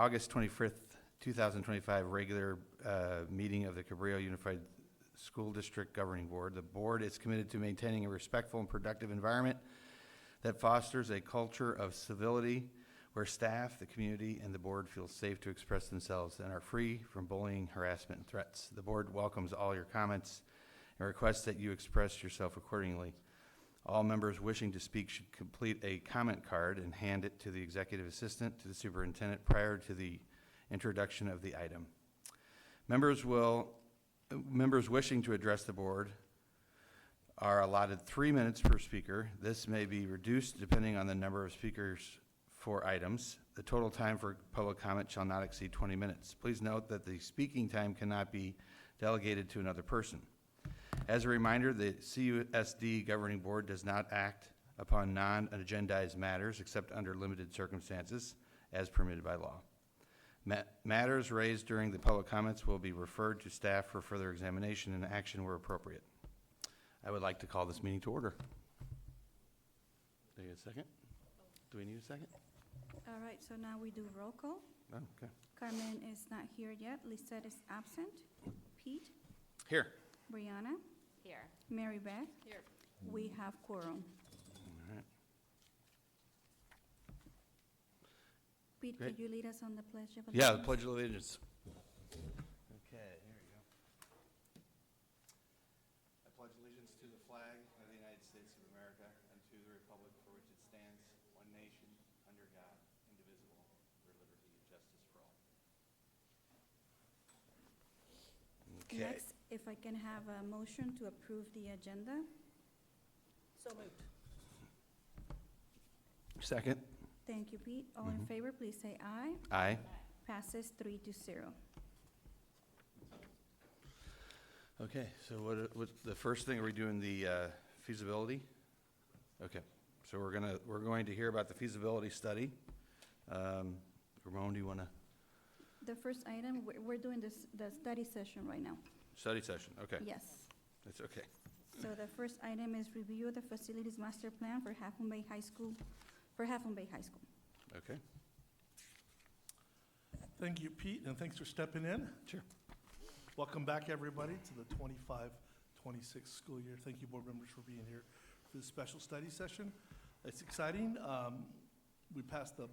August 25th, 2025 regular meeting of the Cabrillo Unified School District Governing Board. The board is committed to maintaining a respectful and productive environment that fosters a culture of civility where staff, the community, and the board feel safe to express themselves and are free from bullying, harassment, and threats. The board welcomes all your comments and requests that you express yourself accordingly. All members wishing to speak should complete a comment card and hand it to the executive assistant to the superintendent prior to the introduction of the item. Members wishing to address the board are allotted 3 minutes per speaker. This may be reduced depending on the number of speakers for items. The total time for public comment shall not exceed 20 minutes. Please note that the speaking time cannot be delegated to another person. As a reminder, the CUSD Governing Board does not act upon non-agendized matters except under limited circumstances as permitted by law. Matters raised during the public comments will be referred to staff for further examination and action where appropriate. I would like to call this meeting to order. Do you get a second? Do we need a second? All right, so now we do roll call. Oh, okay. Carmen is not here yet. Lisette is absent. Pete? Here. Brianna? Here. Mary Beth? Here. We have quorum. All right. Pete, Great. could you lead us on the Pledge of Allegiance? Yeah, the Pledge of Allegiance. Okay, here we go. I pledge allegiance to the flag of the United States of America and to the republic for which it stands, one nation, under God, indivisible, for liberty and justice for all. Okay. Next, if I can have a motion to approve the agenda. So moved. Second. Thank you, Pete. All in favor, please say aye. Aye. Passes 3-0. Okay, so what the first thing, are we doing the feasibility? Okay, so we're going to hear about the feasibility study. Ramon, do you want to? The first item, we're doing the study session right now. Study session, okay. Yes. That's okay. So the first item is review the facilities master plan for Half Moon Bay High School, Okay. Thank you, Pete, and thanks for stepping in. Sure. Welcome back, everybody, to the 25-26 school year. Thank you, board members, for being here for this special study session. It's exciting. We passed the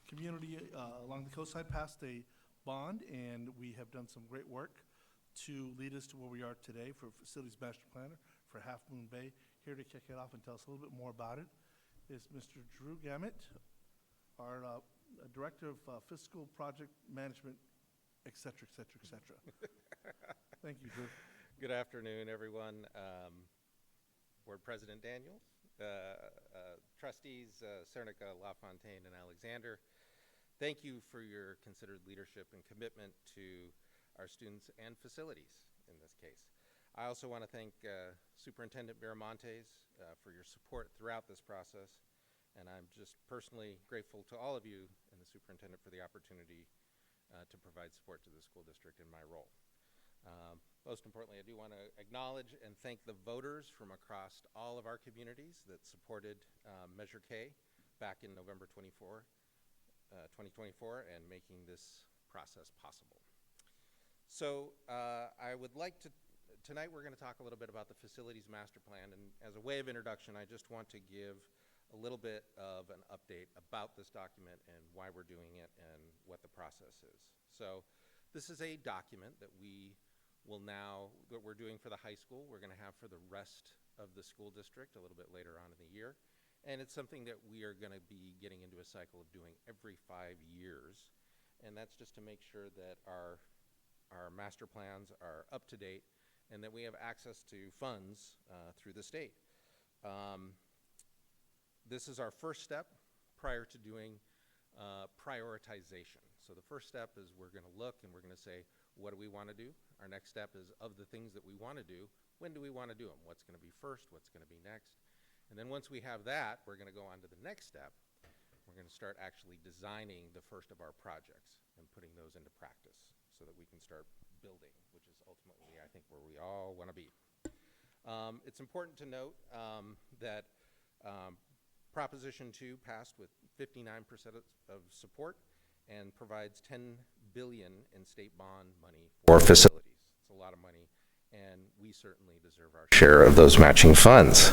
community along the coast side, passed a bond, and we have done some great work to lead us to where we are today for Facilities Master Planner for Half Moon Bay. Here to kick it off and tell us a little bit more about it is Mr. Drew Gammett, our Director of Fiscal Project Management, et cetera, et cetera, et cetera. Thank you, Drew. Good afternoon, everyone. Board President Daniels, Trustees Cernica, LaFontaine, and Alexander, thank you for your considered leadership and commitment to our students and facilities in this case. I also want to thank Superintendent Miramontes for your support throughout this process, and I'm just personally grateful to all of you and the superintendent for the opportunity to provide support to the school district in my role. Most importantly, I do want to acknowledge and thank the voters from across all of our communities that supported Measure K back in November 2024, and making this process possible. So I would like to, tonight we're going to talk a little bit about the Facilities Master Plan, and as a way of introduction, I just want to give a little bit of an update about this document and why we're doing it and what the process is. So this is a document that we're doing for the high school, we're going to have for the rest of the school district a little bit later on in the year, and it's something that we are going to be getting into a cycle of doing every 5 years, and that's just to make sure that our master plans are up to date and that we have access to funds through the state. This is our first step prior to doing prioritization. So the first step is we're going to look and we're going to say, what do we want to do? Our next step is, of the things that we want to do, when do we want to do them? What's going to be first? What's going to be next? And then once we have that, we're going to go on to the next step. We're going to start actually designing the first of our projects and putting those into practice so that we can start building, which is ultimately, I think, where we all want to be. It's important to note that Proposition 2 passed with 59% of support, and provides $10 billion in state bond money for facilities. It's a lot of money, and we certainly deserve our share of those matching funds.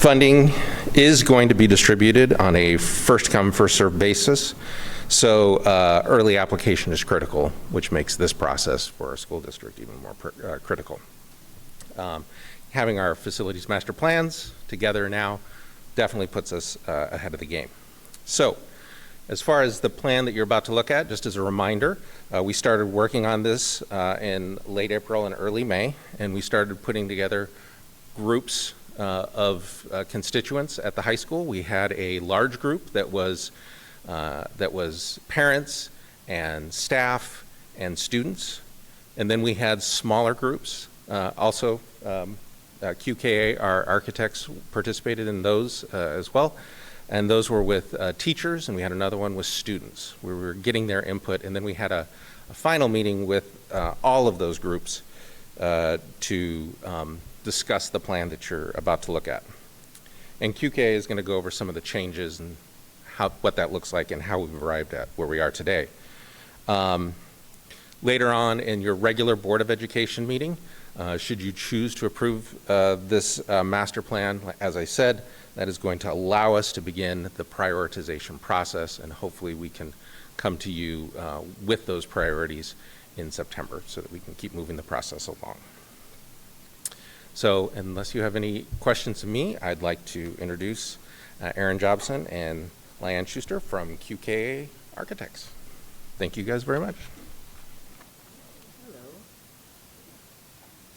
Funding is going to be distributed on a first-come, first-served basis, so early application is critical, which makes this process for our school district even more critical. Having our facilities master plans together now definitely puts us ahead of the game. So, as far as the plan that you're about to look at, just as a reminder, we started working on this in late April and early May, and we started putting together groups of constituents at the high school. We had a large group that was parents and staff and students, and then we had smaller groups. Also, QKA, our architects, participated in those as well. And those were with teachers, and we had another one with students. We were getting their input, and then we had a final meeting with all of those groups to discuss the plan that you're about to look at. And QKA is going to go over some of the changes and what that looks like and how we've arrived at where we are today. Later on in your regular Board of Education meeting, should you choose to approve this master plan, as I said, that is going to allow us to begin the prioritization process, and hopefully we can come to you with those priorities in September so that we can keep moving the process along. So unless you have any questions of me, I'd like to introduce Aaron Jobson and Lyanne Schuster from QKA Architects. Thank you guys very much.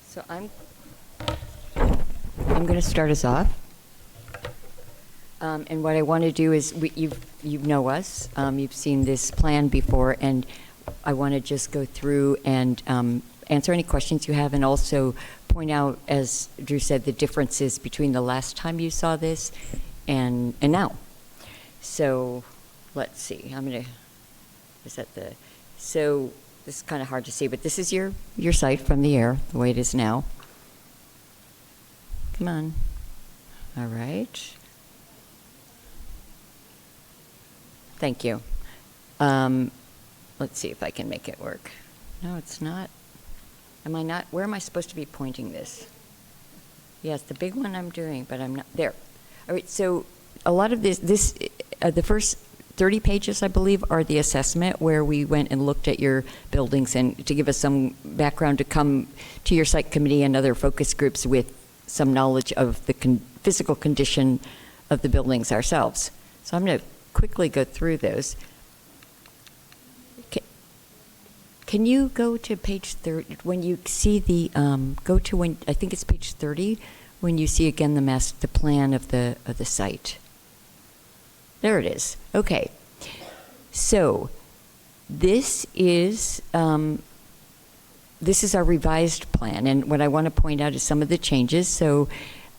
So I'm going to start us off. And what I want to do is, you know us, you've seen this plan before, and I want to just go through and answer any questions you have, and also point out, as Drew said, the differences between the last time you saw this and now. So let's see, so this is kind of hard to see, but this is your site from the air, the way it is now. Come on. All right. Thank you. Let's see if I can make it work. No, it's not. Am I not? Where am I supposed to be pointing this? Yes, the big one I'm doing, but I'm not. There. All right, so a lot of the first 30 pages, I believe, are the assessment where we went and looked at your buildings and to give us some background to come to your site committee and other focus groups with some knowledge of the physical condition of the buildings ourselves. So I'm going to quickly go through those. Can you go to page 30 when you see the I think it's page 30 when you see again the plan of the site. There it is. Okay. So this is our revised plan, and what I want to point out is some of the changes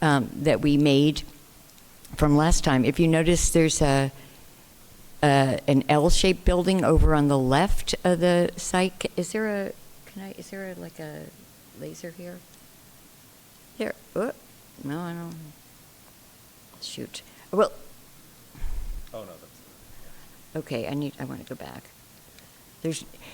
that we made from last time. If you notice, there's an L-shaped building over on the left of the site. Is there like a laser here? Here. Oh, no, I don't. Shoot. Well. Oh, no, that's. Okay, I want to go back.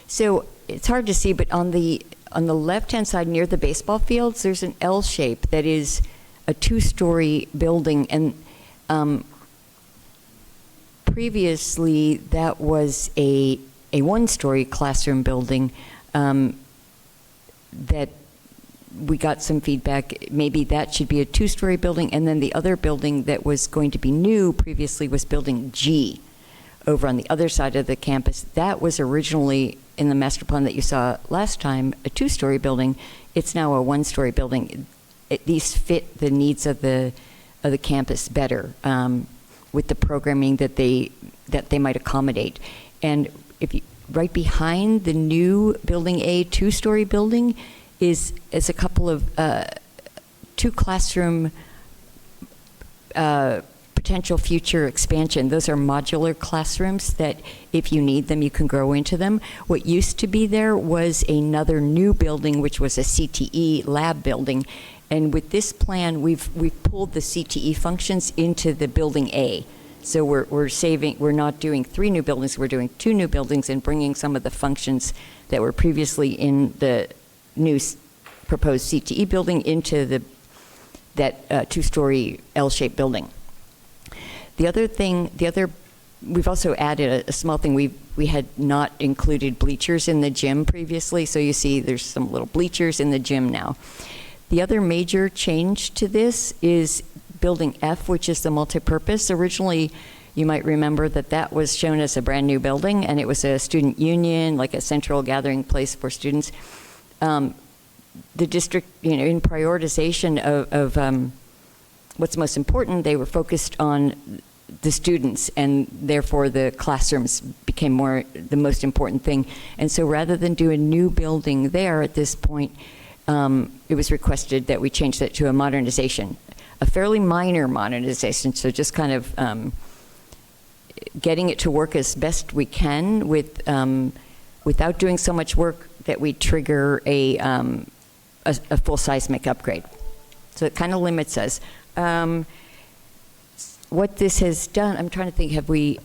So it's hard to see, but on the left-hand side near the baseball fields, there's an L shape that is a 2-story building, and previously that was a 1-story classroom building that we got some feedback. Maybe that should be a 2-story building, and then the other building that was going to be new previously was building G over on the other side of the campus. That was originally in the master plan that you saw last time, a 2-story building. It's now a 1-story building. These fit the needs of the campus better with the programming that they might accommodate. And right behind the new building A 2-story building is a couple of 2 classroom potential future expansion. Those are modular classrooms that if you need them, you can grow into them. What used to be there was another new building, which was a CTE lab building. And with this plan, we've pulled the CTE functions into the building A. So we're not doing 3 new buildings, we're doing 2 new buildings and bringing some of the functions that were previously in the new proposed CTE building into that 2-story L-shaped building. We've also added a small thing. We had not included bleachers in the gym previously, so you see there's some little bleachers in the gym now. The other major change to this is Building F, which is the multipurpose. Originally, you might remember that was shown as a brand new building, and it was a student union, like a central gathering place for students. The district, in prioritization of what's most important, they were focused on the students, and therefore the classrooms became the most important thing. And so rather than do a new building there at this point, it was requested that we change that to a modernization, a fairly minor modernization, so just kind of getting it to work as best we can without doing so much work that we trigger a full seismic upgrade. So it kind of limits us. What this has done, I'm trying to think, the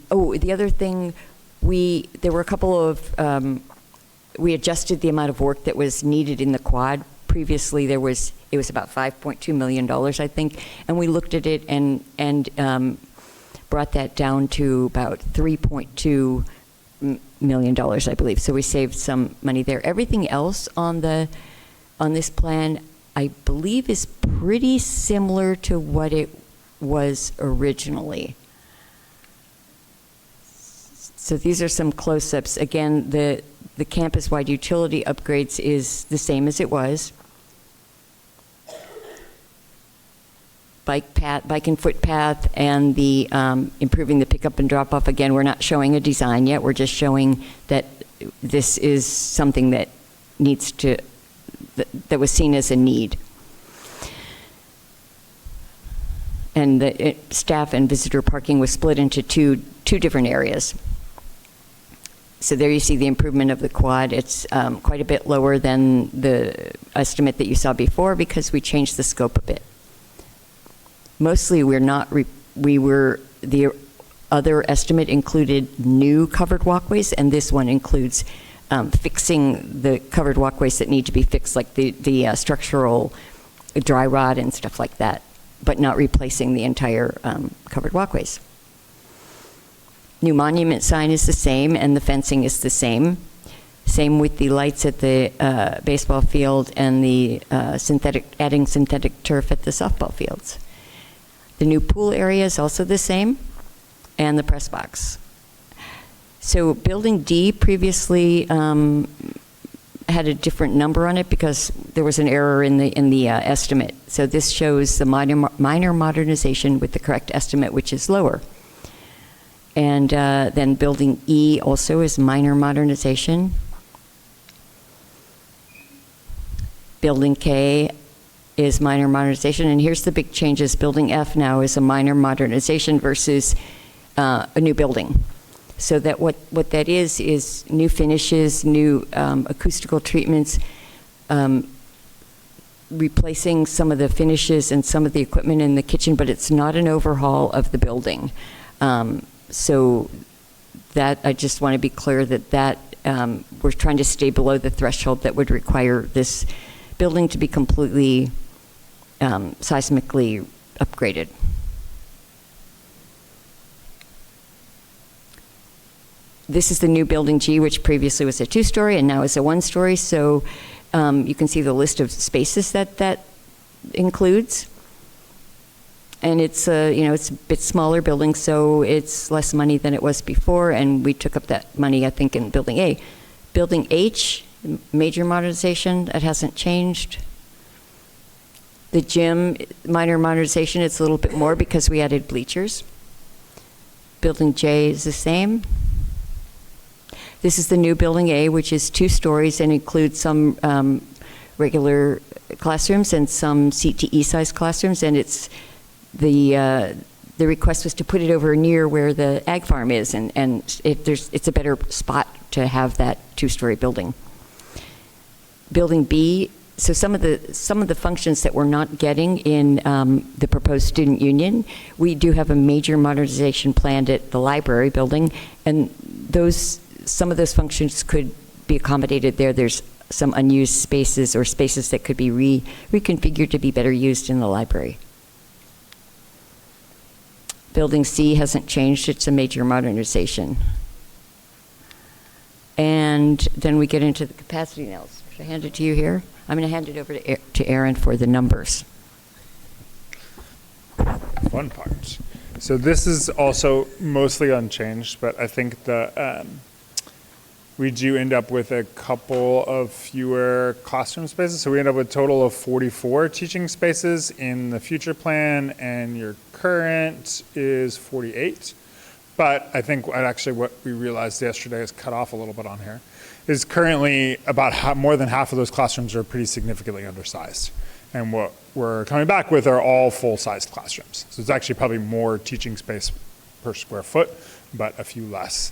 other thing, there were a couple of, we adjusted the amount of work that was needed in the quad. Previously, it was about $5.2 million, I think, and we looked at it and brought that down to about $3.2 million, I believe. So we saved some money there. Everything else on this plan, I believe, is pretty similar to what it was originally. So these are some close-ups. Again, the campus-wide utility upgrades is the same as it was. Bike and footpath, and the improving the pickup and drop-off. Again, we're not showing a design yet. We're just showing that this is something that that was seen as a need. And the staff and visitor parking was split into two different areas. So there you see the improvement of the quad. It's quite a bit lower than the estimate that you saw before because we changed the scope a bit. Mostly the other estimate included new covered walkways, and this one includes fixing the covered walkways that need to be fixed, like the structural dry rot and stuff like that, but not replacing the entire covered walkways. New monument sign is the same, and the fencing is the same. Same with the lights at the baseball field and the adding synthetic turf at the softball fields. The new pool area is also the same, and the press box. So building D previously had a different number on it because there was an error in the estimate. So this shows the minor modernization with the correct estimate, which is lower. And then building E also is minor modernization. Building K is minor modernization, and here's the big changes. Building F now is a minor modernization versus a new building. So that what that is new finishes, new acoustical treatments, replacing some of the finishes and some of the equipment in the kitchen, but it's not an overhaul of the building. So that, I just want to be clear that we're trying to stay below the threshold that would require this building to be completely seismically upgraded. This is the new building G, which previously was a 2-story and now is a 1-story. So you can see the list of spaces that includes. And it's it's a bit smaller building, so it's less money than it was before, and we took up that money, I think, in building A. Building H, major modernization, that hasn't changed. The gym, minor modernization, it's a little bit more because we added bleachers. Building J is the same. This is the new building A, which is 2 stories and includes some regular classrooms and some CTE-sized classrooms, and it's the request was to put it over near where the ag farm is, and it's a better spot to have that 2-story building. Building B so some of the functions that we're not getting in the proposed student union, we do have a major modernization planned at the library building, and some of those functions could be accommodated there. There's some unused spaces or spaces that could be reconfigured to be better used in the library. Building C hasn't changed. It's a major modernization. And then we get into the capacity analysis. Should I hand it to you here? I'm going to hand it over to Aaron for the numbers. Fun part. So this is also mostly unchanged, but I think we do end up with a couple of fewer classroom spaces. So we end up with a total of 44 teaching spaces in the future plan, and your current is 48. But I think what we realized yesterday is cut off a little bit on here, is currently about more than half of those classrooms are pretty significantly undersized. And what we're coming back with are all full-sized classrooms. So it's actually probably more teaching space per square foot, but a few less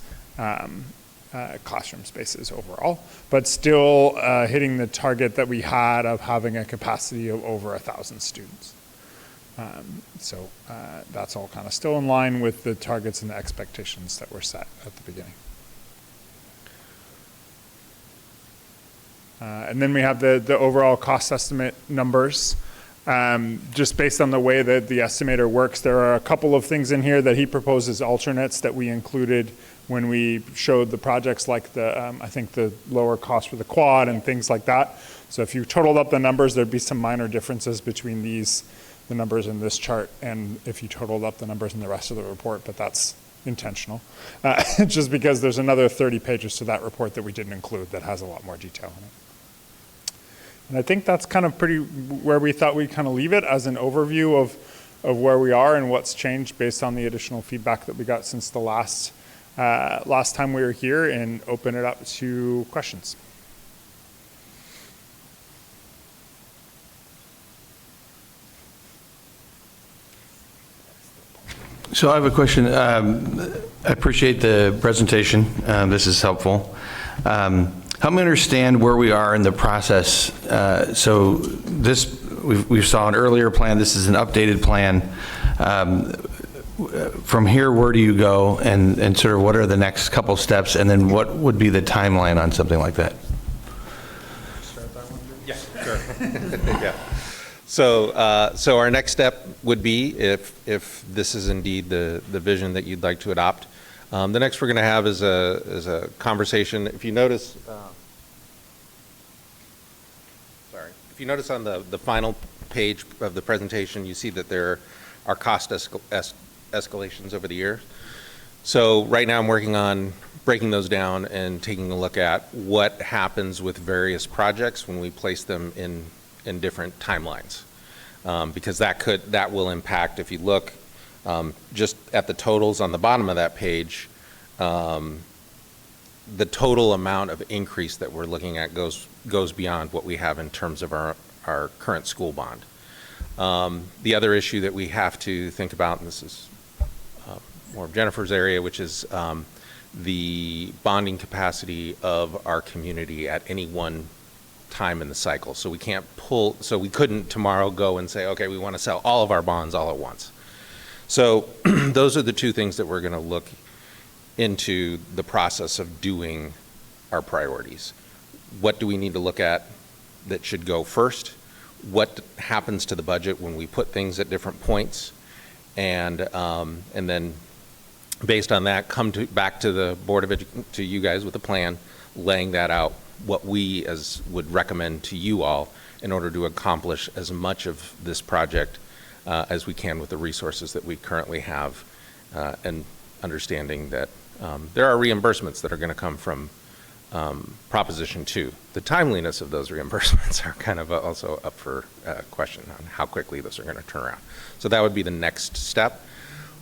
classroom spaces overall. But still hitting the target that we had of having a capacity of over 1,000 students. So that's all kind of still in line with the targets and the expectations that were set at the beginning. And then we have the overall cost estimate numbers. Just based on the way that the estimator works, there are a couple of things in here that he proposes alternates that we included when we showed the projects, like I think the lower cost for the quad and things like that. So if you totaled up the numbers, there'd be some minor differences between the numbers in this chart, and if you totaled up the numbers in the rest of the report, but that's intentional. Just because there's another 30 pages to that report that we didn't include that has a lot more detail in it. And I think that's kind of pretty where we thought we'd kind of leave it as an overview of where we are and what's changed based on the additional feedback that we got since the last time we were here, and open it up to questions. So I have a question. I appreciate the presentation. This is helpful. Help me understand where we are in the process. So this, we saw an earlier plan. This is an updated plan. From here, where do you go, and sort of what are the next couple steps, and then what would be the timeline on something like that? Yeah, sure. Yeah. So our next step would be, if this is indeed the vision that you'd like to adopt, the next we're going to have is a conversation. If you notice, if you notice on the final page of the presentation, you see that there are cost escalations over the years. So right now I'm working on breaking those down and taking a look at what happens with various projects when we place them in different timelines, because that will impact. If you look just at the totals on the bottom of that page, the total amount of increase that we're looking at goes beyond what we have in terms of our current school bond. The other issue that we have to think about, and this is more of Jennifer's area, which is the bonding capacity of our community at any one time in the cycle. So we can't so we couldn't tomorrow go and say, okay, we want to sell all of our bonds all at once. So those are the two things that we're going to look into the process of doing our priorities. What do we need to look at that should go first? What happens to the budget when we put things at different points? And then based on that, come back to the Board of to you guys with a plan, laying that out, what we would recommend to you all in order to accomplish as much of this project as we can with the resources that we currently have, and understanding that there are reimbursements that are going to come from Proposition 2. The timeliness of those reimbursements are kind of also up for question on how quickly those are going to turn around. So that would be the next step.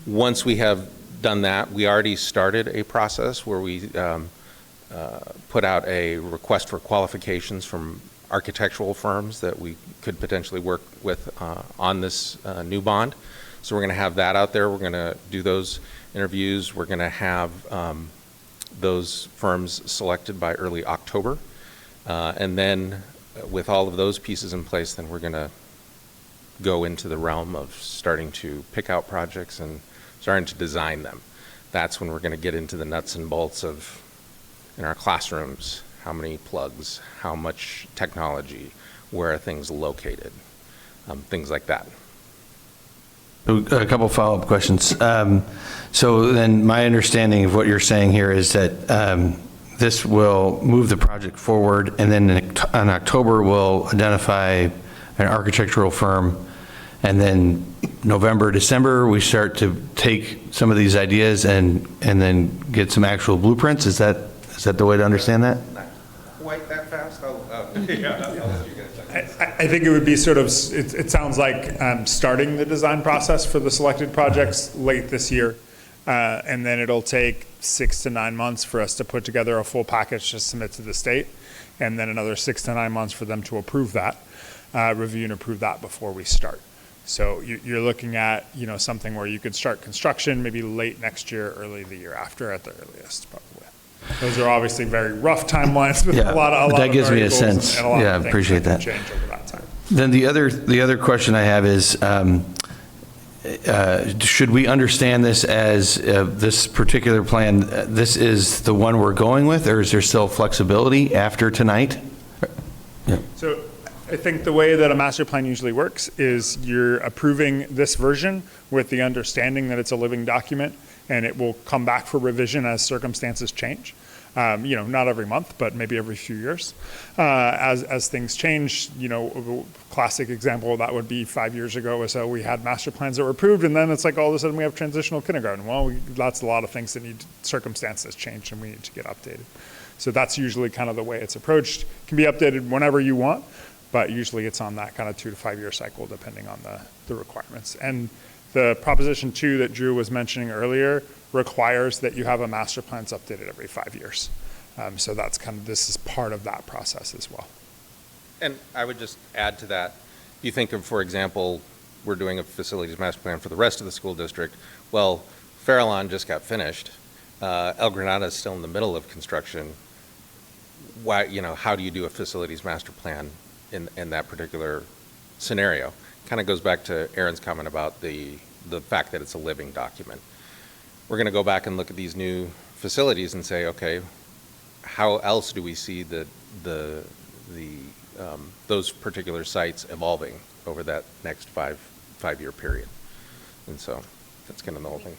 Once we have done that, we already started a process where we put out a request for qualifications from architectural firms that we could potentially work with on this new bond. So we're going to have that out there. We're going to do those interviews. We're going to have those firms selected by early October. And then with all of those pieces in place, then we're going to go into the realm of starting to pick out projects and starting to design them. That's when we're going to get into the nuts and bolts of, in our classrooms, how many plugs, how much technology, where are things located, things like that. A couple follow-up questions. So then my understanding of what you're saying here is that this will move the project forward, and then in October, we'll identify an architectural firm, and then November, December, we start to take some of these ideas and then get some actual blueprints? Is that the way to understand that? Not quite that fast. I'll let you guys. I think it would be sort of, it sounds like starting the design process for the selected projects late this year. And then it'll take 6 to 9 months for us to put together a full package to submit to the state. And then another 6 to 9 months for them to approve that, review and approve that before we start. So you're looking at, something where you could start construction maybe late next year, early the year after at the earliest, probably. Those are obviously very rough timelines with Yeah, a lot of that gives me a variables sense. and a lot Yeah, of things appreciate can that. change over that time. Then the other question I have is, should we understand this as this particular plan, this is the one we're going with, or is there still flexibility after tonight? So I think the way that a master plan usually works is you're approving this version with the understanding that it's a living document and it will come back for revision as circumstances change. Not every month, but maybe every few years. As things change, a classic example of that would be 5 years ago or so, we had master plans that were approved, and then it's like all of a sudden we have transitional kindergarten. Well, that's a lot of things that circumstances change and we need to get updated. So that's usually kind of the way it's approached. It can be updated whenever you want, but usually it's on that kind of 2 to 5 year cycle depending on the requirements. And the Proposition 2 that Drew was mentioning earlier requires that you have a master plans updated every 5 years. So that's this is part of that process as well. And I would just add to that, you think of, for example, we're doing a facilities master plan for the rest of the school district. Well, Farallon just got finished. El Granada is still in the middle of construction. Why, how do you do a facilities master plan in that particular scenario? Kind of goes back to Aaron's comment about the fact that it's a living document. We're going to go back and look at these new facilities and say, okay, how else do we see those particular sites evolving over that next five-year period? And so that's kind of the whole thing.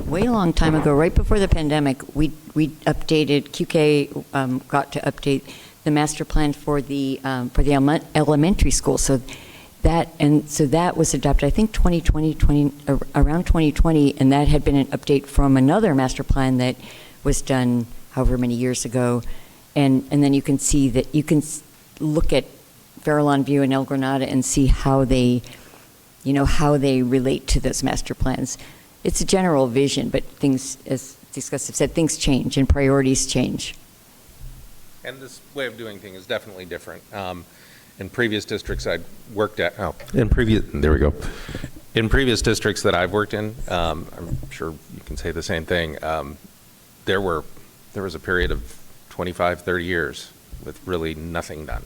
Way a long time ago, right before the pandemic, we updated, QK got to update the master plan for the elementary school. So that was adopted, I think, around 2020, and that had been an update from another master plan that was done however many years ago. And then you can see that you can look at Farallon View and El Granada and see how they relate to those master plans. It's a general vision, but things, as discussed, have said, things change and priorities change. And this way of doing things is definitely different. In previous districts I'd worked at, in previous districts that I've worked in, I'm sure you can say the same thing, there was a period of 25, 30 years with really nothing done.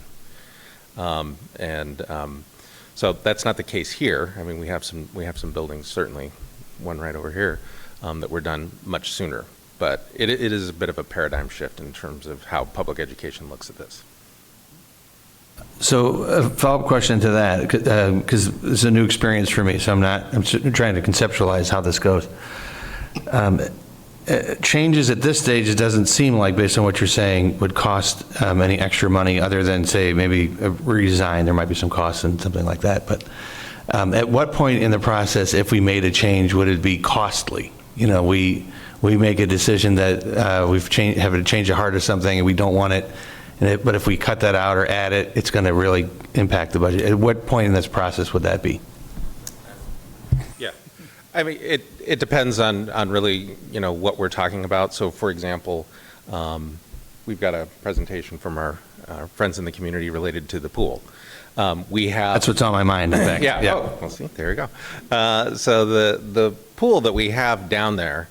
So that's not the case here. I mean, we have some buildings, certainly one right over here, that were done much sooner. But it is a bit of a paradigm shift in terms of how public education looks at this. So a follow-up question to that, because this is a new experience for me, so I'm trying to conceptualize how this goes. Changes at this stage, it doesn't seem like, based on what you're saying, would cost any extra money other than, say, maybe a redesign. There might be some costs and something like that. But at what point in the process, if we made a change, would it be costly? We make a decision that have to change the heart of something and we don't want it. But if we cut that out or add it, it's going to really impact the budget. At what point in this process would that be? Yeah, I mean, it depends on really, what we're talking about. So, for example, we've got a presentation from our friends in the community related to the pool. That's what's on my mind, I think. Yeah. Oh, well, see, there you go. So the pool that we have down there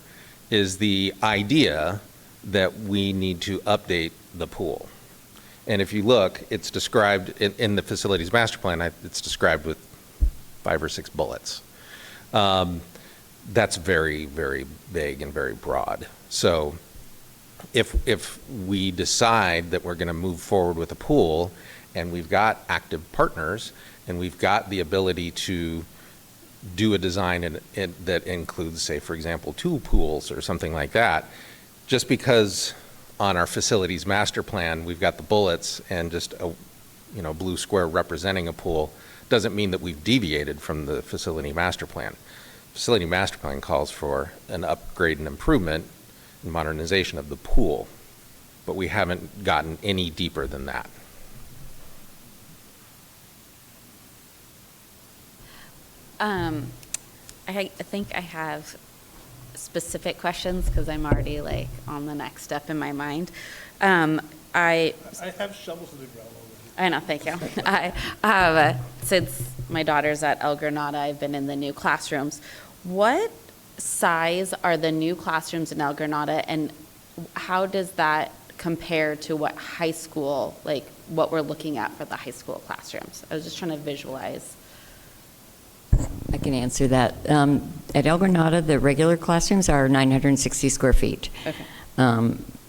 is the idea that we need to update the pool. And if you look, it's described in the facilities master plan, it's described with 5 or 6 bullets. That's very, very vague and very broad. So if we decide that we're going to move forward with a pool and we've got active partners and we've got the ability to do a design that includes, say, for example, 2 pools or something like that, just because on our facilities master plan we've got the bullets and just a blue square representing a pool doesn't mean that we've deviated from the facility master plan. Facility master plan calls for an upgrade and improvement and modernization of the pool, but we haven't gotten any deeper than that. I think I have specific questions because I'm already like on the next step in my mind. I have shovels in the ground already. I know, thank you. I have, since my daughter's at El Granada, I've been in the new classrooms. What size are the new classrooms in El Granada, and how does that compare to what high school, like what we're looking at for the high school classrooms? I was just trying to visualize. I can answer that. At El Granada, the regular classrooms are 960 square feet. Okay.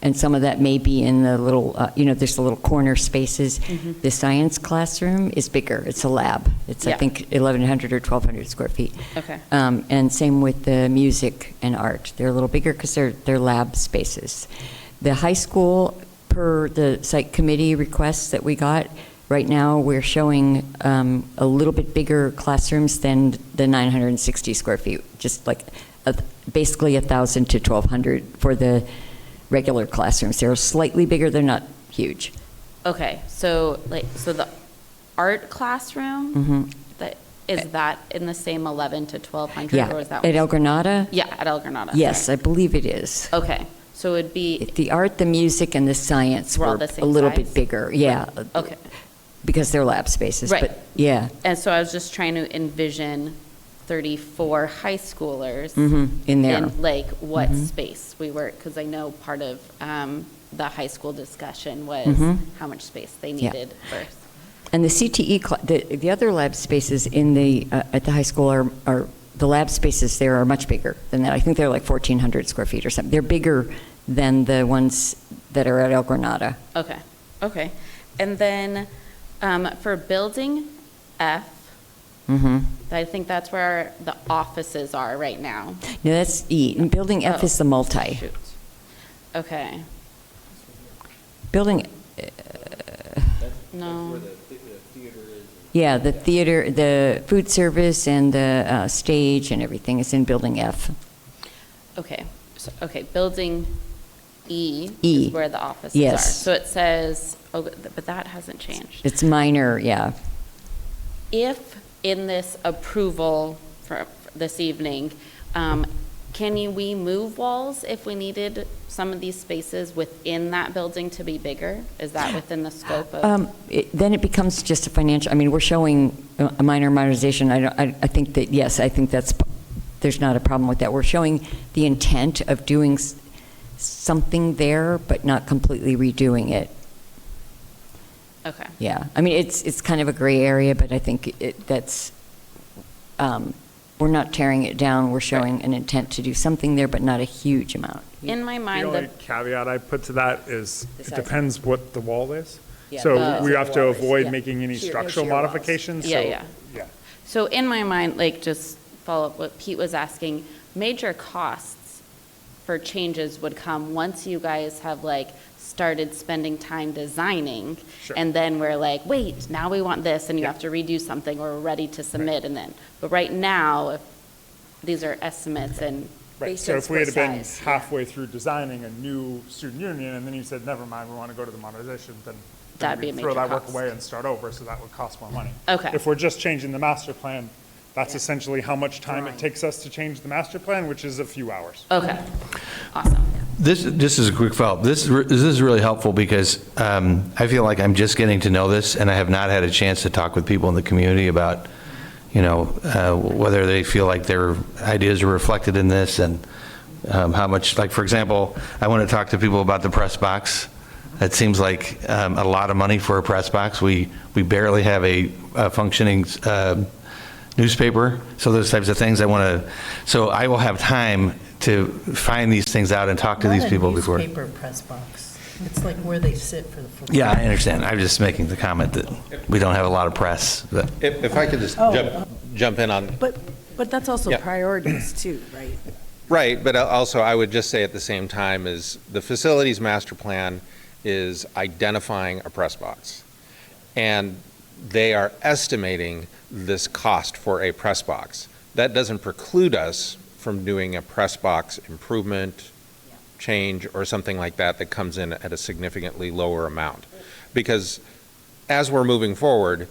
And some of that may be in the little, there's the little corner spaces. Mm-hmm. The science classroom is bigger. It's a lab. It's, I Yeah. think, 1,100 or 1,200 square feet. Okay. And same with the music and art. They're a little bigger because they're lab spaces. The high school, per the site committee requests that we got, right now we're showing a little bit bigger classrooms than the 960 square feet, just like basically 1,000 to 1,200 for the regular classrooms. They're slightly bigger, they're not huge. Okay, so the art classroom, is that in the same 11 to 1,200? Yeah, Or is that at El Granada? Yeah, at El Granada. Yes, sorry. I believe it is. Okay, so it'd be, The art, the music, and the science Were all were the a same little size? bit bigger, yeah. okay. Because they're lab spaces, Right. but yeah, And so I was just trying to envision 34 high schoolers in there. in like what space we were, because I know part of the high school discussion was how much space they Yeah. needed first. And the CTE, the other lab spaces in the, at the high school are, the lab spaces there are much bigger than that. I think they're like 1,400 square feet or something. They're bigger than the ones that are at El Granada. Okay, okay. And then for building F, I think that's where the offices are right now. No, that's E. And Building F Oh, is the multi. Shoot. Okay, Building, no, yeah, the theater, the food service and the stage and everything is in Building F. okay, so, okay, building E E, is where the offices yes. are. So it says, oh, but that hasn't changed. It's minor, yeah. If in this approval for this evening, can we move walls if we needed some of these spaces within that building to be bigger? Is that within the scope of? Then it becomes just a financial, I mean, we're showing a minor modernization. I think that, yes, I think there's not a problem with that. We're showing the intent of doing something there, but not completely redoing it. Okay, Yeah, I mean, it's kind of a gray area, but I think we're not tearing it down. We're showing an intent to do something there, but not a huge amount. in my The mind, only caveat I put to that is, The it size. depends what the wall is. Yeah. So Oh. we have to avoid Yeah. making any Sheer- structural sheer walls. modifications, so. Yeah, yeah. Yeah. so in my mind, like just follow up what Pete was asking, major costs for changes would come once you guys have like started spending time designing. Sure. And then we're like, wait, now we want this, and you Yeah. have to redo something, or we're ready to submit, and then, but right now, if these are estimates and. Right, based so on if we had square been size, halfway through designing a new student union, and then you said, never mind, we want to go to the modernization, then That'd be a we'd throw major that work cost. away and start over, so that would cost more money. Okay. If we're just changing the master plan, that's Yeah. essentially how much time it Right. takes us to change the master plan, which is a few hours. Okay, awesome. This is a quick follow-up. This is really helpful because I feel like I'm just getting to know this, and I have not had a chance to talk with people in the community about, whether they feel like their ideas are reflected in this, and how much, like, for example, I want to talk to people about the press box. That seems like a lot of money for a press box. We barely have a functioning newspaper, so those types of things I want to, so I will have time to find these things out and talk to these people before. Not a newspaper press box. It's like where they sit for the football. Yeah, I understand. I'm just making the comment that we don't have a lot of press, but. If I could just jump in on, But that's also Yeah. priorities too, right? right, but also I would just say at the same time is the facilities master plan is identifying a press box. And they are estimating this cost for a press box. That doesn't preclude us from doing a press box improvement, change, or something like that that comes in at a significantly lower amount. Because as we're moving forward,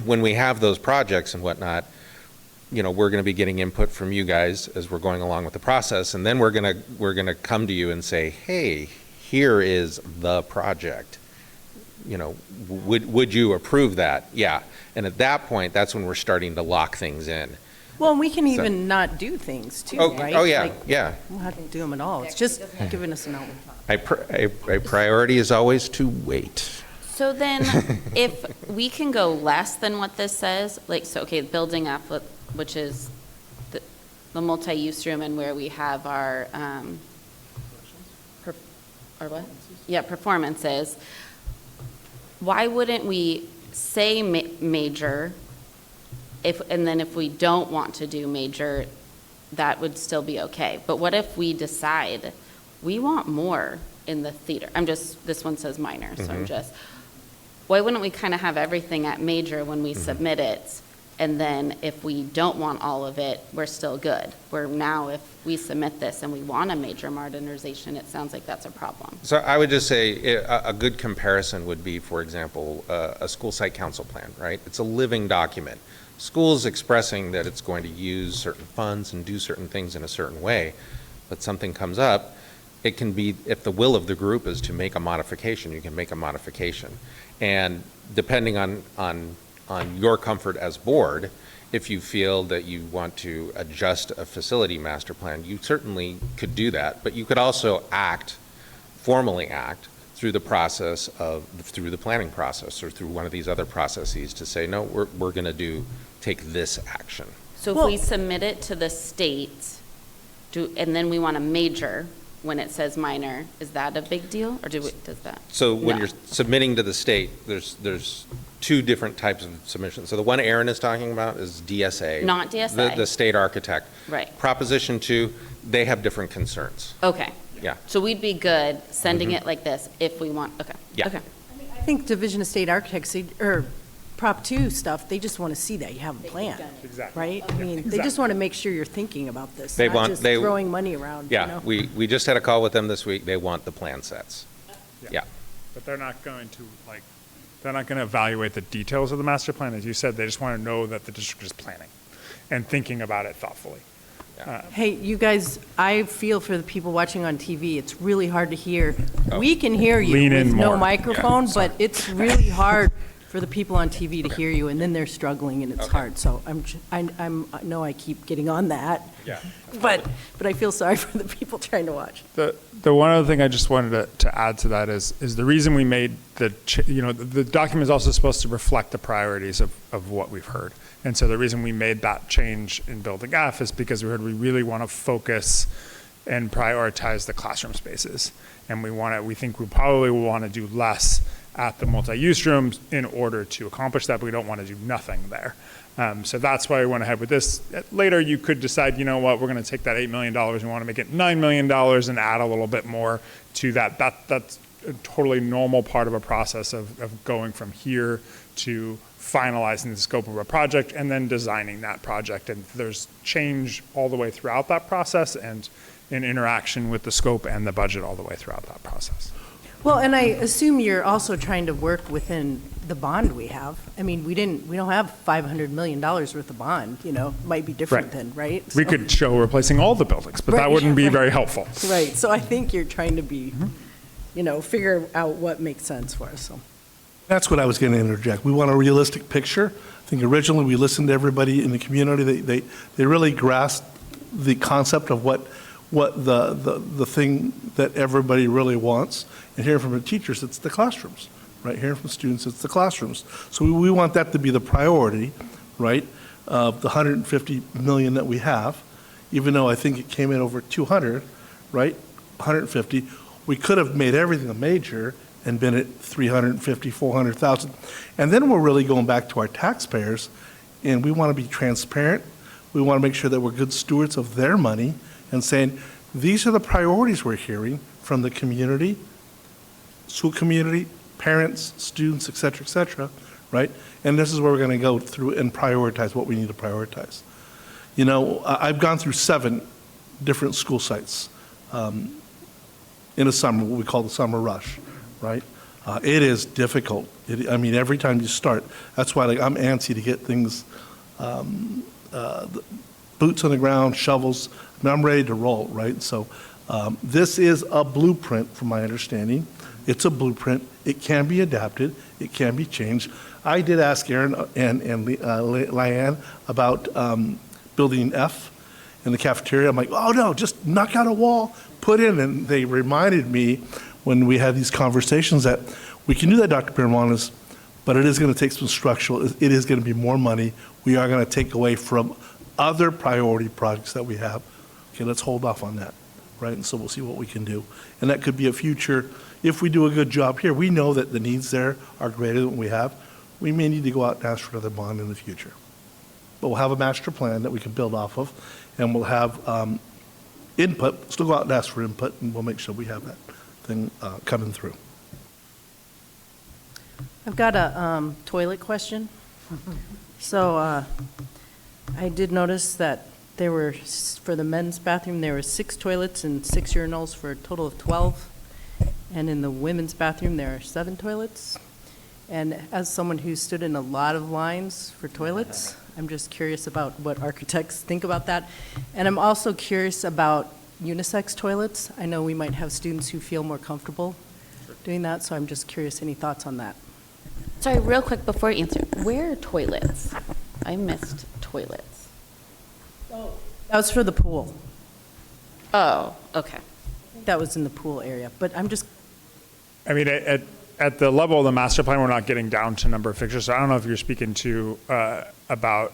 when we have those projects and whatnot, you know, we're going to be getting input from you guys as we're going along with the process, and then we're going to come to you and say, hey, here is the project. You know, would you approve that? Yeah. And at that point, that's when we're starting to lock things in. Well, and we can even not do things too, Oh, right? oh, yeah, Like, yeah. we don't have to do them at all. It's just giving us an outlet. A priority is always to wait. So then, if we can go less than what this says, like, so, okay, building F, which is the multi-use room and where we have our, our what? Yeah, performances. Why wouldn't we say major, and then if we don't want to do major, that would still be okay? But what if we decide we want more in the theater? This one says minor, so I'm just, why wouldn't we kind of have everything at major when we submit it? And then if we don't want all of it, we're still good. Where now if we submit this and we want a major modernization, it sounds like that's a problem. So I would just say a good comparison would be, for example, a school site council plan, right? It's a living document. Schools expressing that it's going to use certain funds and do certain things in a certain way, but something comes up, it can be, if the will of the group is to make a modification, you can make a modification. And depending on your comfort as board, if you feel that you want to adjust a facility master plan, you certainly could do that. But you could also formally act through the process through the planning process or through one of these other processes to say, no, we're going to take this action. So if we submit it to the state, and then we want a major when it says minor, is that a big deal, or does that? So when No. you're submitting to the state, there's two different types of submissions. So the one Aaron is talking about is DSA. Not DSA. The state architect. Right. Proposition 2, they have different concerns. Okay. Yeah. So we'd be good sending it like this if we want, okay. Yeah. Okay. I think Division of State Architects, or Prop 2 stuff, they just want to see that you have a plan, Exactly. right? I mean, they just want to make sure you're thinking about this, They not want- just they- throwing money around, you Yeah, know? we just had a call with them this week. They want the plan sets. Yeah. But they're not going to, they're not going to evaluate the details of the master plan. As you said, they just want to know that the district is planning and thinking about it thoughtfully. Hey, you guys, I feel for the people watching on TV, it's really hard to hear. We can hear you Lean in with no more. microphone, but it's really hard for the people on TV to hear you, and then they're struggling, and it's hard. So I know I keep getting on that, Yeah. but I feel sorry for the people trying to watch. The one other thing I just wanted to add to that is the reason we made the document is also supposed to reflect the priorities of what we've heard. And so the reason we made that change in Building F is because we really want to focus and prioritize the classroom spaces. And we think we probably will want to do less at the multi-use rooms in order to accomplish that, but we don't want to do nothing there. So that's why we went ahead with this. Later, you could decide, you know what, we're going to take that $8 million and want to make it $9 million and add a little bit more to that. That's a totally normal part of a process of going from here to finalizing the scope of a project and then designing that project. And there's change all the way throughout that process and in interaction with the scope and the budget all the way throughout that process. Well, and I assume you're also trying to work within the bond we have. I mean, we don't have $500 million worth of bond, might be different Right. then, right? We So- could show replacing all the buildings, but that Right, wouldn't be right. very helpful. Right, so I think you're trying to be, figure out what makes sense for us, so. That's what I was going to interject. We want a realistic picture. I think originally we listened to everybody in the community. They really grasped the concept of what what the thing that everybody really wants. And hearing from the teachers, it's the classrooms, right? Hearing from students, it's the classrooms. So we want that to be the priority, right? Of the 150 million that we have, even though I think it came in over 200, right? 150, we could have made everything a major and been at 350, 400,000. And then we're really going back to our taxpayers, and we want to be transparent. We want to make sure that we're good stewards of their money and saying, these are the priorities we're hearing from the community, school community, parents, students, et cetera, right? And this is where we're going to go through and prioritize what we need to prioritize. You know, I've gone through 7 different school sites in the summer, what we call the summer rush, right? It is difficult. I mean, every time you start, that's why I'm antsy to get things, boots on the ground, shovels. I mean, I'm ready to roll, right? So this is a blueprint, from my understanding. It's a blueprint. It can be adapted. It can be changed. I did ask Aaron and Lyanne about building F in the cafeteria. I'm like, oh no, just knock out a wall, put in. And they reminded me when we had these conversations that we can do that, Dr. Pirmanis, but it is going to take some structural, it is going to be more money. We are going to take away from other priority projects that we have. Okay, let's hold off on that, right? And so we'll see what we can do. And that could be a future, if we do a good job here, we know that the needs there are greater than what we have. We may need to go out and ask for another bond in the future. But we'll have a master plan that we can build off of, and we'll have input, still go out and ask for input, and we'll make sure we have that thing coming through. I've got a toilet question. So I did notice that there were, for the men's bathroom, there were 6 toilets and 6 urinals for a total of 12. And in the women's bathroom, there are 7 toilets. And as someone who stood in a lot of lines for toilets, I'm just curious about what architects think about that. And I'm also curious about unisex toilets. I know we might have students who feel more comfortable doing that, so I'm just curious, any thoughts on that? Sorry, real quick before you answer, where are toilets? I missed toilets. That was for the pool. Oh, okay. That was in the pool area, but I'm just, I mean, at the level of the master plan, we're not getting down to number of fixtures. So I don't know if you're speaking to about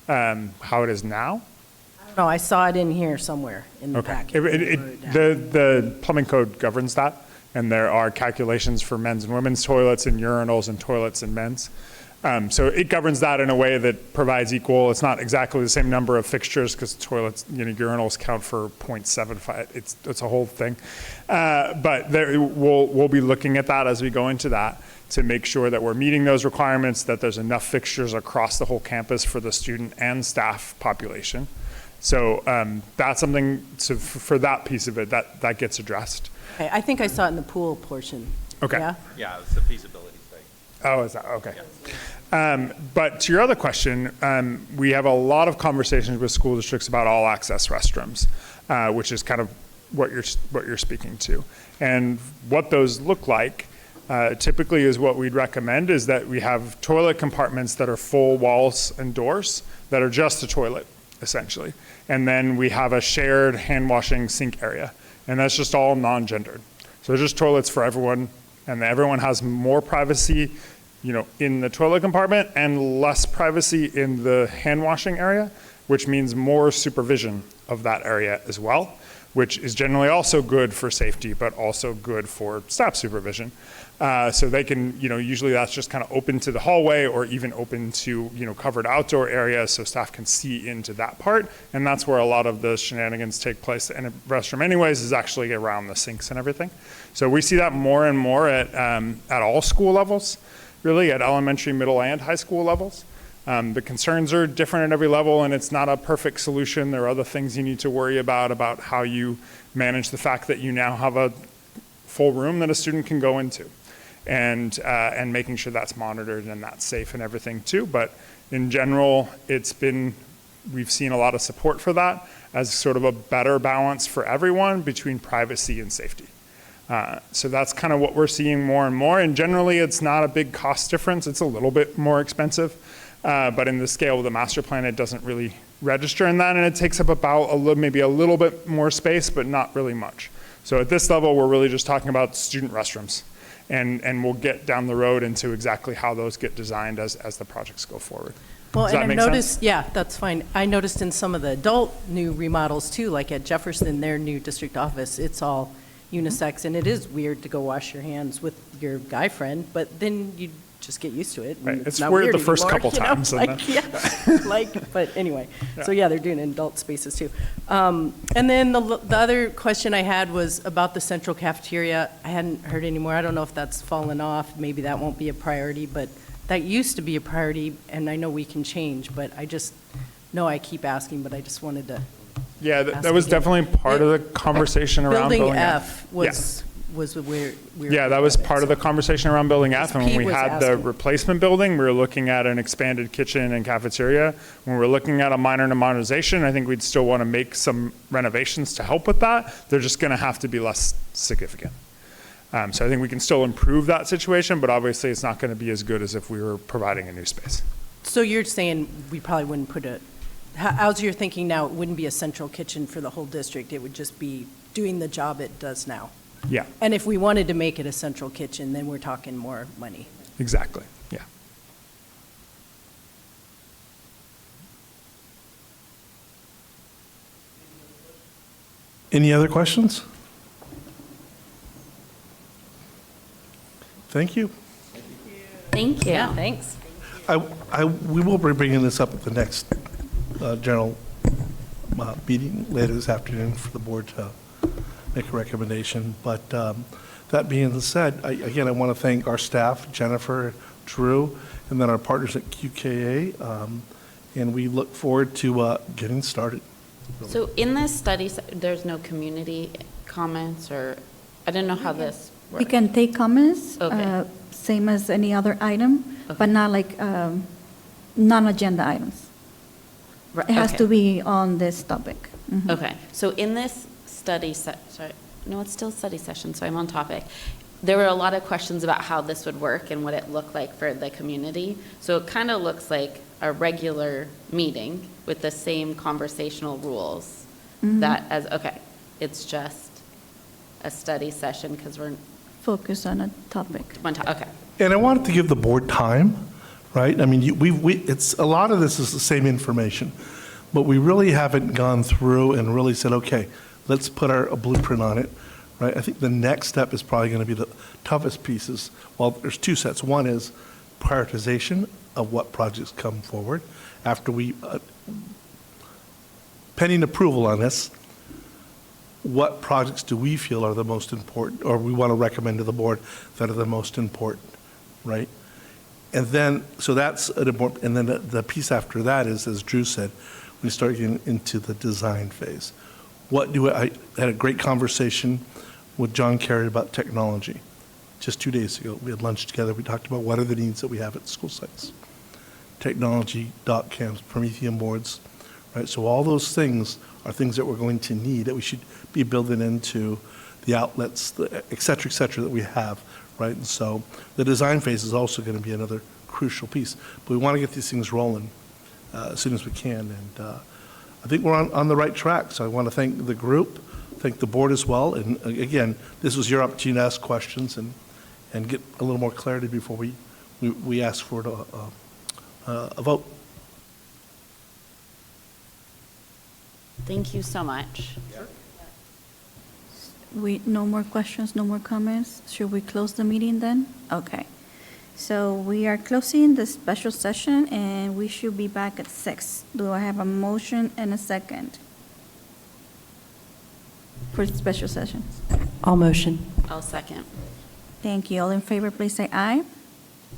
how it is now. no, I saw it in here somewhere in the Okay. packet. The plumbing code governs that, and there are calculations for men's and women's toilets and urinals and toilets and men's. So it governs that in a way that provides equal. It's not exactly the same number of fixtures because toilets, urinals count for 0.75. It's a whole thing. But we'll be looking at that as we go into that to make sure that we're meeting those requirements, that there's enough fixtures across the whole campus for the student and staff population. So that's something for that piece of it that gets addressed. Okay, I think I saw it in the pool portion. Okay. Yeah? Yeah, it's the feasibility study. Oh, is that, okay. But to your other question, we have a lot of conversations with school districts about all access restrooms, which is kind of what you're speaking to. And what those look like typically is what we'd recommend is that we have toilet compartments that are full walls and doors that are just a toilet, essentially. And then we have a shared hand washing sink area. And that's just all non-gendered. So there's just toilets for everyone, and everyone has more privacy, in the toilet compartment and less privacy in the hand washing area, which means more supervision of that area as well, which is generally also good for safety, but also good for staff supervision. So they can, usually that's just kind of open to the hallway or even open to, covered outdoor areas so staff can see into that part. And that's where a lot of the shenanigans take place. And a restroom anyways is actually around the sinks and everything. So we see that more and more at all school levels, really at elementary, middle, and high school levels. The concerns are different at every level, and it's not a perfect solution. There are other things you need to worry about how you manage the fact that you now have a full room that a student can go into, and making sure that's monitored and that's safe and everything too. But in general, we've seen a lot of support for that as sort of a better balance for everyone between privacy and safety. So that's kind of what we're seeing more and more. And generally, it's not a big cost difference. It's a little bit more expensive. But in the scale of the master plan, it doesn't really register in that, and it takes up about maybe a little bit more space, but not really much. So at this level, we're really just talking about student restrooms. And we'll get down the road into exactly how those get designed as the projects go forward. Well, Does and that I've make sense? noticed, yeah, that's fine. I noticed in some of the adult new remodels too, like at Jefferson, their new district office, it's all unisex, and it is weird to go wash your hands with your guy friend, but then you just get used to it. and Right, it's not weird the first anymore, couple you know? times, and Like, yeah, but anyway, so yeah, they're doing it in adult spaces too. And then the other question I had was about the central cafeteria. I hadn't heard anymore. I don't know if that's fallen off. Maybe that won't be a priority, but that used to be a priority, and I know we can change, but I just know I keep asking, but I just wanted to. Yeah, Ask that was again. definitely part of the conversation around Building Building F Yeah. was where we were. Yeah, that was part of the conversation around Building F, and when Pete we was had the asking. replacement building, we were looking at an expanded kitchen and cafeteria. When we're looking at a minor modernization, I think we'd still want to make some renovations to help with that. They're just going to have to be less significant. So I think we can still improve that situation, but obviously it's not going to be as good as if we were providing a new space. So you're saying we probably wouldn't put how's your thinking now? It wouldn't be a central kitchen for the whole district. It would just be doing the job it does now. Yeah, And if we wanted to make it a central kitchen, then we're talking more money. exactly, yeah. Any other questions? Thank you. Thank you. Yeah, thanks. We will be bringing this up at the next general meeting later this afternoon for the board to make a recommendation. But that being said, again, I want to thank our staff, Jennifer, Drew, and then our partners at QKA. And we look forward to getting started. So in this study, there's no community comments, or, I don't know how this We works. can take comments, Okay. same as any other item, but not like non-agenda items. Right, It has okay. to be on this topic. Mhm. Okay, so in this sorry, no, it's still study session, so I'm on topic. There were a lot of questions about how this would work and what it looked like for the community. So it kind of looks like a regular meeting with the same conversational rules that it's just a study session because we're, Focus on a topic. okay. And I wanted to give the board time, right? I mean, it's, a lot of this is the same information, but we really haven't gone through and really said, okay, let's put a blueprint on it, right? I think the next step is probably going to be the toughest pieces. Well, there's two sets. One is prioritization of what projects come forward after we, pending approval on this, what projects do we feel are the most important, or we want to recommend to the board that are the most important, right? And then, so that's an important, and then the piece after that is, as Drew said, we start getting into the design phase. I had a great conversation with John Kerry about technology just 2 days ago. We had lunch together. We talked about what are the needs that we have at school sites. Technology, dock cams, Promethean boards, right? So all those things are things that we're going to need, that we should be building into the outlets, et cetera, that we have, right? And so the design phase is also going to be another crucial piece. But we want to get these things rolling as soon as we can. And I think we're on the right track. So I want to thank the group, thank the board as well. And again, this was your opportunity to ask questions and get a little more clarity before we ask for a vote. Thank you so much. No more questions, no more comments. Should we close the meeting then? Okay. So we are closing the special session and we should be back at 6. Do I have a motion and a second for the special session? All motion. I'll second. Thank you. All in favor, please say aye.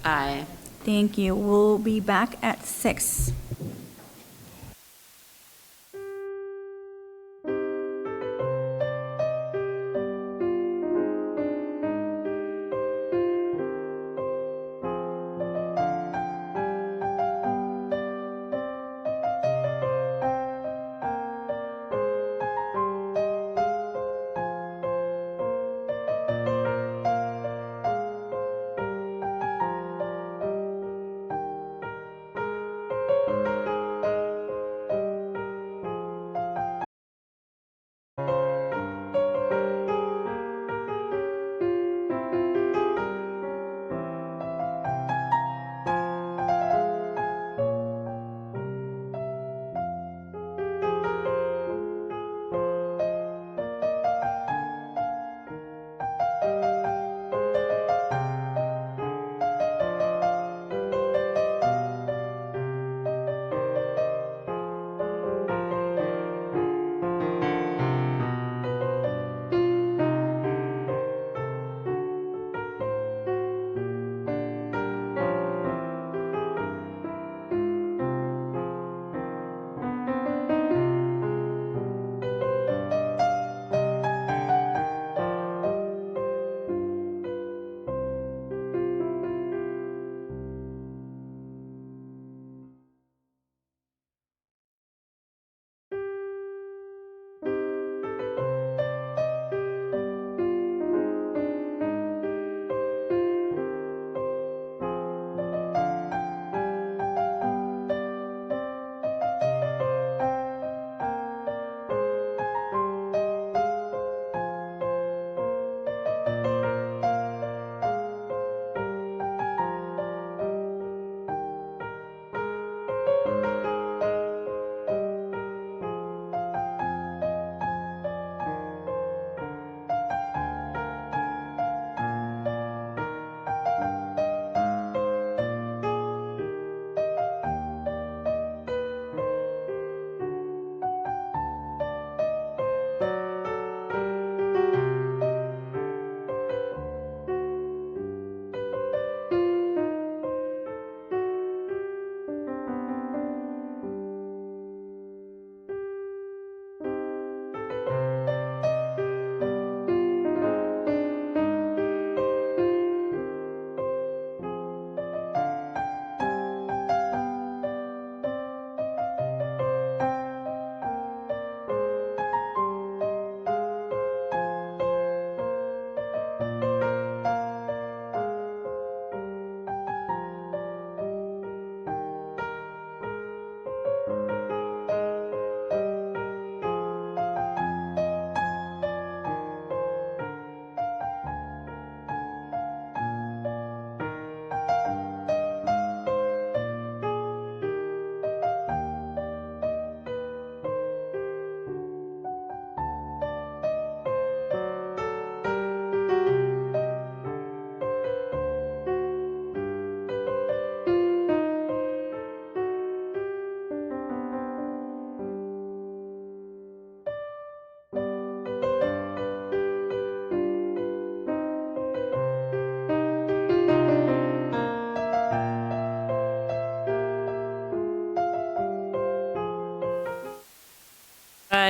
Aye. Thank you. We'll be back at 6.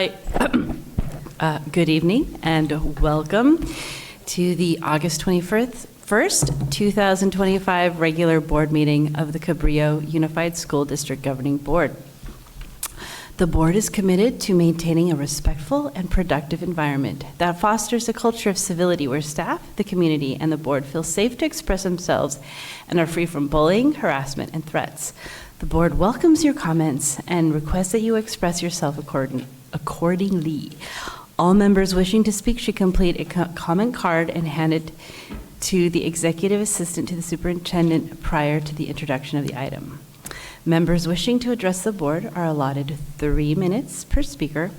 Hi. Good evening and welcome to the August 21st, 2025 regular board meeting of the Cabrillo Unified School District Governing Board. The board is committed to maintaining a respectful and productive environment that fosters a culture of civility where staff, the community, and the board feel safe to express themselves and are free from bullying, harassment, and threats. The board welcomes your comments and requests that you express yourself accordingly. All members wishing to speak should complete a comment card and hand it to the executive assistant to the superintendent prior to the introduction of the item. Members wishing to address the board are allotted 3 minutes per speaker,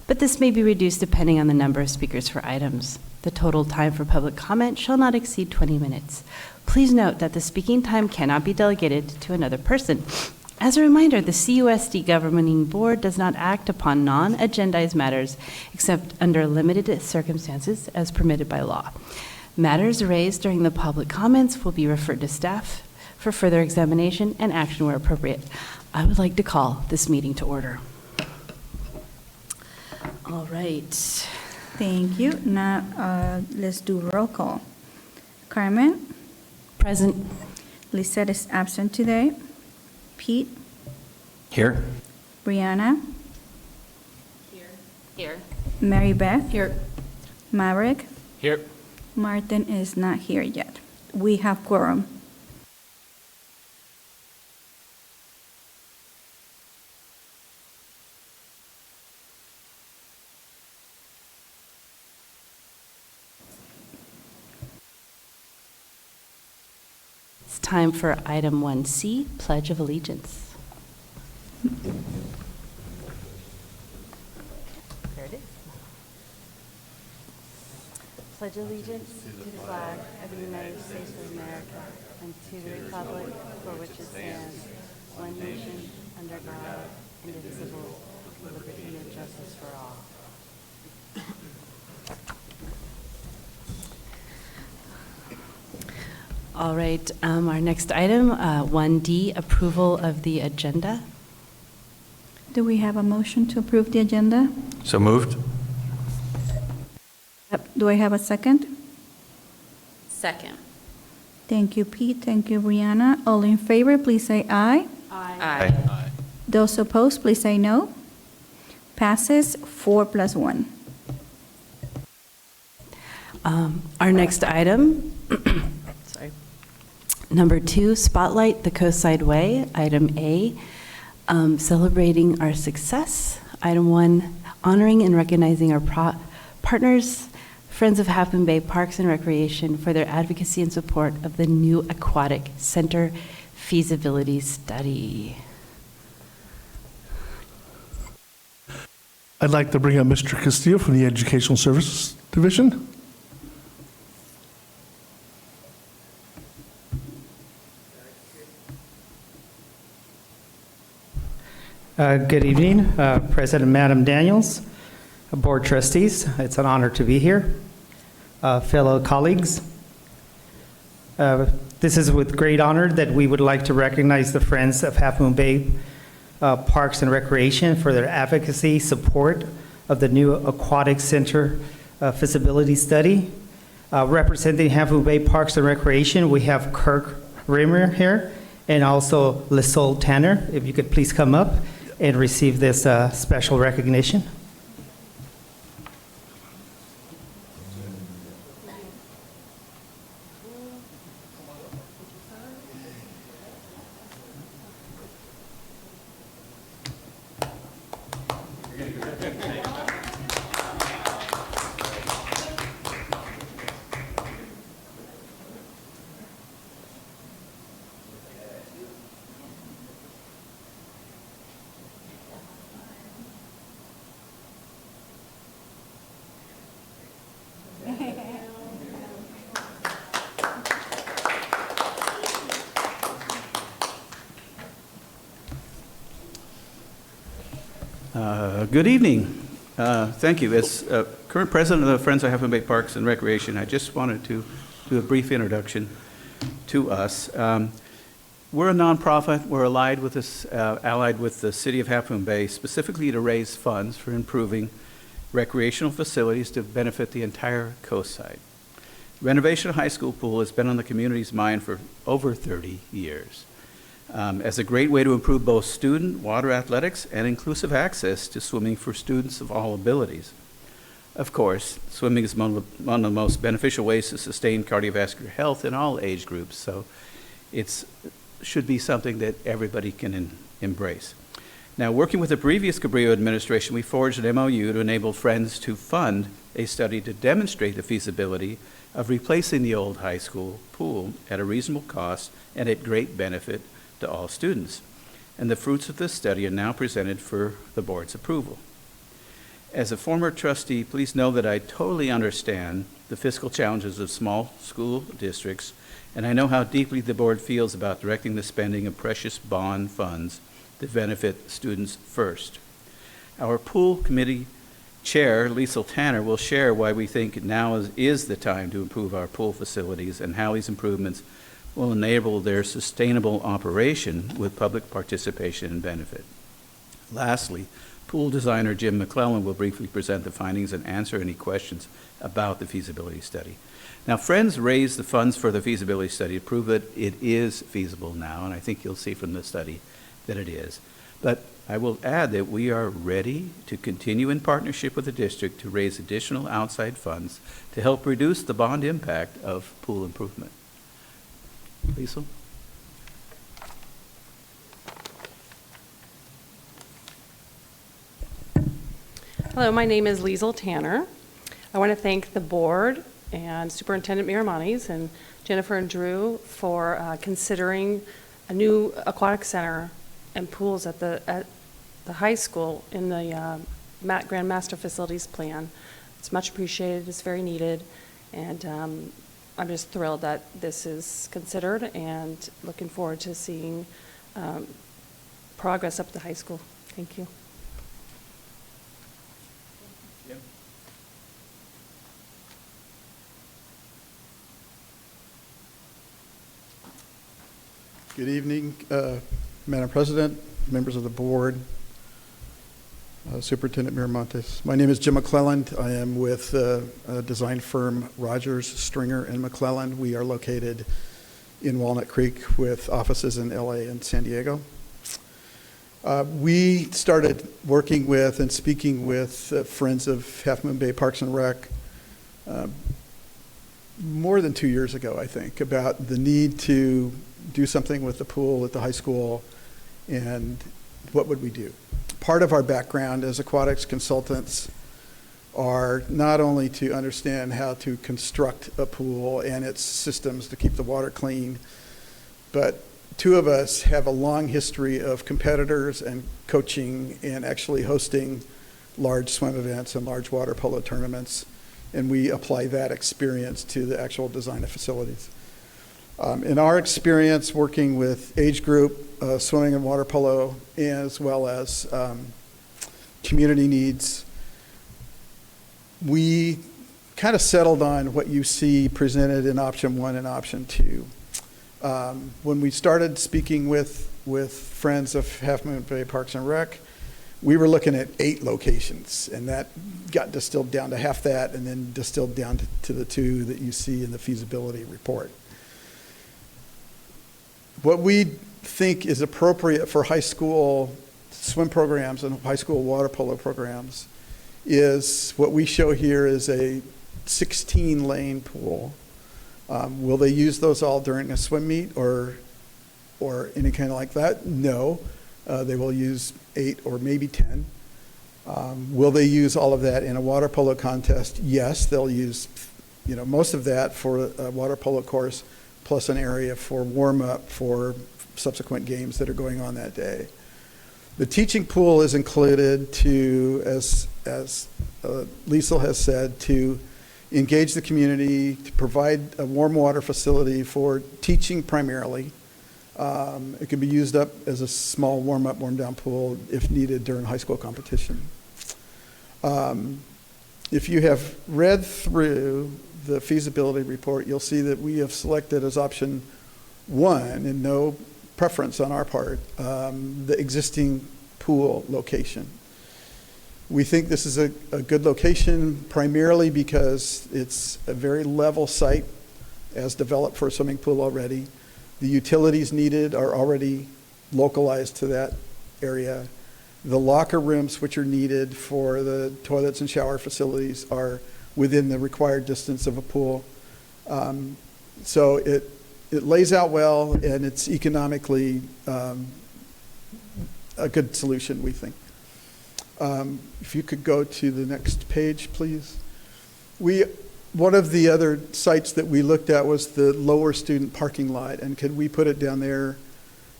but this may be reduced depending on the number of speakers for items. The total time for public comment shall not exceed 20 minutes. Please note that the speaking time cannot be delegated to another person. As a reminder, the CUSD governing board does not act upon non-agendized matters except under limited circumstances as permitted by law. Matters raised during the public comments will be referred to staff for further examination and action where appropriate. I would like to call this meeting to order. All right. Thank you. Now, let's do roll call. Carmen? Present. Lisette is absent today. Pete? Here. Brianna? Here. Mary Beth? Here. Maverick? Here. Martin is not here yet. We have quorum. It's time for item 1C, Pledge of Allegiance. There it is. Pledge allegiance to the flag of the United States of America and to the republic for which it stands, one nation, under God, indivisible, with liberty and justice for all. All right, our next item, 1D, approval of the agenda. Do we have a motion to approve the agenda? So moved. Do I have a second? Second. Thank you, Pete. Thank you, Brianna. All in favor, please say aye. Aye. Those opposed, please say no. Passes 4+1. Our next item, sorry, number 2, Spotlight the Coastside Way. Item A, celebrating our success. Item 1, honoring and recognizing our partners, Friends of Half Moon Bay Parks and Recreation, for their advocacy and support of the new Aquatic Center feasibility study. I'd like to bring up Mr. Castillo from the Educational Services Division. Good evening, President Madam Daniels, Board Trustees. It's an honor to be here. Fellow colleagues, this is with great honor that we would like to recognize the Friends of Half Moon Bay Parks and Recreation for their advocacy, support of the new Aquatic Center feasibility study. Representing Half Moon Bay Parks and Recreation, we have Kirk Rimmer here and also Lisol Tanner. If you could please come up and receive this special recognition. Good evening. Thank you. As current president of the Friends of Half Moon Bay Parks and Recreation, I just wanted to do a brief introduction to us. We're a nonprofit. We're allied with the City of Half Moon Bay, specifically to raise funds for improving recreational facilities to benefit the entire coast side. Renovation of high school pool has been on the community's mind for over 30 years as a great way to improve both student water athletics and inclusive access to swimming for students of all abilities. Of course, swimming is one of the most beneficial ways to sustain cardiovascular health in all age groups, so it should be something that everybody can embrace. Now, working with the previous Cabrillo administration, we forged an MOU to enable Friends to fund a study to demonstrate the feasibility of replacing the old high school pool at a reasonable cost and at great benefit to all students. And the fruits of this study are now presented for the board's approval. As a former trustee, please know that I totally understand the fiscal challenges of small school districts, and I know how deeply the board feels about directing the spending of precious bond funds that benefit students first. Our pool committee chair, Liesl Tanner, will share why we think now is the time to improve our pool facilities and how these improvements will enable their sustainable operation with public participation and benefit. Lastly, pool designer Jim McClellan will briefly present the findings and answer any questions about the feasibility study. Now, Friends raised the funds for the feasibility study to prove that it is feasible now, and I think you'll see from the study that it is. But I will add that we are ready to continue in partnership with the district to raise additional outside funds to help reduce the bond impact of pool improvement. Liesl? Hello, my name is Liesl Tanner. I want to thank the board and Superintendent Miramanes and Jennifer and Drew for considering a new aquatic center and pools at the high school in the Grand Master Facilities Plan. It's much appreciated, it's very needed, and I'm just thrilled that this is considered and looking forward to seeing progress up at the high school. Thank you. Good evening, Madam President, members of the board, Superintendent Miramontes. My name is Jim McClellan. I am with design firm Rogers, Stringer, and McClellan. We are located in Walnut Creek with offices in LA and San Diego. We started working with and speaking with Friends of Half Moon Bay Parks and Rec more than 2 years ago, I think, about the need to do something with the pool at the high school and what would we do. Part of our background as aquatics consultants are not only to understand how to construct a pool and its systems to keep the water clean, but two of us have a long history of competitors and coaching and actually hosting large swim events and large water polo tournaments, and we apply that experience to the actual design of facilities. In our experience working with age group, swimming and water polo, as well as community needs, we kind of settled on what you see presented in option 1 and option 2. When we started speaking with Friends of Half Moon Bay Parks and Rec, we were looking at 8 locations, and that got distilled down to half that, and then distilled down to the 2 that you see in the feasibility report. What we think is appropriate for high school swim programs and high school water polo programs is what we show here is a 16-lane pool. Will they use those all during a swim meet or any kind of like that? No. They will use 8 or maybe 10. Will they use all of that in a water polo contest? Yes, they'll use most of that for a water polo course, plus an area for warm-up for subsequent games that are going on that day. The teaching pool is included to, as Liesl has said, to engage the community, to provide a warm water facility for teaching primarily. It can be used up as a small warm-up, warm-down pool if needed during high school competition. If you have read through the feasibility report, you'll see that we have selected as option 1 and no preference on our part, the existing pool location. We think this is a good location primarily because it's a very level site as developed for a swimming pool already. The utilities needed are already localized to that area. The locker rooms which are needed for the toilets and shower facilities are within the required distance of a pool. So it lays out well, and it's economically a good solution, we think. If you could go to the next page, please. One of the other sites that we looked at was the lower student parking lot, and could we put it down there?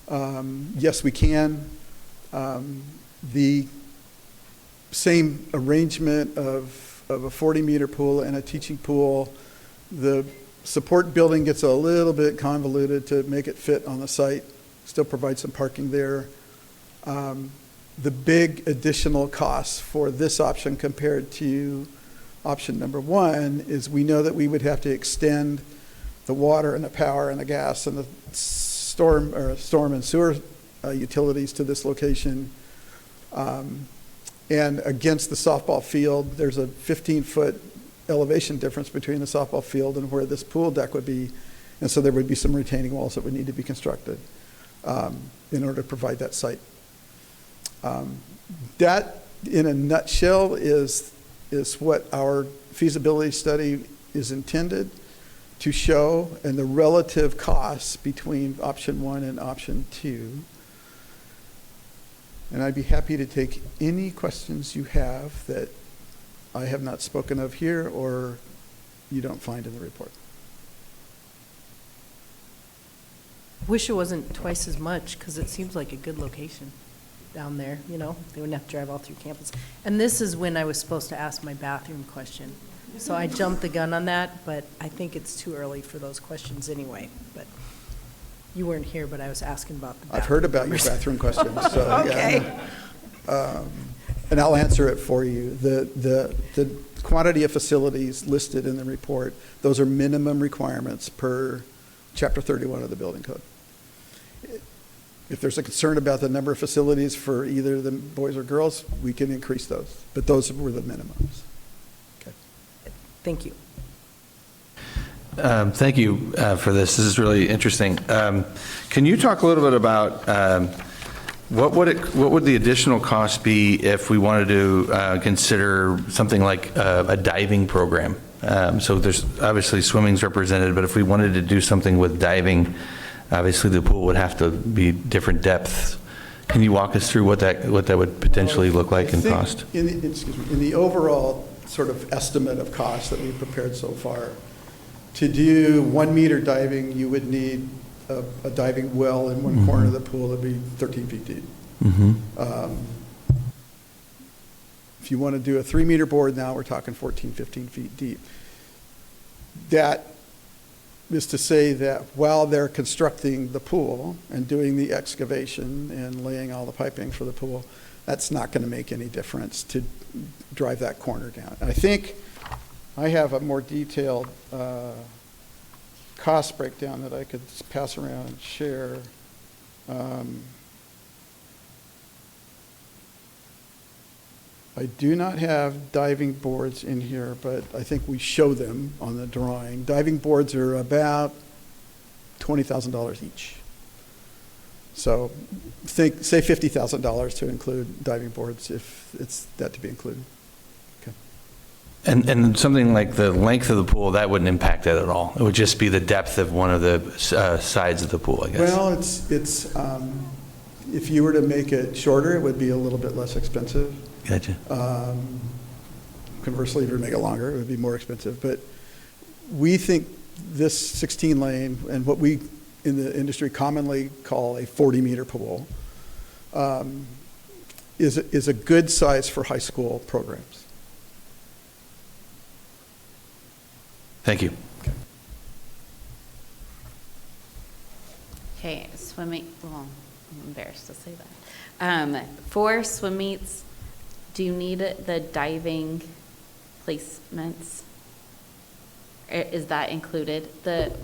Yes, we can. The same arrangement of a 40-meter pool and a teaching pool. The support building gets a little bit convoluted to make it fit on the site, still provide some parking there. The big additional costs for this option compared to option number one is we know that we would have to extend the water and the power and the gas and the storm and sewer utilities to this location. And against the softball field, there's a 15-foot elevation difference between the softball field and where this pool deck would be. And so there would be some retaining walls that would need to be constructed in order to provide that site. That, in a nutshell, is what our feasibility study is intended to show, and the relative costs between option one and option two. And I'd be happy to take any questions you have that I have not spoken of here or you don't find in the report. Wish it wasn't twice as much, because it seems like a good location down there, you know? They wouldn't have to drive all through campus. And this is when I was supposed to ask my bathroom question. So I jumped the gun on that, but I think it's too early for those questions anyway. But you weren't here, but I was asking about the bathroom. I've heard about your bathroom questions, so Okay. yeah. And I'll answer it for you. The quantity of facilities listed in the report, those are minimum requirements per Chapter 31 of the Building Code. If there's a concern about the number of facilities for either the boys or girls, we can increase those, but those were the minimums. Okay. Thank you. Thank you for this. This is really interesting. Can you talk a little bit about what would the additional cost be if we wanted to consider something like a diving program? So there's obviously swimming's represented, but if we wanted to do something with diving, obviously the pool would have to be different depths. Can you walk us through what that would potentially look like in cost? In the overall sort of estimate of cost that we've prepared so far, to do 1 meter diving, you would need a diving well in one corner of the pool that would be 13 feet deep. If you want to do a 3 meter board now, we're talking 14, 15 feet deep. That is to say that while they're constructing the pool and doing the excavation and laying all the piping for the pool, that's not going to make any difference to drive that corner down. I think I have a more detailed cost breakdown that I could pass around and share. I do not have diving boards in here, but I think we show them on the drawing. Diving boards are about $20,000 each. So say $50,000 to include diving boards if it's that to be included. Okay. And something like the length of the pool, that wouldn't impact that at all? It would just be the depth of one of the sides of the pool, I guess? Well, it's if you were to make it shorter, it would be a little bit less expensive. Gotcha. Conversely, if you were to make it longer, it would be more expensive. But we think this 16 lane and what we in the industry commonly call a 40-meter pool is a good size for high school programs. Thank you. Okay, swimming, well, I'm embarrassed to say that. For swim meets, do you need the diving placements? is that included?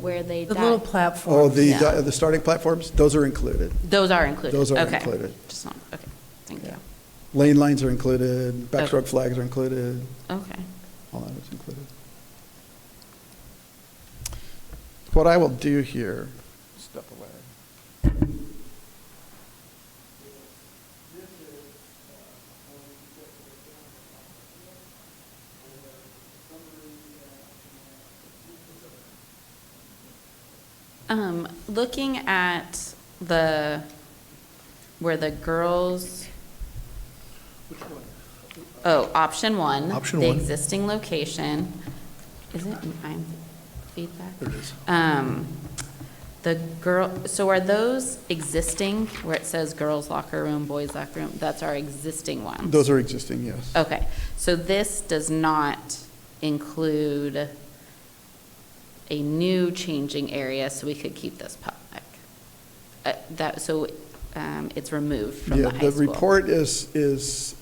Where they The die? little Oh, platform. Yeah. the starting platforms, those are included. Those are included? Those are Okay. included. Just not, okay, thank you. Lane lines are included, backstroke flags are included, Okay. all that is included. What I will do here, step away. Looking at where the girls, Which one? oh, option one. Option The one. existing location, is it, I'm feedback? There it is. So are those existing, where it says girls' locker room, boys' locker room, that's our existing ones? Those are existing, yes. Okay, so this does not include a new changing area, so we could keep this public? It's removed from the Yeah, high the school? report is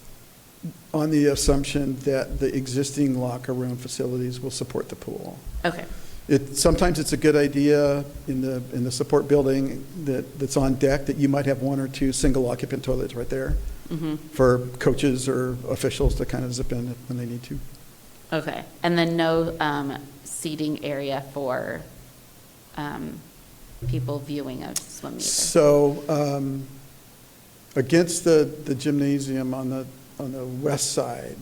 on the assumption that the existing locker room facilities will support the pool. Okay, Sometimes it's a good idea in the support building that's on deck that you might have one or two single occupant toilets right there for coaches or officials to kind of zip in when they need to. okay, and then no seating area for people viewing a swim meet? So against the gymnasium on the west side,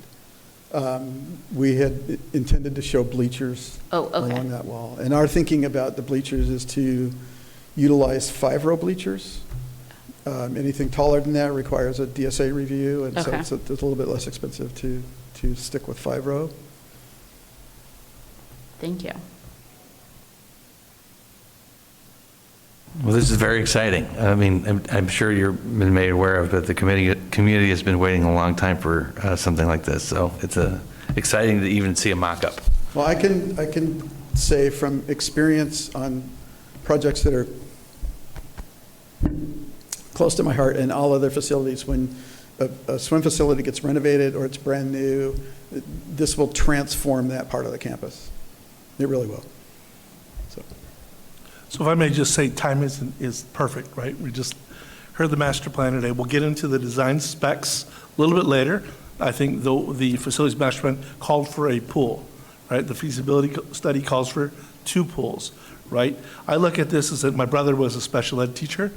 we had intended to show bleachers Oh, okay. along that wall. And our thinking about the bleachers is to utilize 5-row bleachers. Anything taller than that requires a DSA review, and so Okay. it's a little bit less expensive to stick with 5-row. Thank you. Well, this is very exciting. I mean, I'm sure you've been made aware of, but the community has been waiting a long time for something like this. So it's exciting to even see a mock-up. Well, I can say from experience on projects that are close to my heart and all other facilities, when a swim facility gets renovated or it's brand new, this will transform that part of the campus. It really will. So if I may just say, time is perfect, right? We just heard the master plan today. We'll get into the design specs a little bit later. I think the facilities master plan called for a pool, right? The feasibility study calls for 2 pools, right? I look at this as that my brother was a special ed teacher.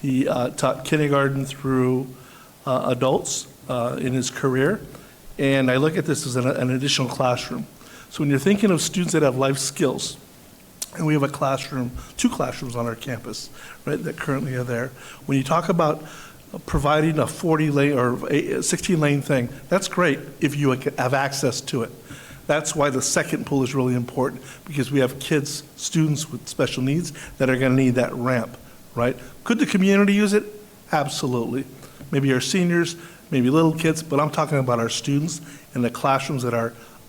He taught kindergarten through adults in his career. And I look at this as an additional classroom. So when you're thinking of students that have life skills, and we have a classroom, 2 classrooms on our campus, right, that currently are there. When you talk about providing a 40-lane or a 16-lane thing, that's great if you have access to it. That's why the second pool is really important, because we have kids, students with special needs that are going to need that ramp, right? Could the community use it? Absolutely. Maybe our seniors, maybe little kids, but I'm talking about our students and the classrooms that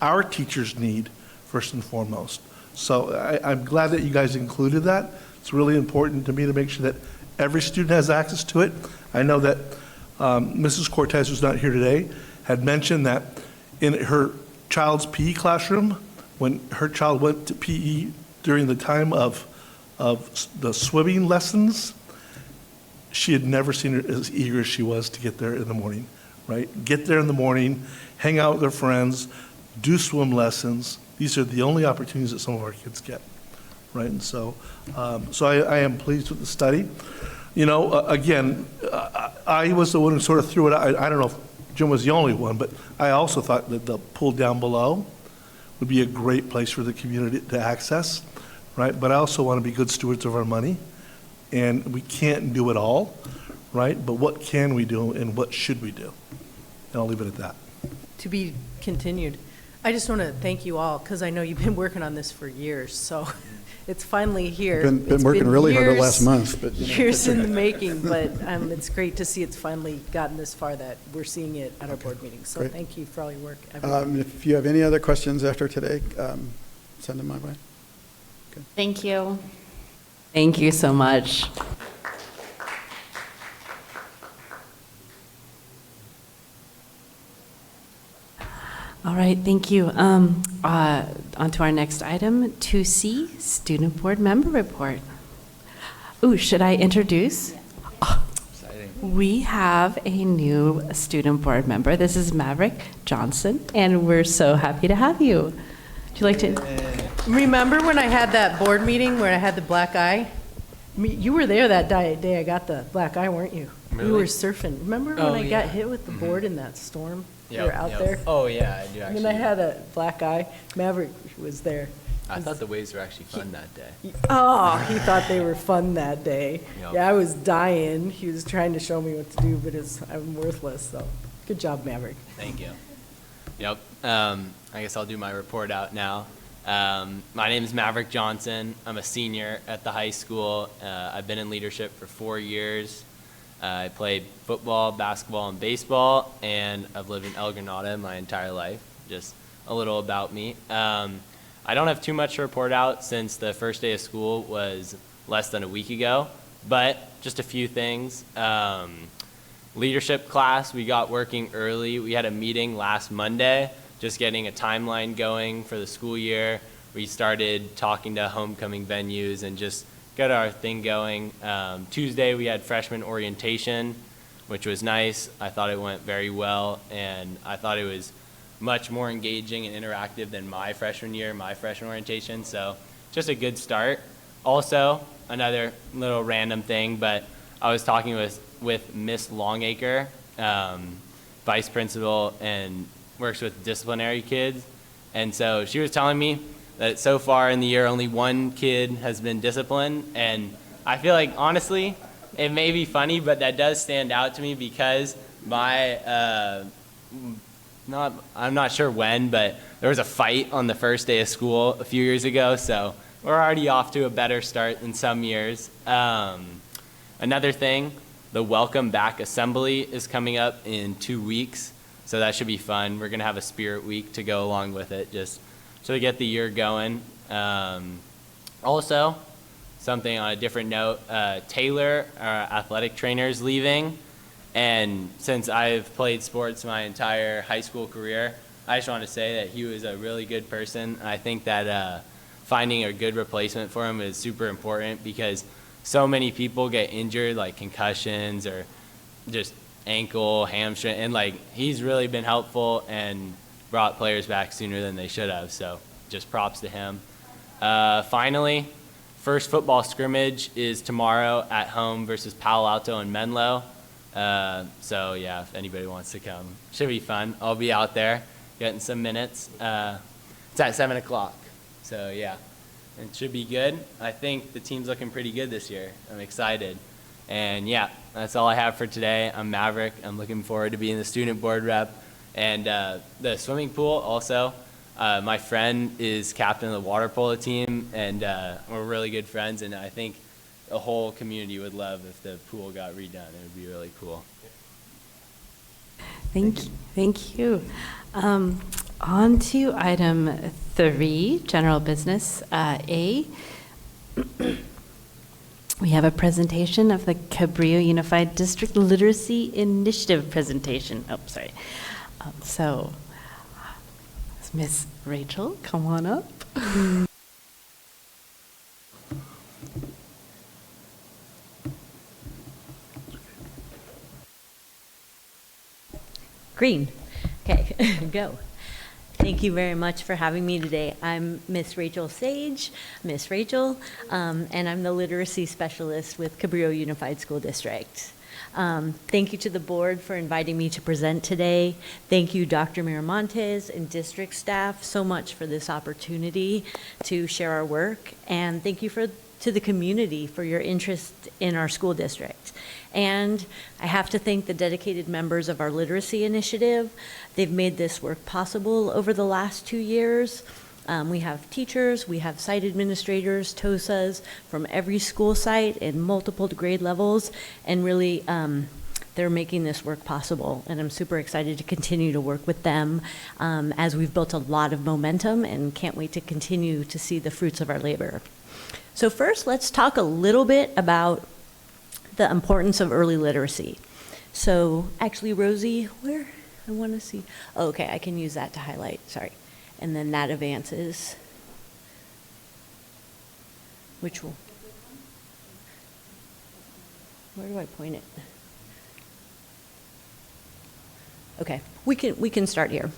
our teachers need first and foremost. So I'm glad that you guys included that. It's really important to me to make sure that every student has access to it. I know that Mrs. Cortez, who's not here today, had mentioned that in her child's PE classroom, when her child went to PE during the time of the swimming lessons, she had never seen her as eager as she was to get there in the morning, right? Get there in the morning, hang out with her friends, do swim lessons. These are the only opportunities that some of our kids get, right? And so, I am pleased with the study. You know, again, I was the one who sort of threw it out. I don't know if Jim was the only one, but I also thought that the pool down below would be a great place for the community to access, right? But I also want to be good stewards of our money, and we can't do it all, right? But what can we do, and what should we do? And I'll leave it at that. To be continued. I just want to thank you all, because I know you've been working on this for years, so it's finally here. Been It's working really hard the years- last month, but. you know, Years in the making, but it's great to see it's finally gotten this far that we're seeing it at our board meetings. So Great. thank you for all your work, everyone. If you have any other questions after today, send them my way. Thank you. Thank you so much. All right, thank you. on to our next item, 2C, Student Board Member Report. Ooh, should I introduce? We have a new student board member. This is Maverick Johnson, and we're so happy to have you. Would you like to? Remember when I had that board meeting where I had the black eye? You were there that day I got the black eye, weren't you? Really? You were surfing. Remember when I got hit with the board in that storm? You were out there? Oh, yeah, I do actually. And I had a black eye. Maverick was there. I thought the waves were actually fun that day. Oh, he thought they were fun that day. Yep. Yeah, I was dying. He was trying to show me what to do, but I'm worthless, so good job, Maverick. Thank you. Yep. I guess I'll do my report out now. My name is Maverick Johnson. I'm a senior at the high school. I've been in leadership for 4 years. I played football, basketball, and baseball, and I've lived in El Granada my entire life. Just a little about me. I don't have too much to report out since the first day of school was less than a week ago, but just a few things. Leadership class, we got working early. We had a meeting last Monday, just getting a timeline going for the school year. We started talking to homecoming venues and just got our thing going. Tuesday, we had freshman orientation, which was nice. I thought it went very well, and I thought it was much more engaging and interactive than my freshman year, my freshman orientation, so just a good start. Also, another little random thing, but I was talking with Miss Longacre, vice principal, and works with disciplinary kids, and so she was telling me that so far in the year only one kid has been disciplined, and I feel like, honestly, it may be funny, but that does stand out to me because my I'm not sure when, but there was a fight on the first day of school a few years ago, so we're already off to a better start than some years. Another thing, the Welcome Back Assembly is coming up in 2 weeks, so that should be fun. We're going to have a spirit week to go along with it, just so to get the year going. Also, something on a different note, Taylor, our athletic trainer, is leaving. And since I've played sports my entire high school career, I just want to say that he was a really good person. I think that finding a good replacement for him is super important because so many people get injured, like concussions or just ankle, hamstring, and like he's really been helpful and brought players back sooner than they should have. So just props to him. Finally, first football scrimmage is tomorrow at home versus Palo Alto and Menlo. So yeah, if anybody wants to come, should be fun. I'll be out there getting some minutes. It's at 7 o'clock, so yeah, it should be good. I think the team's looking pretty good this year. I'm excited, and yeah, that's all I have for today. I'm Maverick. I'm looking forward to being the student board rep, and the swimming pool also. My friend is captain of the water polo team, and we're really good friends, and I think the whole community would love if the pool got redone. It would be really cool. Thank you. On to item 3, general business. A, we have a presentation of the Cabrillo Unified District Literacy Initiative presentation. Oh, sorry. So, Miss Rachel, come on up. Green. Okay, go. Thank you very much for having me today. I'm Miss Rachel Sage, Miss Rachel, and I'm the literacy specialist with Cabrillo Unified School District. Thank you to the board for inviting me to present today. Thank you, Dr. Miramontes and district staff, so much for this opportunity to share our work. And thank you to the community for your interest in our school district. And I have to thank the dedicated members of our literacy initiative. They've made this work possible over the last 2 years. We have teachers, we have site administrators, TOSAs from every school site in multiple grade levels, and really they're making this work possible. And I'm super excited to continue to work with them as we've built a lot of momentum and can't wait to continue to see the fruits of our labor. So first, let's talk a little bit about the importance of early literacy. So actually, Rosie, where? I want to see. Oh, okay, I can use that to highlight, sorry. And then that advances. Which one? Where do I point it? Okay, we can start here.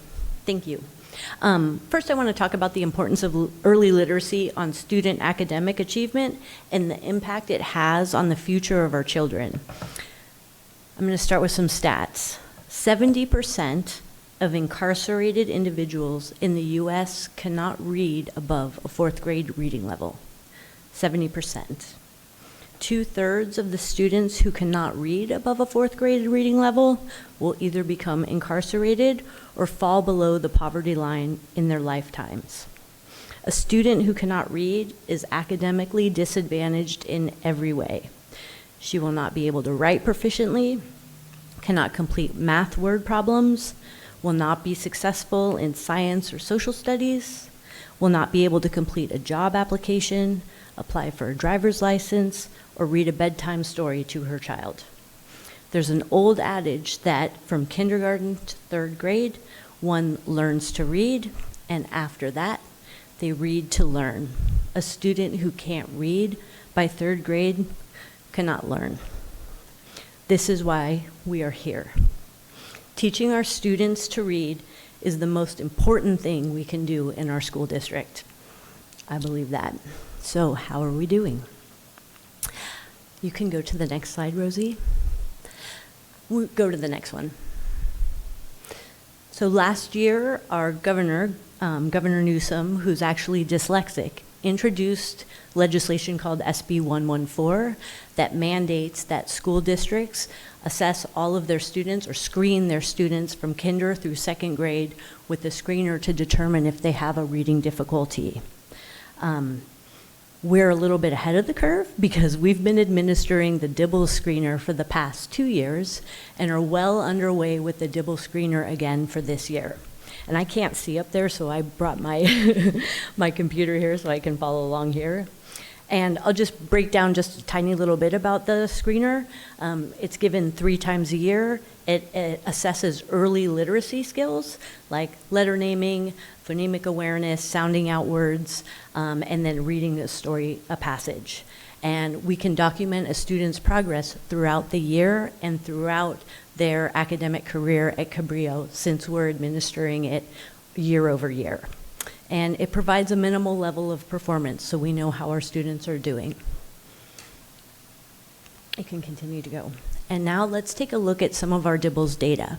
Thank you. First, I want to talk about the importance of early literacy on student academic achievement and the impact it has on the future of our children. I'm going to start with some stats. 70% of incarcerated individuals in the U.S. cannot read above a 4th grade reading level. 70%. 2/3 of the students who cannot read above a 4th grade reading level will either become incarcerated or fall below the poverty line in their lifetimes. A student who cannot read is academically disadvantaged in every way. She will not be able to write proficiently, cannot complete math word problems, will not be successful in science or social studies, will not be able to complete a job application, apply for a driver's license, or read a bedtime story to her child. There's an old adage that from kindergarten to 3rd grade, one learns to read, and after that, they read to learn. A student who can't read by 3rd grade cannot learn. This is why we are here. Teaching our students to read is the most important thing we can do in our school district. I believe that. So how are we doing? You can go to the next slide, Rosie. We'll go to the next one. So last year, our governor, Governor Newsom, who's actually dyslexic, introduced legislation called SB 114 that mandates that school districts assess all of their students or screen their students from kinder through 2nd grade with a screener to determine if they have a reading difficulty. We're a little bit ahead of the curve because we've been administering the Dibble screener for the past 2 years and are well underway with the Dibble screener again for this year. And I can't see up there, so I brought my, my computer here so I can follow along here. And I'll just break down just a tiny little bit about the screener. It's given 3 times a year. It assesses early literacy skills like letter naming, phonemic awareness, sounding out words, and then reading a passage. And we can document a student's progress throughout the year and throughout their academic career at Cabrillo since we're administering it year over year. And it provides a minimal level of performance so we know how our students are doing. It can continue to go. And now let's take a look at some of our Dibbles data.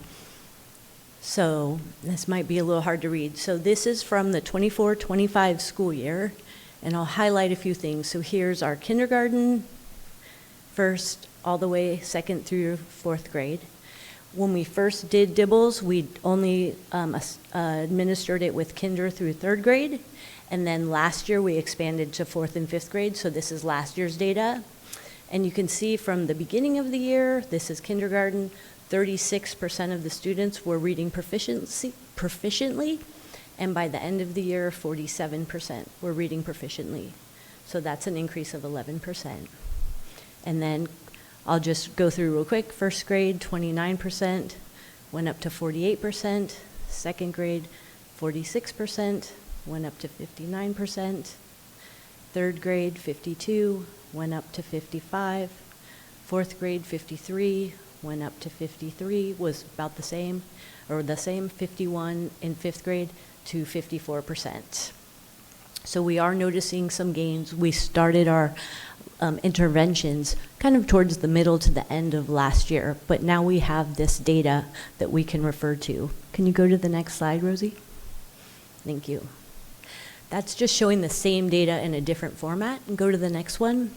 So this might be a little hard to read. So this is from the 24-25 school year, and I'll highlight a few things. So here's our kindergarten, 1st all the way 2nd through 4th grade. When we first did Dibbles, we only administered it with kinder through 3rd grade, and then last year we expanded to 4th and 5th grade, so this is last year's data. And you can see from the beginning of the year, this is kindergarten, 36% of the students were reading proficiently, and by the end of the year, 47% were reading proficiently. So that's an increase of 11%. And then I'll just go through real quick. 1st grade, 29%, went up to 48%. 2nd grade, 46%, went up to 59%. 3rd grade, 52, went up to 55. 4th grade, 53, went up to 53, was about the same, or the same, 51 in 5th grade to 54%. So we are noticing some gains. We started our interventions kind of towards the middle to the end of last year, but now we have this data that we can refer to. Can you go to the next slide, Rosie? Thank you. That's just showing the same data in a different format. And go to the next one.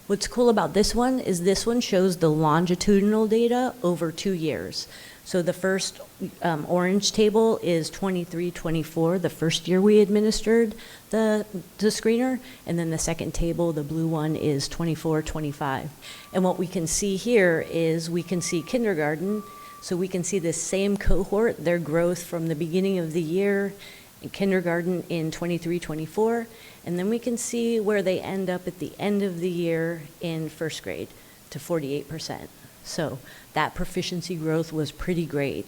What's cool about this one is this one shows the longitudinal data over 2 years. So the first orange table is 23-24, the first year we administered the screener, and then the second table, the blue one, is 24-25. And what we can see here is we can see kindergarten, so we can see the same cohort, their growth from the beginning of the year in kindergarten in 23-24, and then we can see where they end up at the end of the year in 1st grade to 48%. So that proficiency growth was pretty great.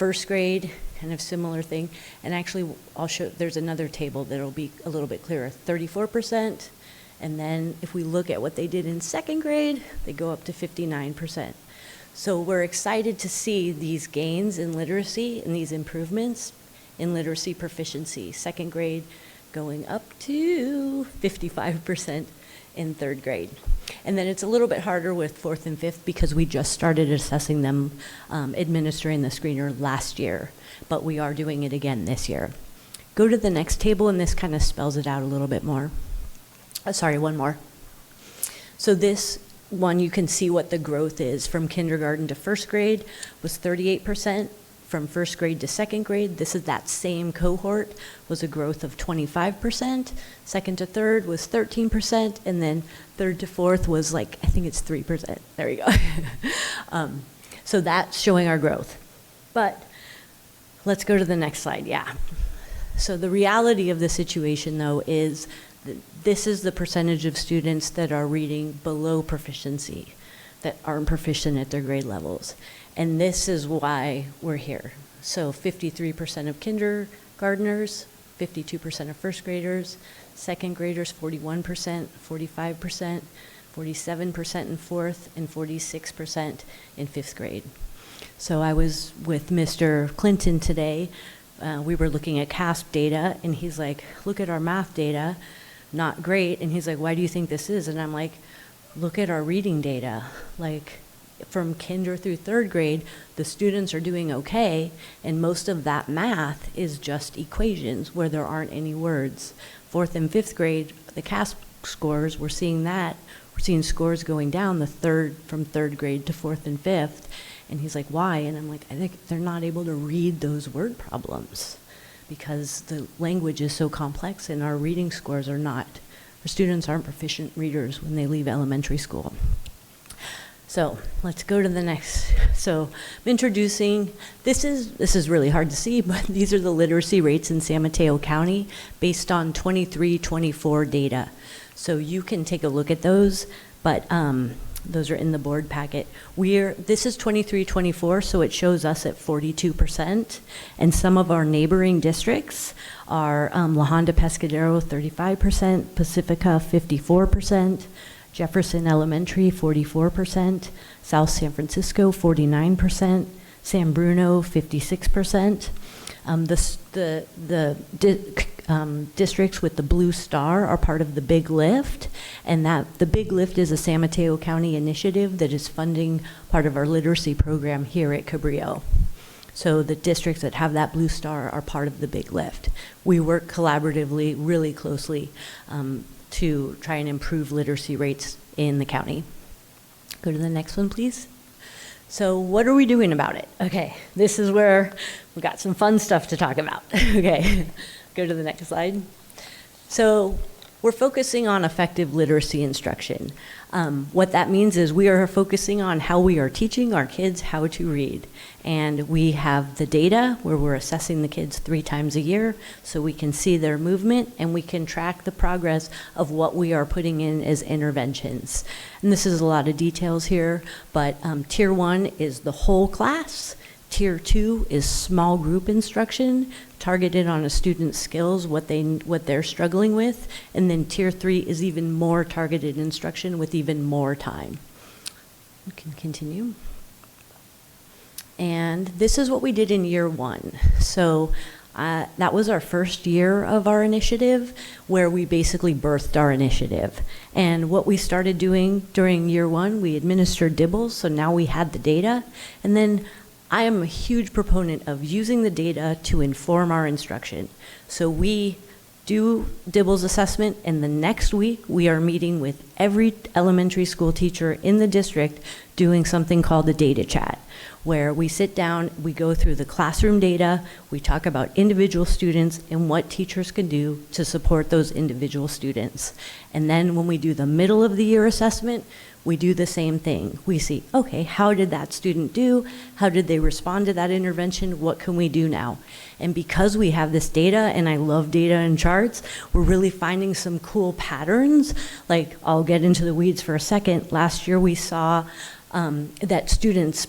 First grade, kind of similar thing. And actually, I'll show, there's another table that'll be a little bit clearer, 34%. And then if we look at what they did in second grade, they go up to 59%. So we're excited to see these gains in literacy and these improvements in literacy proficiency. Second grade going up to 55% in third grade. And then it's a little bit harder with fourth and fifth because we just started assessing them, administering the screener last year, but we are doing it again this year. Go to the next table and this kind of spells it out a little bit more. Sorry, one more. So this one, you can see what the growth is from kindergarten to first grade was 38%. From first grade to second grade, this is that same cohort, was a growth of 25%. Second to third was 13%, and then third to fourth was like, I think it's 3%. There you go. So that's showing our growth. But let's go to the next slide, yeah. So the reality of the situation, though, is that this is the percentage of students that are reading below proficiency, that aren't proficient at their grade levels. And this is why we're here. So 53% of kindergartners, 52% of first graders, second graders 41%, 45%, 47% in fourth, and 46% in fifth grade. So I was with Mr. Clinton today. We were looking at CASP data, and he's like, look at our math data, not great. And he's like, why do you think this is? And I'm like, look at our reading data. Like, from kinder through third grade, the students are doing okay, and most of that math is just equations where there aren't any words. Fourth and fifth grade, the CASP scores, we're seeing that. We're seeing scores going down from third grade to fourth and fifth. And he's like, why? And I'm like, I think they're not able to read those word problems because the language is so complex and our reading scores are not. Our students aren't proficient readers when they leave elementary school. So let's go to the next. So I'm introducing, this is really hard to see, but these are the literacy rates in San Mateo County based on 23-24 data. So you can take a look at those, but those are in the board packet. This is 23-24, so it shows us at 42%. And some of our neighboring districts are La Honda Pescadero 35%, Pacifica 54%, Jefferson Elementary, 44%, South San Francisco, 49%, San Bruno, 56%. Districts with the blue star are part of the Big Lift, and the Big Lift is a San Mateo County initiative that is funding part of our literacy program here at Cabrillo. So the districts that have that blue star are part of the Big Lift. We work collaboratively, really closely, to try and improve literacy rates in the county. Go to the next one, please. So what are we doing about it? Okay, this is where we got some fun stuff to talk about. Okay, go to the next slide. So we're focusing on effective literacy instruction. What that means is we are focusing on how we are teaching our kids how to read. And we have the data where we're assessing the kids 3 times a year so we can see their movement and we can track the progress of what we are putting in as interventions. And this is a lot of details here, but tier 1 is the whole class. Tier 2 is small group instruction targeted on a student's skills, what they're struggling with. And then tier 3 is even more targeted instruction with even more time. We can continue. And this is what we did in year 1. So that was our first year of our initiative where we basically birthed our initiative. And what we started doing during year 1, we administered dibbles, so now we had the data. And then I am a huge proponent of using the data to inform our instruction. So we do dibbles assessment, and the next week we are meeting with every elementary school teacher in the district doing something called a data chat, where we sit down, we go through the classroom data, we talk about individual students and what teachers can do to support those individual students. And then when we do the middle of the year assessment, we do the same thing. We see, okay, how did that student do? How did they respond to that intervention? What can we do now? And because we have this data, and I love data and charts, we're really finding some cool patterns. Like, I'll get into the weeds for a second. Last year we saw that students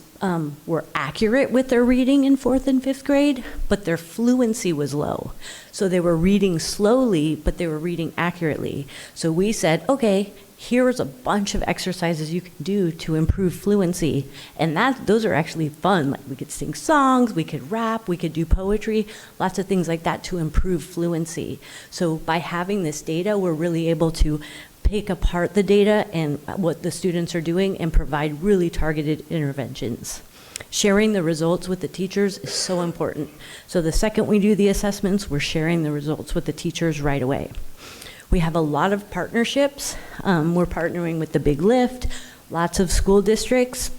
were accurate with their reading in 4th and 5th grade, but their fluency was low. So they were reading slowly, but they were reading accurately. So we said, okay, here's a bunch of exercises you can do to improve fluency. And those are actually fun. Like we could sing songs, we could rap, we could do poetry, lots of things like that to improve fluency. So by having this data, we're really able to pick apart the data and what the students are doing and provide really targeted interventions. Sharing the results with the teachers is so important. So the second we do the assessments, we're sharing the results with the teachers right away. We have a lot of partnerships. We're partnering with the Big Lift, lots of school districts,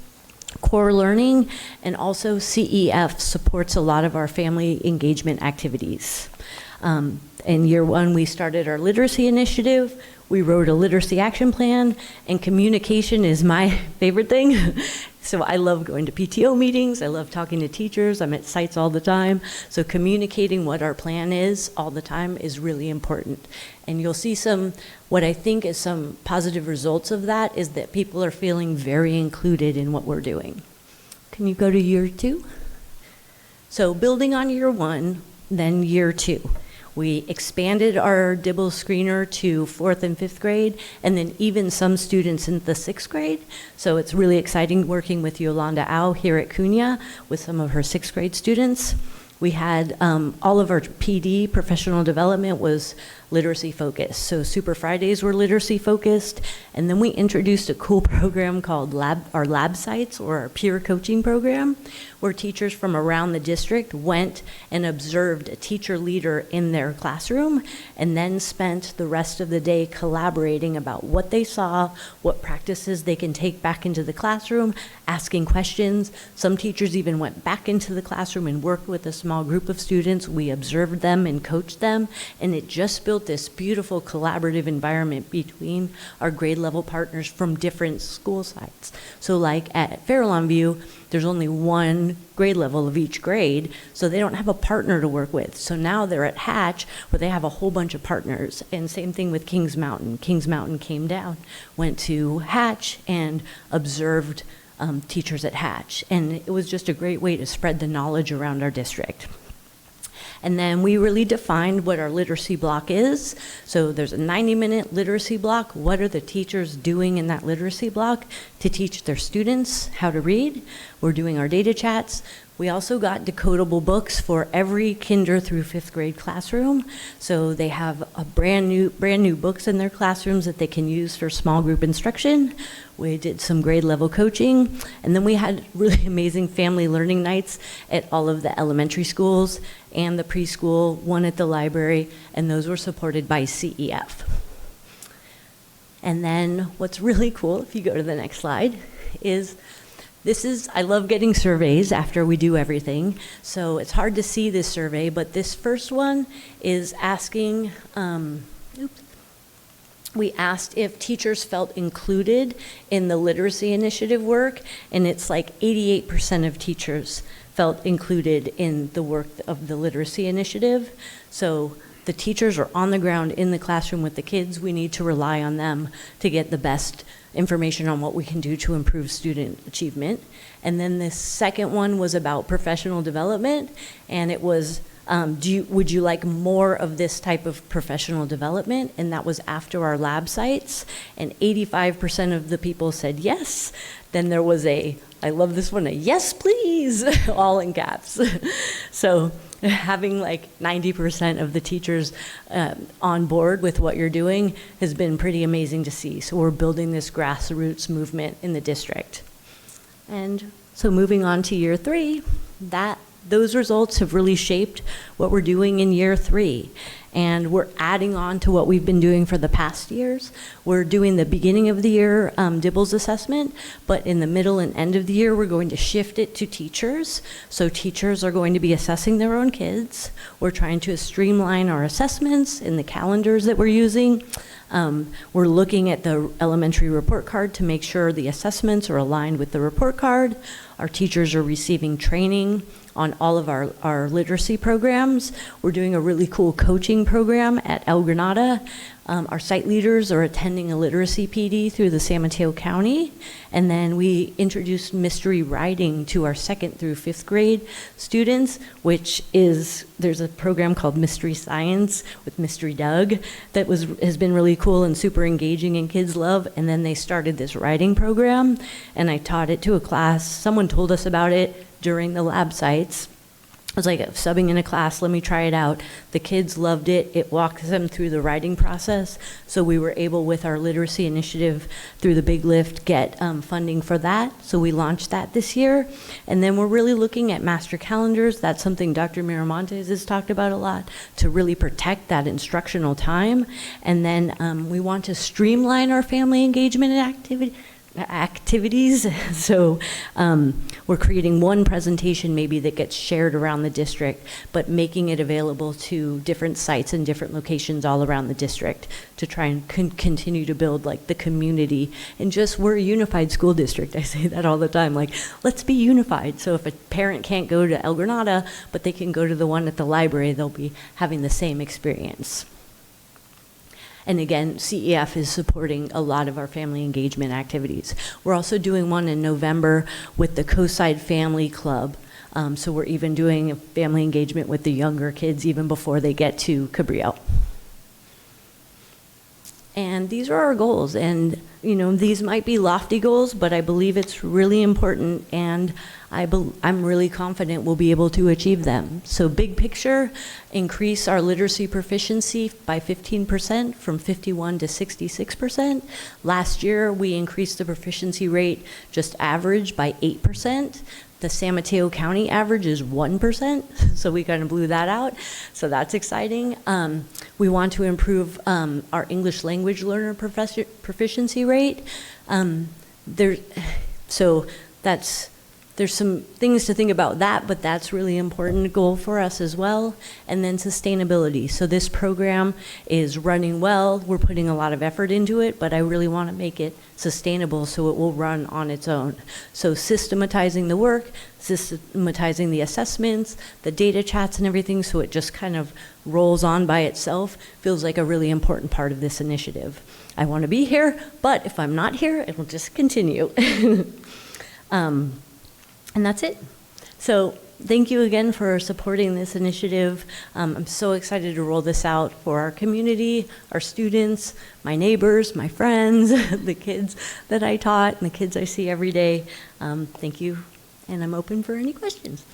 Core Learning, and also CEF supports a lot of our family engagement activities. In year 1, we started our literacy initiative. We wrote a literacy action plan, and communication is my favorite thing. So I love going to PTO meetings. I love talking to teachers. I'm at sites all the time. So communicating what our plan is all the time is really important. And you'll see what I think is some positive results of that is that people are feeling very included in what we're doing. Can you go to year 2? So building on year 1, then year 2. We expanded our Dibble screener to 4th and 5th grade, and then even some students in the 6th grade. So it's really exciting working with Yolanda Au here at Cunha with some of her 6th grade students. We had all of our PD, professional development, was literacy focused. So Super Fridays were literacy focused. And then we introduced a cool program called our lab sites, or our peer coaching program, where teachers from around the district went and observed a teacher leader in their classroom and then spent the rest of the day collaborating about what they saw, what practices they can take back into the classroom, asking questions. Some teachers even went back into the classroom and worked with a small group of students. We observed them and coached them, and it just built this beautiful collaborative environment between our grade level partners from different school sites. So like at Fairlawn View, there's only one grade level of each grade, so they don't have a partner to work with. So now they're at Hatch, where they have a whole bunch of partners. And same thing with Kings Mountain. Kings Mountain came down, went to Hatch, and observed teachers at Hatch. And it was just a great way to spread the knowledge around our district. And then we really defined what our literacy block is. So there's a 90-minute literacy block. What are the teachers doing in that literacy block to teach their students how to read? We're doing our data chats. We also got decodable books for every kinder through 5th grade classroom. So they have a brand new books in their classrooms that they can use for small group instruction. We did some grade level coaching, and then we had really amazing family learning nights at all of the elementary schools and the preschool, one at the library, and those were supported by CEF. And then what's really cool, if you go to the next slide, is I love getting surveys after we do everything. So it's hard to see this survey, but this first one is asking, we asked if teachers felt included in the literacy initiative work, and it's like 88% of teachers felt included in the work of the literacy initiative. So the teachers are on the ground in the classroom with the kids. We need to rely on them to get the best information on what we can do to improve student achievement. And then the second one was about professional development, and it was, would you like more of this type of professional development? And that was after our lab sites, and 85% of the people said yes. Then there was I love this one, a yes please, all in caps. So having like 90% of the teachers on board with what you're doing has been pretty amazing to see. So we're building this grassroots movement in the district. And so moving on to year 3, those results have really shaped what we're doing in year 3. And we're adding on to what we've been doing for the past years. We're doing the beginning of the year Dibbles assessment, but in the middle and end of the year, we're going to shift it to teachers. So teachers are going to be assessing their own kids. We're trying to streamline our assessments in the calendars that we're using. We're looking at the elementary report card to make sure the assessments are aligned with the report card. Our teachers are receiving training on all of our literacy programs. We're doing a really cool coaching program at El Granada. Our site leaders are attending a literacy PD through the San Mateo County. And then we introduced mystery writing to our 2nd through 5th grade students, which is, there's a program called Mystery Science with Mystery Doug that has been really cool and super engaging and kids love. And then they started this writing program, and I taught it to a class. Someone told us about it during the lab sites. I was like, subbing in a class, let me try it out. The kids loved it. It walked them through the writing process. So we were able, with our literacy initiative through the Big Lift, get funding for that. So we launched that this year. And then we're really looking at master calendars. That's something Dr. Miramontes has talked about a lot, to really protect that instructional time. And then we want to streamline our family engagement activities. So we're creating one presentation maybe that gets shared around the district, but making it available to different sites and different locations all around the district to try and continue to build like the community. And just, we're a unified school district. I say that all the time, like, let's be unified. So if a parent can't go to El Granada, but they can go to the one at the library, they'll be having the same experience. And again, CEF is supporting a lot of our family engagement activities. We're also doing one in November with the Coastside Family Club. So we're even doing a family engagement with the younger kids even before they get to Cabrillo. And these are our goals. And, you know, these might be lofty goals, but I believe it's really important, and I'm really confident we'll be able to achieve them. So big picture, increase our literacy proficiency by 15% from 51 to 66%. Last year, we increased the proficiency rate just average by 8%. The San Mateo County average is 1%, so we kind of blew that out. So that's exciting. We want to improve our English language learner proficiency rate. There's some things to think about that, but that's really important goal for us as well. And then sustainability. So this program is running well. We're putting a lot of effort into it, but I really want to make it sustainable so it will run on its own. So systematizing the work, systematizing the assessments, the data chats and everything, so it just kind of rolls on by itself, feels like a really important part of this initiative. I want to be here, but if I'm not here, it will just continue. And that's it. So thank you again for supporting this initiative. I'm so excited to roll this out for our community, our students, my neighbors, my friends, the kids that I taught, and the kids I see every day. Thank you, and I'm open for any questions.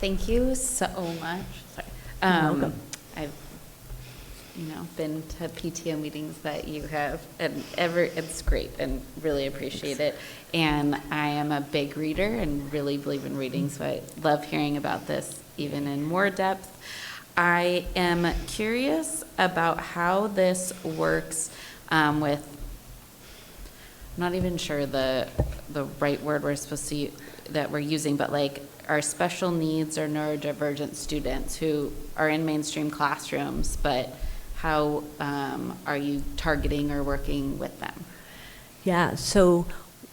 Thank you so much. Sorry. You're welcome. I've been to PTO meetings that you have, and it's great and really appreciate it. And I am a big reader and really believe in reading, so I love hearing about this even in more depth. I am curious about how this works with, I'm not even sure the right word that we're using, but like our special needs or neurodivergent students who are in mainstream classrooms, but how are you targeting or working with them? Yeah, so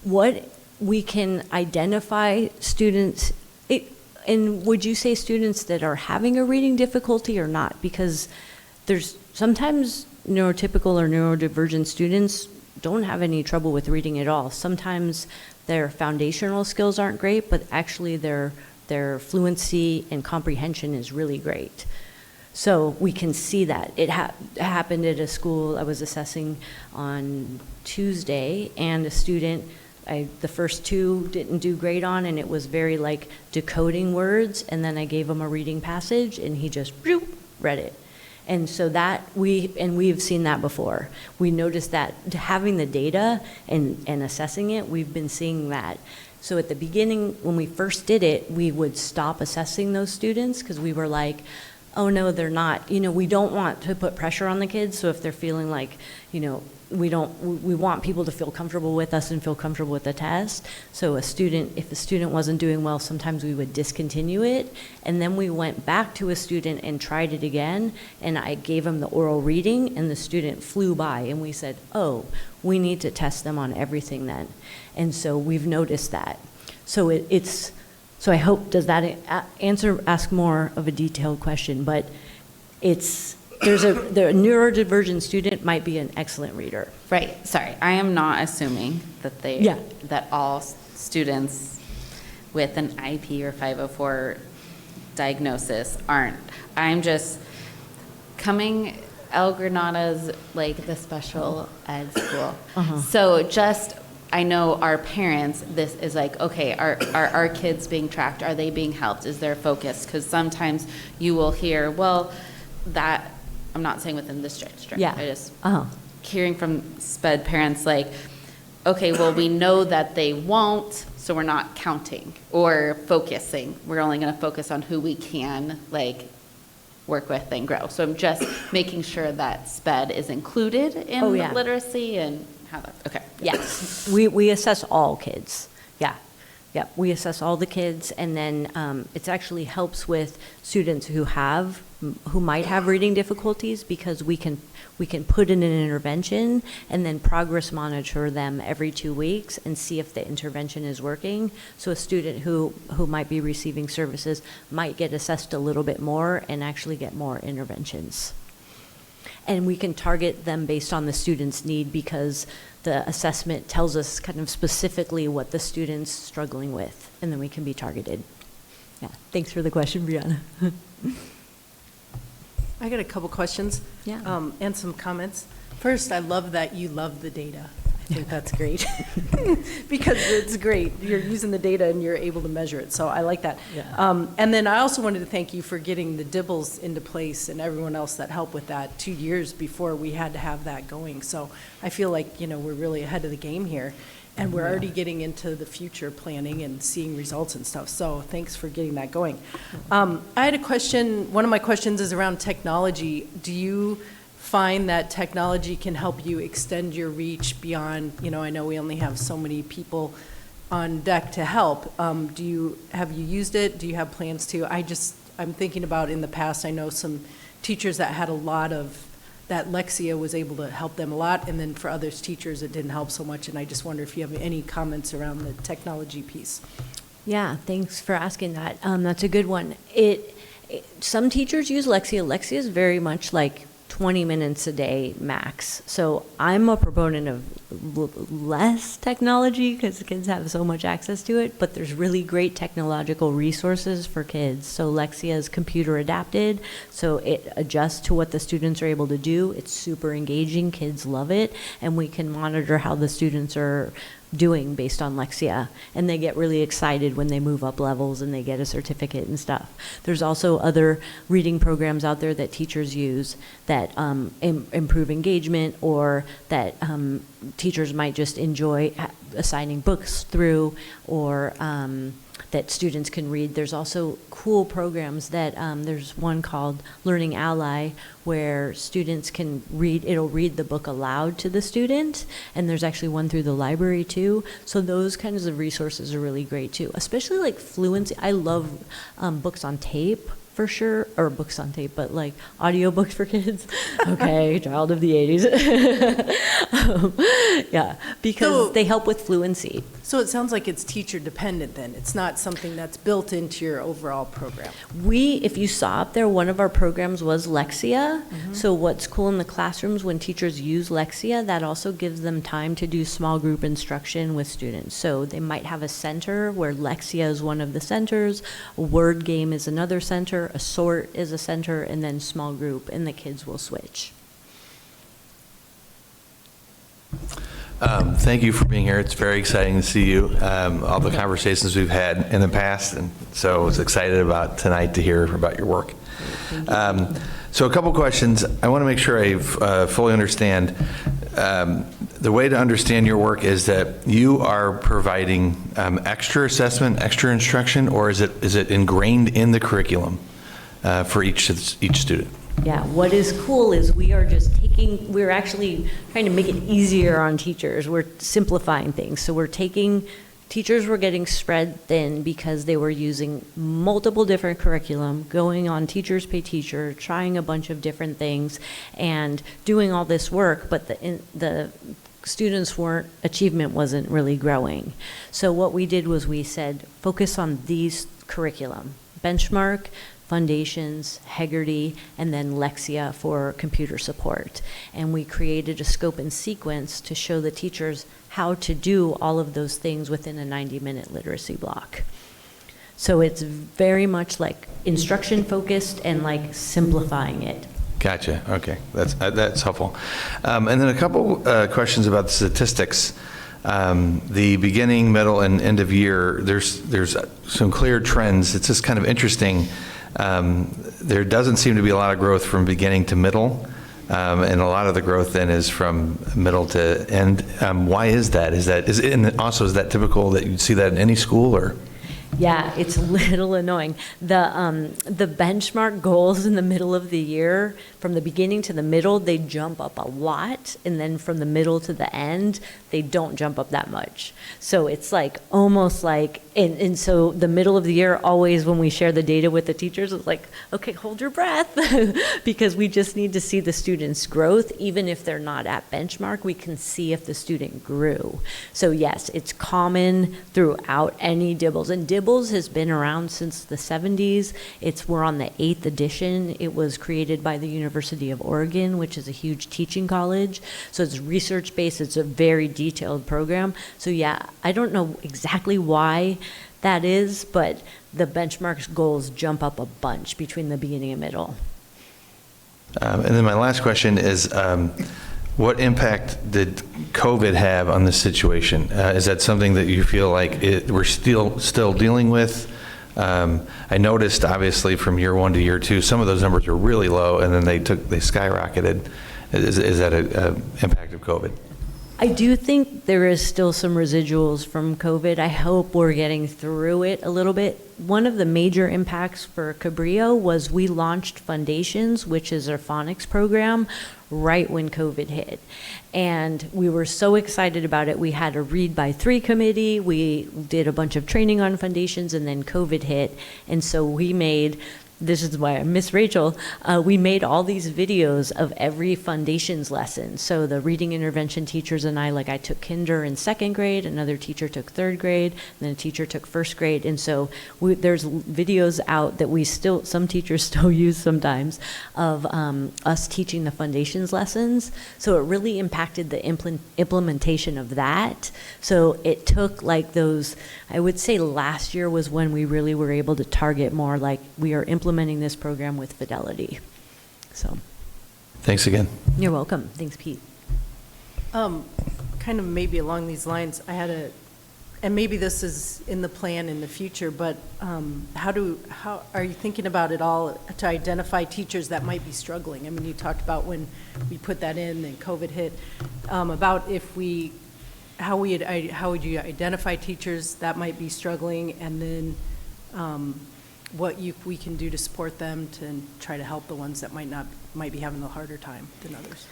what we can identify students, and would you say students that are having a reading difficulty or not? Because there's sometimes neurotypical or neurodivergent students don't have any trouble with reading at all. Sometimes their foundational skills aren't great, but actually their fluency and comprehension is really great. So we can see that. It happened at a school I was assessing on Tuesday, and a student, the first two didn't do great on, and it was very like decoding words, and then I gave him a reading passage, and he just read it. And so that we've seen that before. We noticed that having the data and assessing it, we've been seeing that. So at the beginning, when we first did it, we would stop assessing those students because we were like, oh no, they're not. We don't want to put pressure on the kids. So if they're feeling like, we want people to feel comfortable with us and feel comfortable with the test. So if a student wasn't doing well, sometimes we would discontinue it. And then we went back to a student and tried it again. And I gave him the oral reading, and the student flew by. And we said, oh, we need to test them on everything then. And so we've noticed that. So so I hope, does that ask more of a detailed question? But the neurodivergent student might be an excellent reader. Right, sorry, I am not assuming that Yeah. that all students with an IP or 504 diagnosis aren't. I'm just El Granada's like the special ed school. So just, I know our parents, this is like, okay, are our kids being tracked? Are they being helped? Is there focus? Because sometimes you will hear, well, that, I'm not saying within this district. Yeah. I just hearing from SPED parents like, okay, well, we know that they won't, so we're not counting or focusing. We're only going to focus on who we can like work with and grow. So I'm just making sure that SPED is included in yeah. literacy and how that, okay. Yes, we assess all kids. Yeah, we assess all the kids, and then it actually helps with students who might have reading difficulties, because we can put in an intervention and then progress monitor them every 2 weeks and see if the intervention is working. So a student who might be receiving services might get assessed a little bit more and actually get more interventions. And we can target them based on the student's need, because the assessment tells us kind of specifically what the student's struggling with, and then we can be targeted. Yeah, thanks for the question, Brianna. I got a couple questions. Yeah. And some comments. First, I love that you love the data. I think that's great. Because it's great. You're using the data and you're able to measure it. So I like that. Yeah. And then I also wanted to thank you for getting the dibbles into place and everyone else that helped with that 2 years before we had to have that going. So I feel like, we're really ahead of the game here. And we're already getting into the future planning and seeing results and stuff. So thanks for getting that going. I had a question. One of my questions is around technology. Do you find that technology can help you extend your reach beyond, I know we only have so many people on deck to help. Have you used it? Do you have plans to? I'm thinking about in the past, I know some teachers that had a lot of, that Lexia was able to help them a lot, and then for others teachers it didn't help so much, and I just wonder if you have any comments around the technology piece. Yeah, thanks for asking that. That's a good one. Some teachers use Lexia. Lexia is very much like 20 minutes a day max. So I'm a proponent of less technology because kids have so much access to it, but there's really great technological resources for kids. So Lexia is computer adapted, so it adjusts to what the students are able to do. It's super engaging, kids love it, and we can monitor how the students are doing based on Lexia, and they get really excited when they move up levels and they get a certificate and stuff. There's also other reading programs out there that teachers use that improve engagement, or that teachers might just enjoy assigning books through, or that students can read. There's also cool programs that, there's one called Learning Ally, where students can read, it'll read the book aloud to the student, and there's actually one through the library too. So those kinds of resources are really great too, especially like fluency. I love books on tape, for sure, or books on tape, but like audiobooks for kids. Okay, child of the 80s. Yeah, because they help with fluency. So it sounds like it's teacher dependent then. It's not something that's built into your overall program. If you saw up there, one of our programs was Lexia. So what's cool in the classrooms when teachers use Lexia, that also gives them time to do small group instruction with students. So they might have a center where Lexia is one of the centers, a word game is another center, a sort is a center, and then small group, and the kids will switch. Thank you for being here. It's very exciting to see you. All the conversations we've had in the past, and so I was excited about tonight to hear about your work. So a couple questions. I want to make sure I fully understand. The way to understand your work is that you are providing extra assessment, extra instruction, or is it ingrained in the curriculum for each student? Yeah, what is cool is we're actually trying to make it easier on teachers. We're simplifying things. So teachers were getting spread thin because they were using multiple different curriculum, going on Teachers Pay Teacher, trying a bunch of different things, and doing all this work, but the students' achievement wasn't really growing. So what we did was we said, focus on these curriculum. Benchmark, Foundations, Hegarty, and then Lexia for computer support. And we created a scope and sequence to show the teachers how to do all of those things within a 90-minute literacy block. So it's very much like instruction focused and like simplifying it. Gotcha. Okay, that's helpful. And then a couple questions about the statistics. The beginning, middle, and end of year. There's some clear trends. It's just kind of interesting. There doesn't seem to be a lot of growth from beginning to middle, and a lot of the growth then is from middle to end. Why is that? Is that typical that you'd see that in any school, or? Yeah, it's a little annoying. The benchmark goals in the middle of the year, from the beginning to the middle, they jump up a lot, and then from the middle to the end, they don't jump up that much. So it's like almost like, and so the middle of the year, always when we share the data with the teachers, it's like, okay, hold your breath, because we just need to see the students' growth. Even if they're not at benchmark, we can see if the student grew. So yes, it's common throughout any DIBELS, and DIBELS has been around since the 70s. We're on the 8th edition. It was created by the University of Oregon, which is a huge teaching college. So it's research-based. It's a very detailed program. So yeah, I don't know exactly why that is, but the benchmarks goals jump up a bunch between the beginning and middle. And then my last question is, what impact did COVID have on this situation? Is that something that you feel like we're still dealing with? I noticed, obviously, from year 1 to year 2, some of those numbers were really low, and then they skyrocketed. Is that an impact of COVID? I do think there is still some residuals from COVID. I hope we're getting through it a little bit. One of the major impacts for Cabrillo was we launched Foundations, which is our phonics program, right when COVID hit. And we were so excited about it. We had a Read by 3 committee. We did a bunch of training on Foundations, and then COVID hit. And so we made, this is why I miss Rachel, we made all these videos of every Foundations lesson. So the reading intervention teachers and I took kinder in 2nd grade, another teacher took 3rd grade, and then a teacher took 1st grade. And so there's videos out that some teachers still use sometimes, of us teaching the Foundations lessons. So it really impacted the implementation of that. So it took those, I would say last year was when we really were able to target more, like we are implementing this program with fidelity. So. Thanks again. You're welcome. Thanks, Pete. Kind of maybe along these lines, and maybe this is in the plan in the future, but how are you thinking about it all to identify teachers that might be struggling? I mean, you talked about when we put that in and COVID hit, about how would you identify teachers that might be struggling, and then what we can do to support them to try to help the ones that might be having a harder time than others.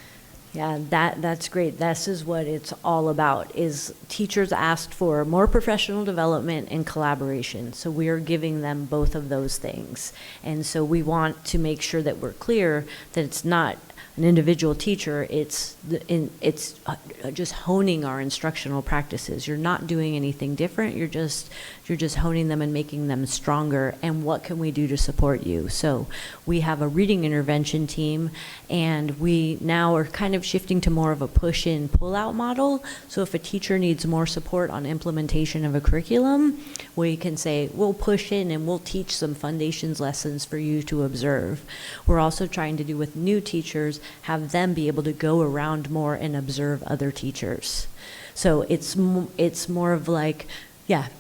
Yeah, that's great. This is what it's all about, is teachers asked for more professional development and collaboration. So we are giving them both of those things. And so we want to make sure that we're clear that it's not an individual teacher, it's just honing our instructional practices. You're not doing anything different. You're just honing them and making them stronger. And what can we do to support you? So we have a reading intervention team, and we now are kind of shifting to more of a push-in, pull-out model. So if a teacher needs more support on implementation of a curriculum, we can say, we'll push in and we'll teach some Foundations lessons for you to observe. We're also trying to do with new teachers, have them be able to go around more and observe other teachers. So it's more of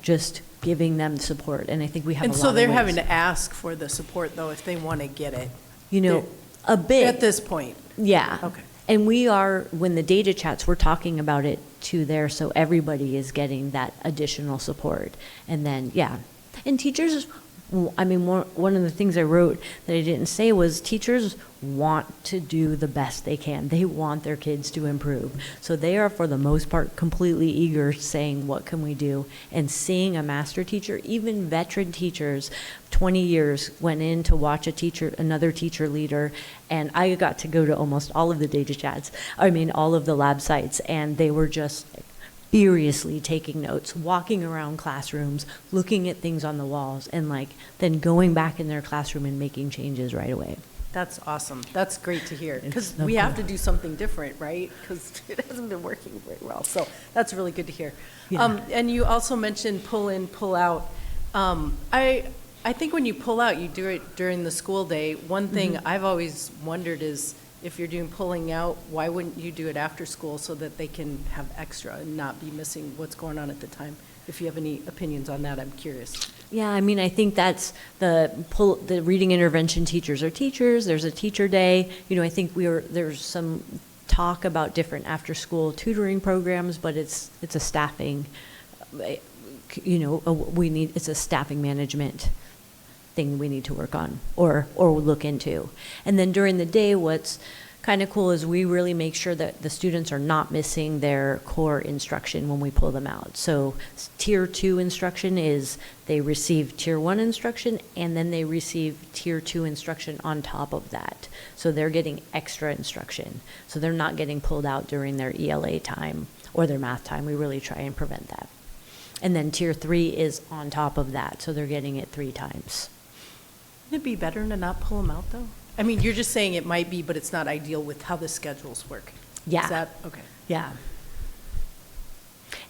just giving them support. And I think we have a lot of ways. And so they're having to ask for the support, though, if they want to get it. A bit. At this point. Yeah. Okay. And when the data chats, we're talking about it too there, so everybody is getting that additional support. And then, and teachers, one of the things I wrote that I didn't say was teachers want to do the best they can. They want their kids to improve. So they are, for the most part, completely eager, saying, what can we do? And seeing a master teacher, even veteran teachers, 20 years, went in to watch another teacher leader, and I got to go to almost all of the data chats, all of the lab sites, and they were just furiously taking notes, walking around classrooms, looking at things on the walls, and like then going back in their classroom and making changes right away. That's awesome. That's great to hear, because It's so we have cool. to do something different, right? Because it hasn't been working very well. So that's really good to hear. Yeah. And you also mentioned pull in, pull out. I think when you pull out, you do it during the school day. One thing I've always wondered is, if you're doing pulling out, why wouldn't you do it after school so that they can have extra and not be missing what's going on at the time? If you have any opinions on that, I'm curious. Yeah, I mean, I think that's the reading intervention teachers are teachers. There's a teacher day. You know, I think there's some talk about different after-school tutoring programs, but it's a staffing, you know, it's a staffing management thing we need to work on or look into. And then during the day, what's kind of cool is we really make sure that the students are not missing their core instruction when we pull them out. So tier 2 instruction is they receive tier 1 instruction and then they receive tier 2 instruction on top of that. So they're getting extra instruction. So they're not getting pulled out during their ELA time or their math time. We really try and prevent that. And then tier 3 is on top of that. So they're getting it 3 times. Wouldn't it be better to not pull them out, though? I mean, you're just saying it might be, but it's not ideal with how the schedules work. Yeah. Is that, okay. Yeah.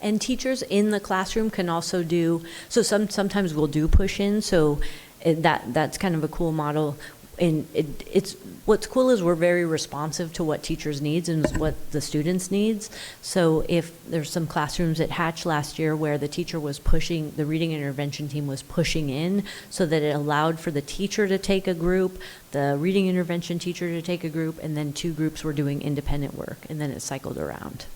And teachers in the classroom can also do, so sometimes we'll do push-in, so that's kind of a cool model. And it's what's cool is we're very responsive to what teachers needs and what the students needs. So if there's some classrooms at Hatch last year where the teacher was pushing, the reading intervention team was pushing in so that it allowed for the teacher to take a group, the reading intervention teacher to take a group, and then 2 groups were doing independent work, and then it cycled around.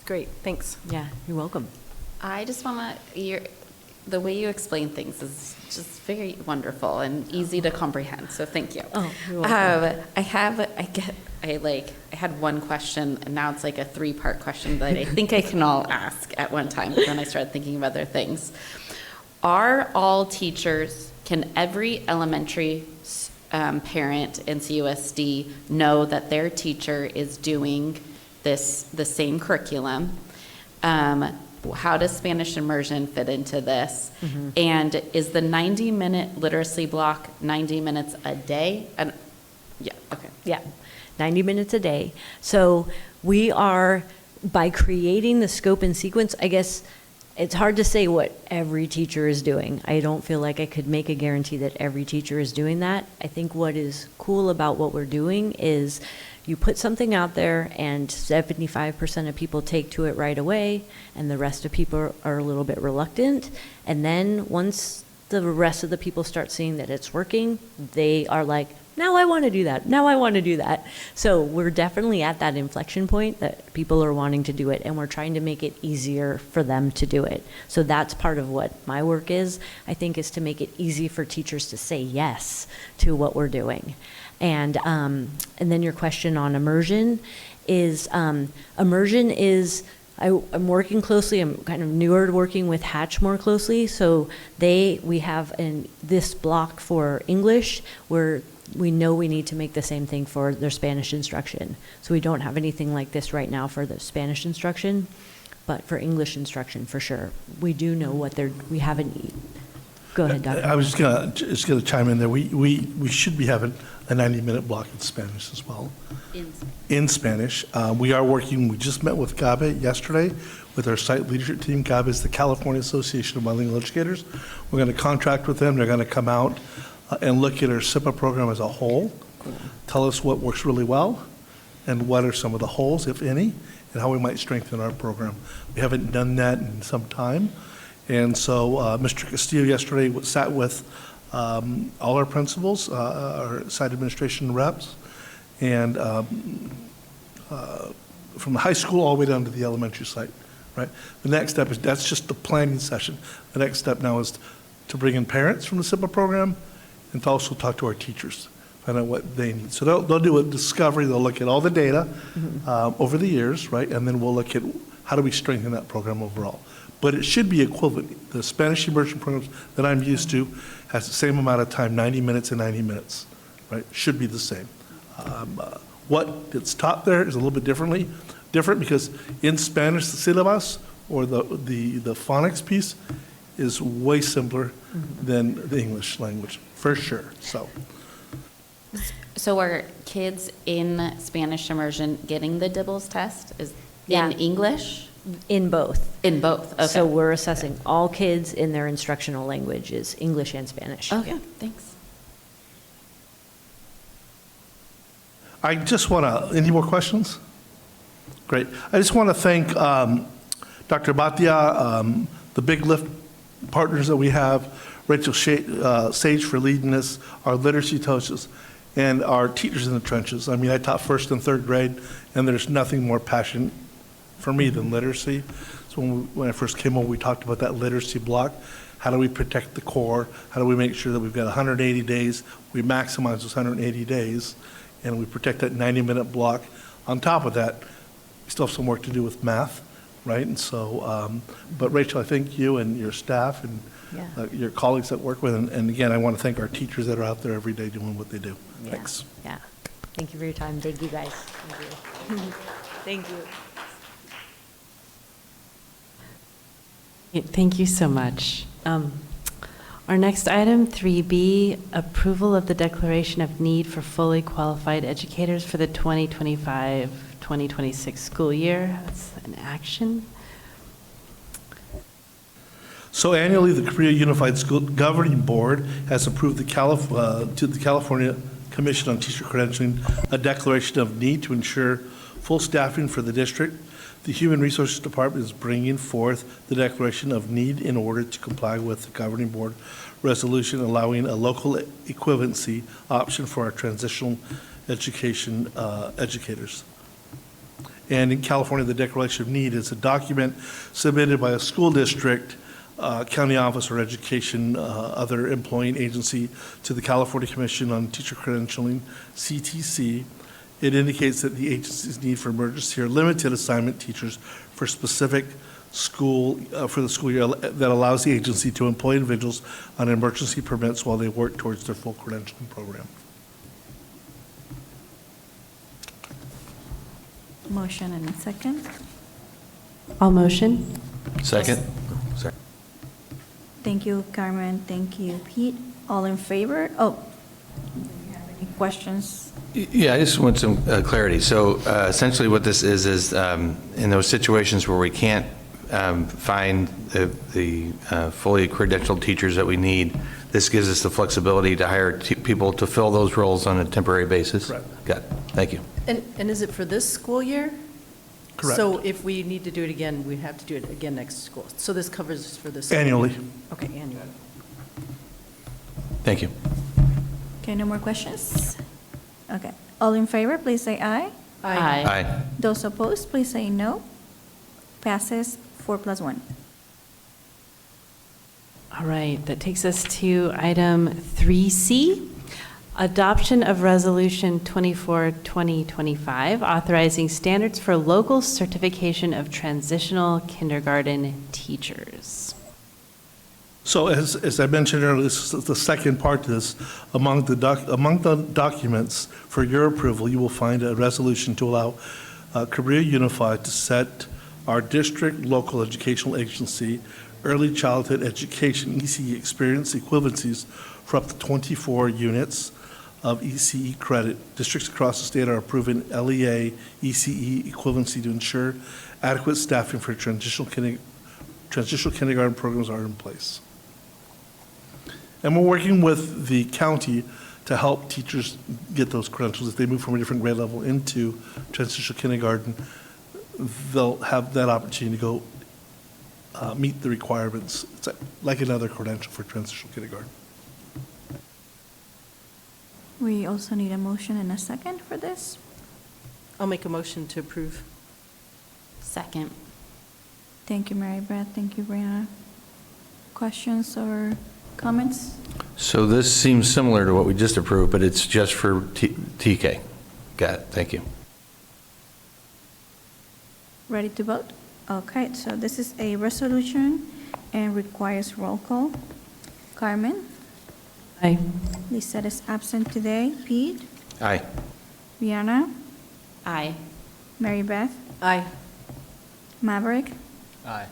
Great, thanks. Yeah, you're welcome. I just want to, the way you explain things is just very wonderful and easy to comprehend, so thank you. Oh, you're welcome. I had one question, and now it's like a 3-part question that I think I can all ask at one time, but then I started thinking of other things. Are all teachers, can every elementary parent in CUSD know that their teacher is doing the same curriculum? How does Spanish immersion fit into this? And is the 90-minute literacy block 90 minutes a day? And yeah, okay. Yeah, 90 minutes a day. So we are, by creating the scope and sequence, I guess it's hard to say what every teacher is doing. I don't feel like I could make a guarantee that every teacher is doing that. I think what is cool about what we're doing is you put something out there and 75% of people take to it right away and the rest of people are a little bit reluctant. And then once the rest of the people start seeing that it's working, they are like, now I want to do that. Now I want to do that. So we're definitely at that inflection point that people are wanting to do it, and we're trying to make it easier for them to do it. So that's part of what my work is, I think, is to make it easy for teachers to say yes to what we're doing. And then your question on immersion is, I'm working closely, I'm kind of newer to working with Hatch more closely, so we have this block for English where we know we need to make the same thing for their Spanish instruction. So we don't have anything like this right now for the Spanish instruction, but for English instruction, for sure. We do know we haven't, go ahead, Dr. I was just gonna chime in there. We should be having a 90-minute block in Spanish as well. In Spanish. We are working, we just met with GABE yesterday with our site leadership team. GABE is the California Association of Bilingual Educators. We're gonna contract with them. They're gonna come out and look at our SIPA program as a whole, tell us what works really well and what are some of the holes, if any, and how we might strengthen our program. We haven't done that in some time. And so Mr. Castillo yesterday sat with all our principals, our site administration reps, and from the high school all the way down to the elementary site, right? The next step is, that's just the planning session. The next step now is to bring in parents from the SIPA program and to also talk to our teachers, find out what they need. So they'll do a discovery, they'll look at all the data over the years, right? And then we'll look at how do we strengthen that program overall. But it should be equivalent. The Spanish immersion programs that I'm used to has the same amount of time, 90 minutes and 90 minutes, right? Should be the same. What gets taught there is a little bit differently, different because in Spanish, the syllabus or the phonics piece is way simpler than the English language, for sure, so. So are kids in Spanish immersion getting the DIBELS test? Is Yeah. in English? In both. In both, okay. So we're assessing all kids in their instructional language is English and Spanish. Okay, thanks. I just want to, any more questions? Great. I just want to thank Dr. Batia, the Big Lift partners that we have, Rachel Sage for leading us, our literacy coaches, and our teachers in the trenches. I mean, I taught first and third grade, and there's nothing more passionate for me than literacy. So when I first came over, we talked about that literacy block. How do we protect the core? How do we make sure that we've got 180 days, we maximize those 180 days, and we protect that 90-minute block. On top of that, we still have some work to do with math, right? And so, but Rachel, I thank you and your staff and your colleagues that work with, and again, I want to thank our teachers that are out there every day doing what they do. Yeah. Thanks. Yeah. Thank you for your time. Thank you, guys. Thank you. Thank you. Thank you so much. Our next item, 3B, approval of the declaration of need for fully qualified educators for the 2025-2026 school year. That's an action. So annually, the Cabrillo Unified School Governing Board has approved to the California Commission on Teacher Credentialing a declaration of need to ensure full staffing for the district. The Human Resources Department is bringing forth the declaration of need in order to comply with the Governing Board resolution allowing a local equivalency option for our transitional education educators. And in California, the declaration of need is a document submitted by a school district, county office or education, other employing agency to the California Commission on Teacher Credentialing, CTC. It indicates that the agency's need for emergency or limited assignment teachers for specific school, for the school year that allows the agency to employ individuals on emergency permits while they work towards their full credentialing program. Motion and a second. All motion. Second. Sorry. Thank you, Carmen. Thank you, Pete. All in favor? Oh, any questions? Yeah, I just want some clarity. So essentially what this is in those situations where we can't find the fully credentialed teachers that we need, this gives us the flexibility to hire people to fill those roles on a temporary basis? Correct. Got it. Thank you. And is it for this school year? Correct. So if we need to do it again, we have to do it again next school. So this covers for this? Annually. Okay, annually. Thank you. Okay, no more questions? Okay. All in favor, please say aye. Aye. Aye. Those opposed, please say no. Passes 4+1. All right, that takes us to item 3C, adoption of Resolution 24-2025, authorizing standards for local certification of transitional kindergarten teachers. So as I mentioned earlier, this is the second part to this. Among the documents for your approval, you will find a resolution to allow Cabrillo Unified to set our district local educational agency early childhood education ECE experience equivalencies for up to 24 units of ECE credit. Districts across the state are approving LEA ECE equivalency to ensure adequate staffing for transitional kindergarten programs are in place. And we're working with the county to help teachers get those credentials. If they move from a different grade level into transitional kindergarten, they'll have that opportunity to go meet the requirements. It's like another credential for transitional kindergarten. We also need a motion and a second for this. I'll make a motion to approve. Second. Thank you, Mary Beth. Thank you, Brianna. Questions or comments? So this seems similar to what we just approved, but it's just for TK. Got it. Thank you. Ready to vote? Okay, so this is a resolution and requires roll call. Carmen? Aye. Lisette is absent today. Pete? Aye. Brianna? Aye. Mary Beth? Aye. Maverick, Aye.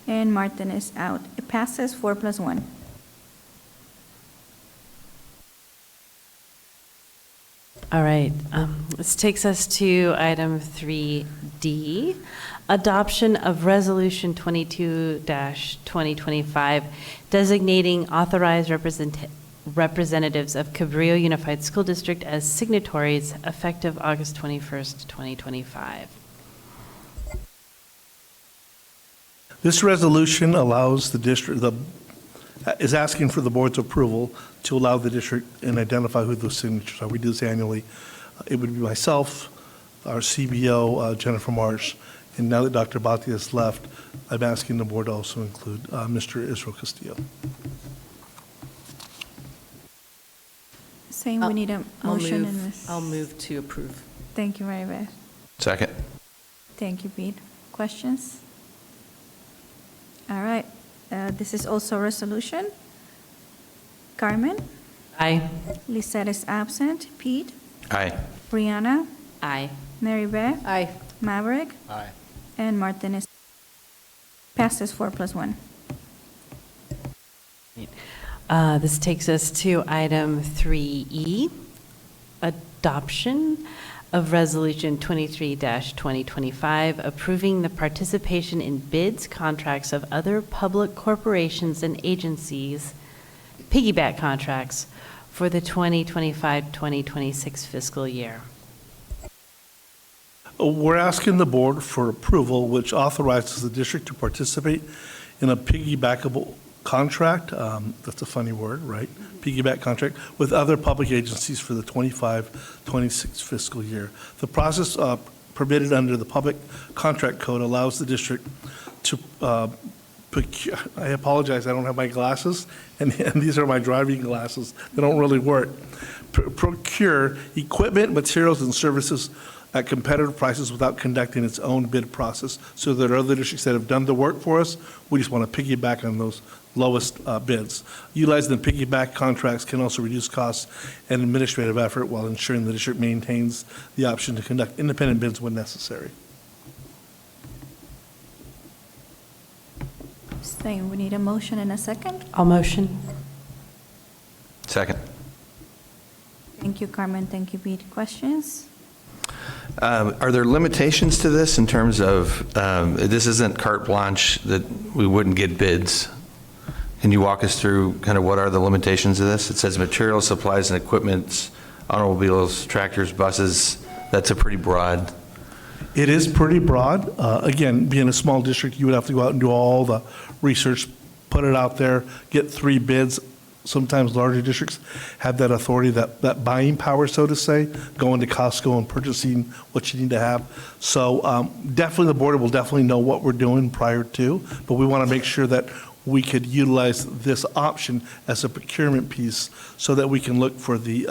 and Martin is out. It passes 4+1. All right, this takes us to item 3D, adoption of Resolution 22-2025, designating authorized representatives of Cabrillo Unified School District as signatories effective August 21st, 2025. This resolution allows the district, is asking for the board's approval to allow the district and identify who those signatures are. We do this annually. It would be myself, our CBO, Jennifer Marsh, and now that Dr. Bhatia has left, I'm asking the board to also include Mr. Israel Castillo. Saying we need a motion in this. I'll move to approve. Thank you, Maribeth. Second. Thank you, Pete. Questions? All right, this is also a resolution. Carmen? Aye. Lisette is absent. Pete? Aye. Brianna? Aye. Mary Beth? Aye. Maverick? Aye. And Martin is passes 4+1. This takes us to item 3E, adoption of Resolution 23-2025, approving the participation in bids, contracts of other public corporations and agencies, piggyback contracts for the 2025-2026 fiscal year. We're asking the board for approval, which authorizes the district to participate in a piggybackable contract, that's a funny word, right? Piggyback contract with other public agencies for the 25-26 fiscal year. The process permitted under the Public Contract Code allows the district to procure, I apologize, I don't have my glasses, and these are my driving glasses. They don't really work. Procure equipment, materials, and services at competitive prices without conducting its own bid process, so that other districts that have done the work for us, we just want to piggyback on those lowest bids. Utilizing the piggyback contracts can also reduce costs and administrative effort while ensuring the district maintains the option to conduct independent bids when necessary. Saying we need a motion and a second. I'll motion. Second. Thank you, Carmen. Thank you, Pete. Questions? Are there limitations to this in terms of, this isn't carte blanche that we wouldn't get bids? Can you walk us through kind of what are the limitations of this? It says materials, supplies, and equipment, automobiles, tractors, buses. That's a pretty broad. It is pretty broad. Again, being a small district, you would have to go out and do all the research, put it out there, get 3 bids. Sometimes larger districts have that authority, that buying power, so to say, going to Costco and purchasing what you need to have. So definitely the board will definitely know what we're doing prior to, but we want to make sure that we could utilize this option as a procurement piece so that we can look for the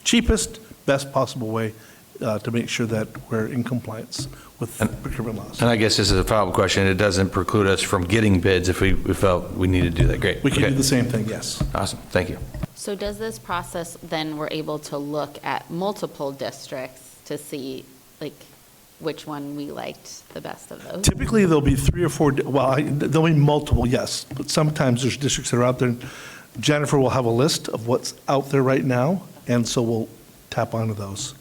cheapest, best possible way to make sure that we're in compliance with procurement laws. And I guess this is a follow-up question. It doesn't preclude us from getting bids if we felt we needed to do that. Great. We can Okay. do the same thing, yes. Awesome. Thank you. So does this process, then we're able to look at multiple districts to see, like, which one we liked the best of those? Typically, there'll be 3 or 4, there'll be multiple, yes, but sometimes there's districts that are out there. Jennifer will have a list of what's out there right now, and so we'll tap onto those.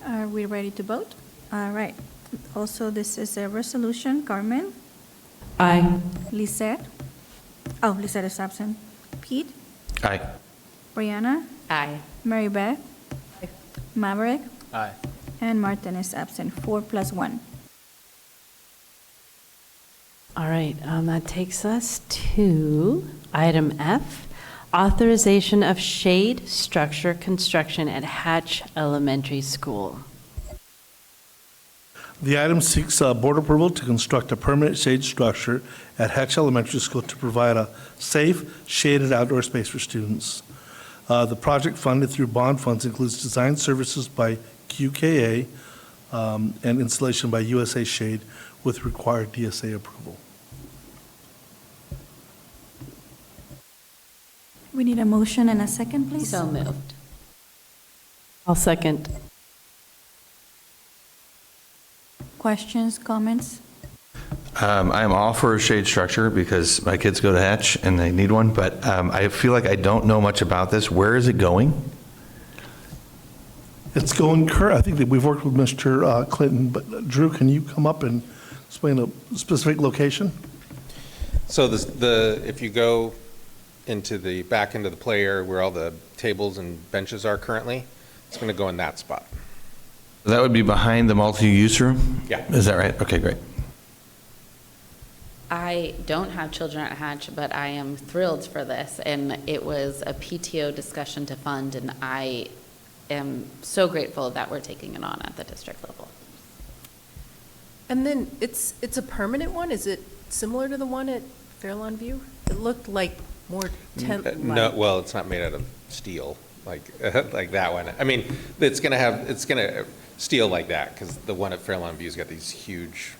Are we ready to vote? All right. Also, this is a resolution. Carmen? Aye. Lisette? Oh, Lisette is absent. Pete? Aye. Brianna? Aye. Mary Beth? Maverick? Aye. And Martin is absent. 4+1. All right, that takes us to item F, authorization of shade structure construction at Hatch Elementary School. The item seeks board approval to construct a permanent shade structure at Hatch Elementary School to provide a safe, shaded outdoor space for students. The project funded through bond funds includes design services by QKA and installation by USA Shade with required DSA approval. We need a motion and a second, please. So moved. I'll second. Questions, comments? I'm all for a shade structure because my kids go to Hatch and they need one, but I feel like I don't know much about this. Where is it going? It's going I think that we've worked with Mr. Clinton, but Drew, can you come up and explain a specific location? So if you go into the back end of the play area where all the tables and benches are currently, it's going to go in that spot. That would be behind the multi-use room? Yeah. Is that right? Okay, great. I don't have children at Hatch, but I am thrilled for this. And it was a PTO discussion to fund, and I am so grateful that we're taking it on at the district level. And then it's a permanent one? Is it similar to the one at Fairlawn View? It looked like more tent-like. No, well, it's not made out of steel like like that one. I mean, it's going to steel like that because the one at Fairlawn View's got these huge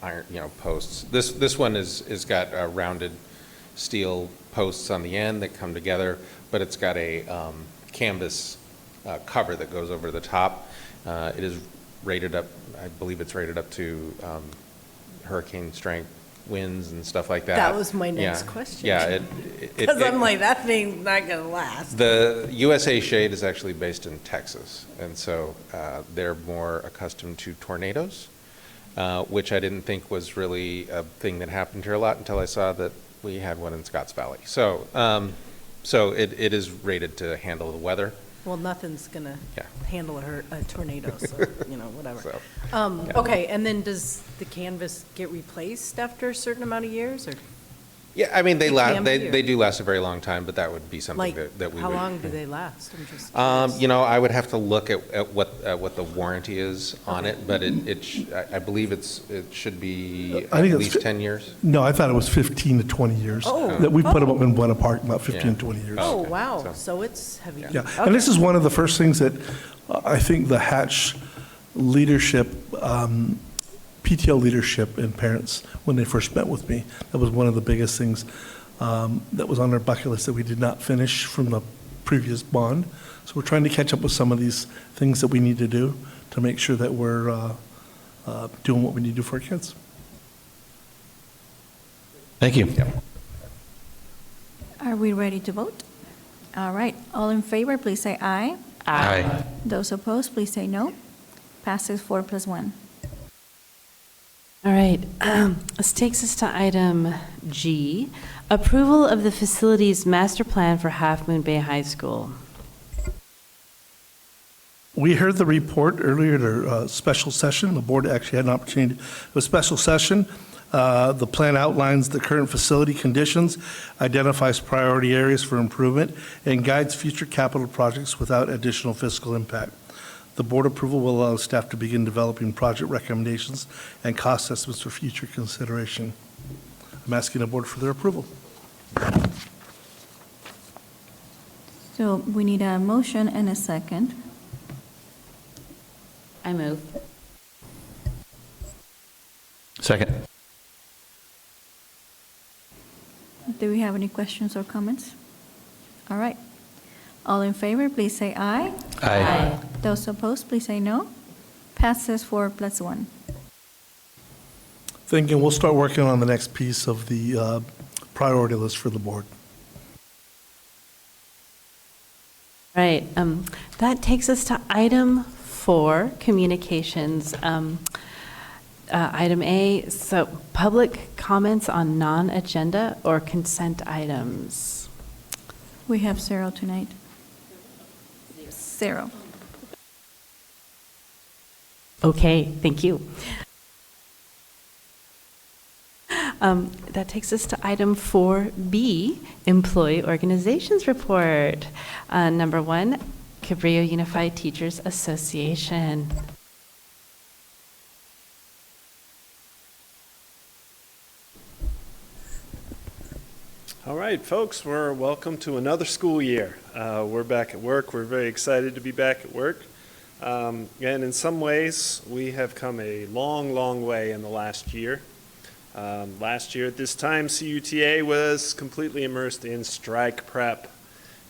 iron, posts. This one is got rounded steel posts on the end that come together, but it's got a canvas cover that goes over the top. It is rated up, I believe it's rated up to hurricane strength winds and stuff like that. That was my next question. Yeah. Because I'm like, that thing's not going to last. The USA Shade is actually based in Texas, and so they're more accustomed to tornadoes, which I didn't think was really a thing that happened here a lot until I saw that we had one in Scotts Valley. So, it is rated to handle the weather. Well, nothing's going to handle a tornado, so, whatever. So, Okay, and then does the canvas get replaced after a certain amount of years, or? Yeah, I mean, they They do last a very long time, but that would be something Like, that we how would. long do they last? I'm just curious. I would have to look at what the warranty is on it, but I believe it should be I at think it's least 10 years. No, I thought it was 15 to 20 years. Oh. That we put them up in Buena Park, about 15, Yeah. 20 years. Oh, Okay, wow, so it's heavy. Yeah, Okay. and this is one of the first things that I think the Hatch leadership, PTO leadership and parents, when they first met with me, that was one of the biggest things that was on their bucket list that we did not finish from the previous bond. So we're trying to catch up with some of these things that we need to do to make sure that we're doing what we need to do for our kids. Thank you. Are we ready to vote? All right, all in favor, please say aye. Aye. Those opposed, please say no. Passes 4+1. All right, this takes us to item G, approval of the facilities master plan for Half Moon Bay High School. We heard the report earlier at our special session. The board actually had an opportunity of a special session. The plan outlines the current facility conditions, identifies priority areas for improvement, and guides future capital projects without additional fiscal impact. The board approval will allow staff to begin developing project recommendations and cost estimates for future consideration. I'm asking the board for their approval. So we need a motion and a second. I move. Second. Do we have any questions or comments? All right. All in favor, please say aye. Aye. Those opposed, please say no. Passes 4+1. Thank you. We'll start working on the next piece of the priority list for the board. Right, that takes us to item 4, communications. Item A, so public comments on non-agenda or consent items. We have 0 tonight. 0. Okay, thank you. That takes us to item 4B, employee organizations report. Number 1, Cabrillo Unified Teachers Association. All right, folks, we're welcome to another school year. We're back at work. We're very excited to be back at work. And in some ways, we have come a long, long way in the last year. Last year at this time, CUTA was completely immersed in strike prep.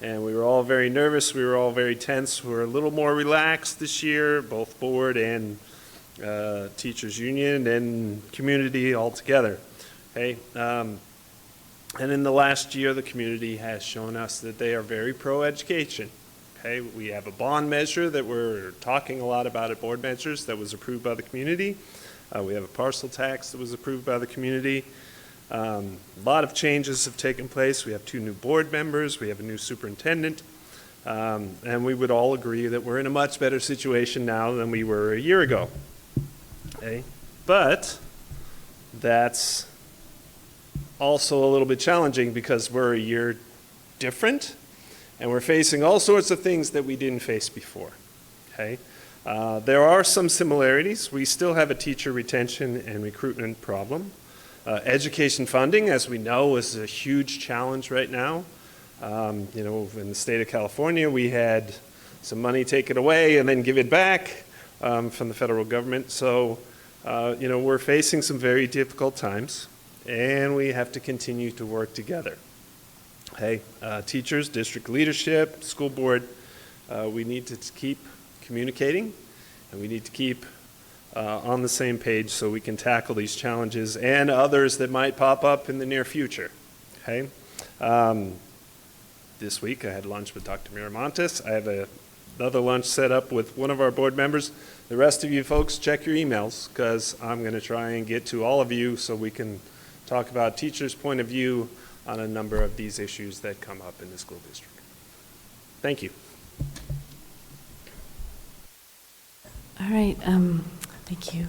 And we were all very nervous. We were all very tense. We're a little more relaxed this year, both board and teachers union and community all together. Okay. And in the last year, the community has shown us that they are very pro-education. Okay, we have a bond measure that we're talking a lot about at board measures that was approved by the community. We have a parcel tax that was approved by the community. A lot of changes have taken place. We have 2 new board members. We have a new superintendent. And we would all agree that we're in a much better situation now than we were a year ago. Okay, but that's also a little bit challenging because we're a year different. And we're facing all sorts of things that we didn't face before, okay? There are some similarities. We still have a teacher retention and recruitment problem. Education funding, as we know, is a huge challenge right now. You know, in the state of California, we had some money taken away and then give it back from the federal government. So, you know, we're facing some very difficult times, and we have to continue to work together. Hey, teachers, district leadership, school board, we need to keep communicating, and we need to keep on the same page so we can tackle these challenges and others that might pop up in the near future. Okay. This week I had lunch with Dr. Miramontes. I have another lunch set up with one of our board members. The rest of you folks, check your emails, because I'm going to try and get to all of you so we can talk about teachers' point of view on a number of these issues that come up in the school district. Thank you. All right, thank you.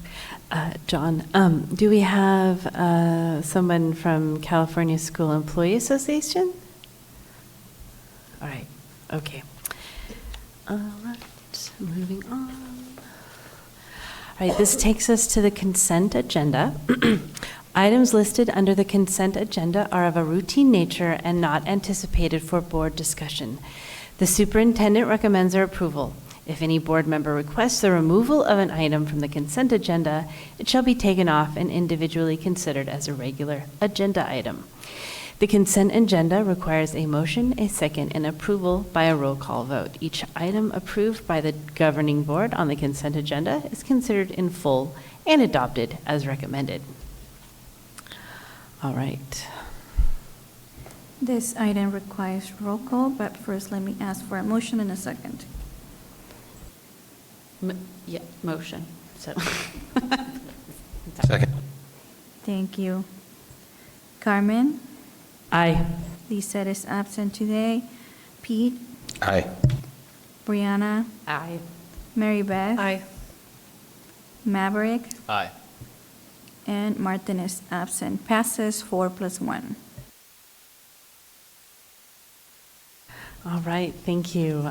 John, do we have someone from California School Employee Association? All right, okay. All right, moving on. All right, this takes us to the consent agenda. Items listed under the consent agenda are of a routine nature and not anticipated for board discussion. The superintendent recommends their approval. If any board member requests the removal of an item from the consent agenda, it shall be taken off and individually considered as a regular agenda item. The consent agenda requires a motion, a second, and approval by a roll call vote. Each item approved by the governing board on the consent agenda is considered in full and adopted as recommended. All right. This item requires roll call, but first let me ask for a motion and a second. Yeah, motion. So. Second. Thank you. Carmen? Aye. Lisette is absent today. Pete? Aye. Brianna? Aye. Mary Beth? Aye. Maverick? Aye. And Martin is absent. Passes 4+1. All right, thank you.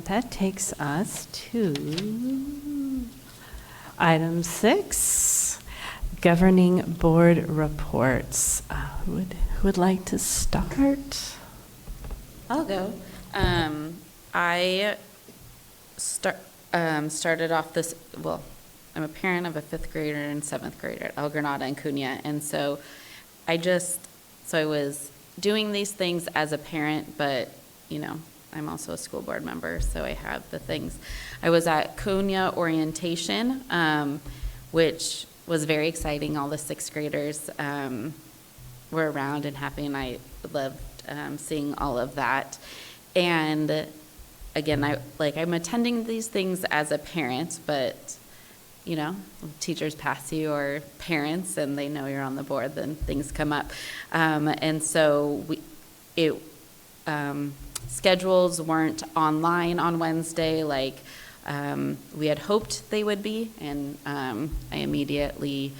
That takes us to item 6, governing board reports. Who would like to start? I'll go. I started off this, well, I'm a parent of a 5th grader and 7th grader at El Granada and Cunha, and so I was doing these things as a parent, but, you know, I'm also a school board member, so I have the things. I was at Cunha orientation, which was very exciting. All the 6th graders were around and happy, and I loved seeing all of that. And again, I'm attending these things as a parent, but you know, teachers pass you or parents and they know you're on the board, then things come up. And so schedules weren't online on Wednesday like we had hoped they would be. And I immediately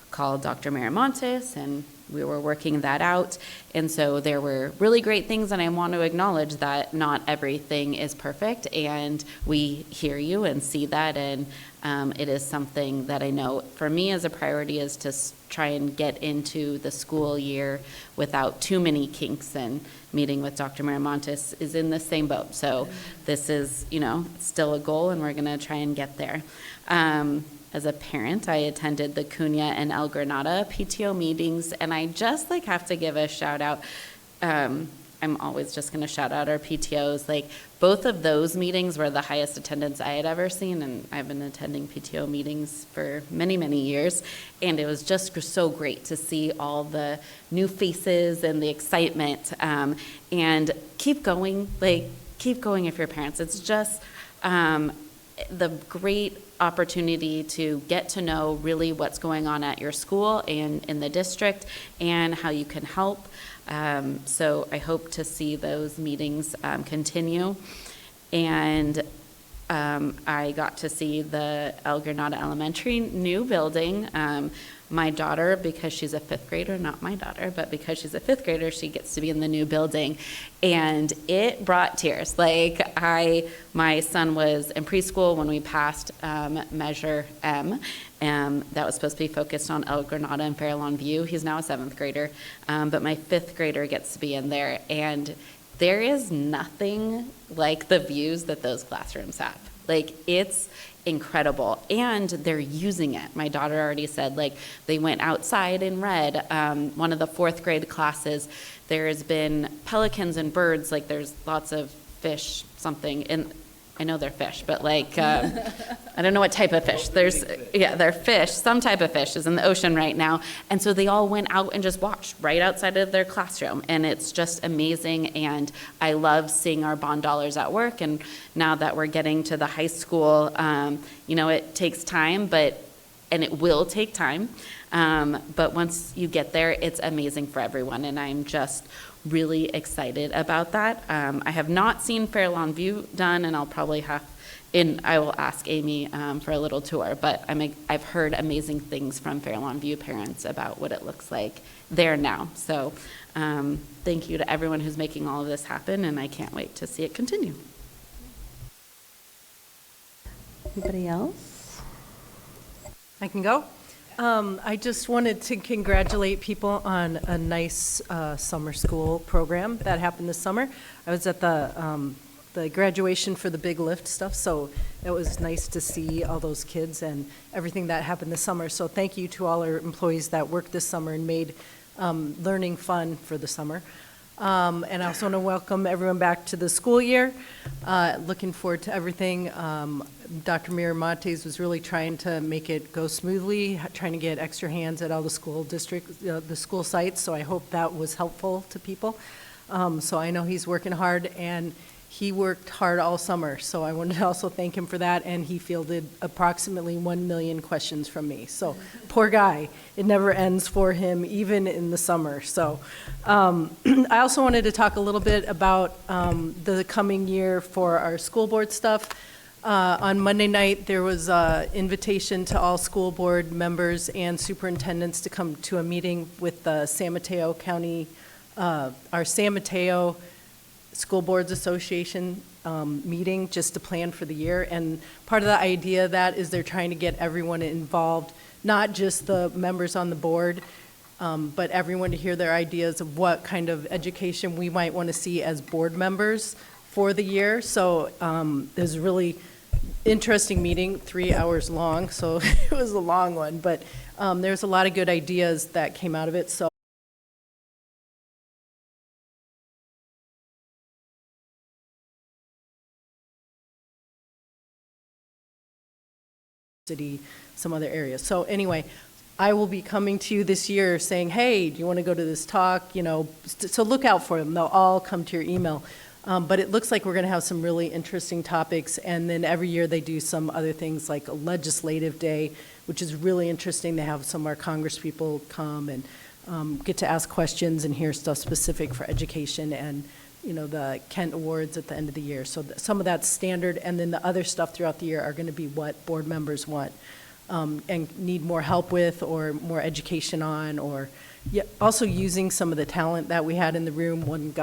called Dr. Miramontes and we were working that out. And so there were really great things, and I want to acknowledge that not everything is perfect, and we hear you and see that, and it is something that I know for me as a priority is to try and get into the school year without too many kinks, and meeting with Dr. Miramontes is in the same boat. So this is, you know, still a goal, and we're going to try and get there. As a parent, I attended the Cunha and El Granada PTO meetings, and I just have to give a shout out. I'm always just going to shout out our PTOs. Like, both of those meetings were the highest attendance I had ever seen, and I've been attending PTO meetings for many, many years. And it was just so great to see all the new faces and the excitement. And keep going, keep going if you're parents. It's just the great opportunity to get to know really what's going on at your school and in the district and how you can help. So I hope to see those meetings continue. And I got to see the El Granada Elementary new building. My daughter, because she's a fifth grader, not my daughter, but because she's a fifth grader, she gets to be in the new building. And it brought tears. My son was in preschool when we passed Measure M. That was supposed to be focused on El Granada and Fairlawn View. He's now a seventh grader, but my fifth grader gets to be in there. And there is nothing like the views that those classrooms have. It's incredible, and they're using it. My daughter already said, they went outside and read. One of the fourth grade classes, there's been pelicans and birds, there's lots of fish, something, and I know they're fish, but I don't know what type of fish. They're fish, some type of fish is in the ocean right now. And so they all went out and just watched right outside of their classroom. And it's just amazing. And I love seeing our bond dollars at work. And now that we're getting to the high school, it takes time, and it will take time. But once you get there, it's amazing for everyone. And I'm just really excited about that. I have not seen Fairlawn View done, and I'll probably I will ask Amy for a little tour, but I've heard amazing things from Fairlawn View parents about what it looks like there now. So thank you to everyone who's making all of this happen, and I can't wait to see it continue. Anybody else? I can go. I just wanted to congratulate people on a nice summer school program that happened this summer. I was at the graduation for the Big Lift stuff, so it was nice to see all those kids and everything that happened this summer. So thank you to all our employees that worked this summer and made learning fun for the summer. And I also want to welcome everyone back to the school year. Looking forward to everything. Dr. Miramontes was really trying to make it go smoothly, trying to get extra hands at all the school districts, the school sites, so I hope that was helpful to people. So I know he's working hard, and he worked hard all summer, so I wanted to also thank him for that, and he fielded approximately 1 million questions from me. So poor guy, it never ends for him, even in the summer. So I also wanted to talk a little bit about the coming year for our school board stuff. On Monday night, there was an invitation to all school board members and superintendents to come to a meeting with the San Mateo County, our San Mateo School Boards Association meeting, just to plan for the year. And part of the idea of that is they're trying to get everyone involved, not just the members on the board, but everyone to hear their ideas of what kind of education we might want to see as board members for the year. So there's really interesting meeting, 3 hours long, so it was a long one, but there's a lot of good ideas that came out of it. So city, some other areas. So anyway, I will be coming to you this year saying, hey, do you want to go to this talk? So look out for them. They'll all come to your email. But it looks like we're going to have some really interesting topics, and then every year they do some other things like a legislative day, which is really interesting. They have some of our Congress people come and get to ask questions and hear stuff specific for education, and the Kent Awards at the end of the year. So some of that's standard, and then the other stuff throughout the year are going to be what board members want and need more help with, or more education on, or also using some of the talent that we had in the room. One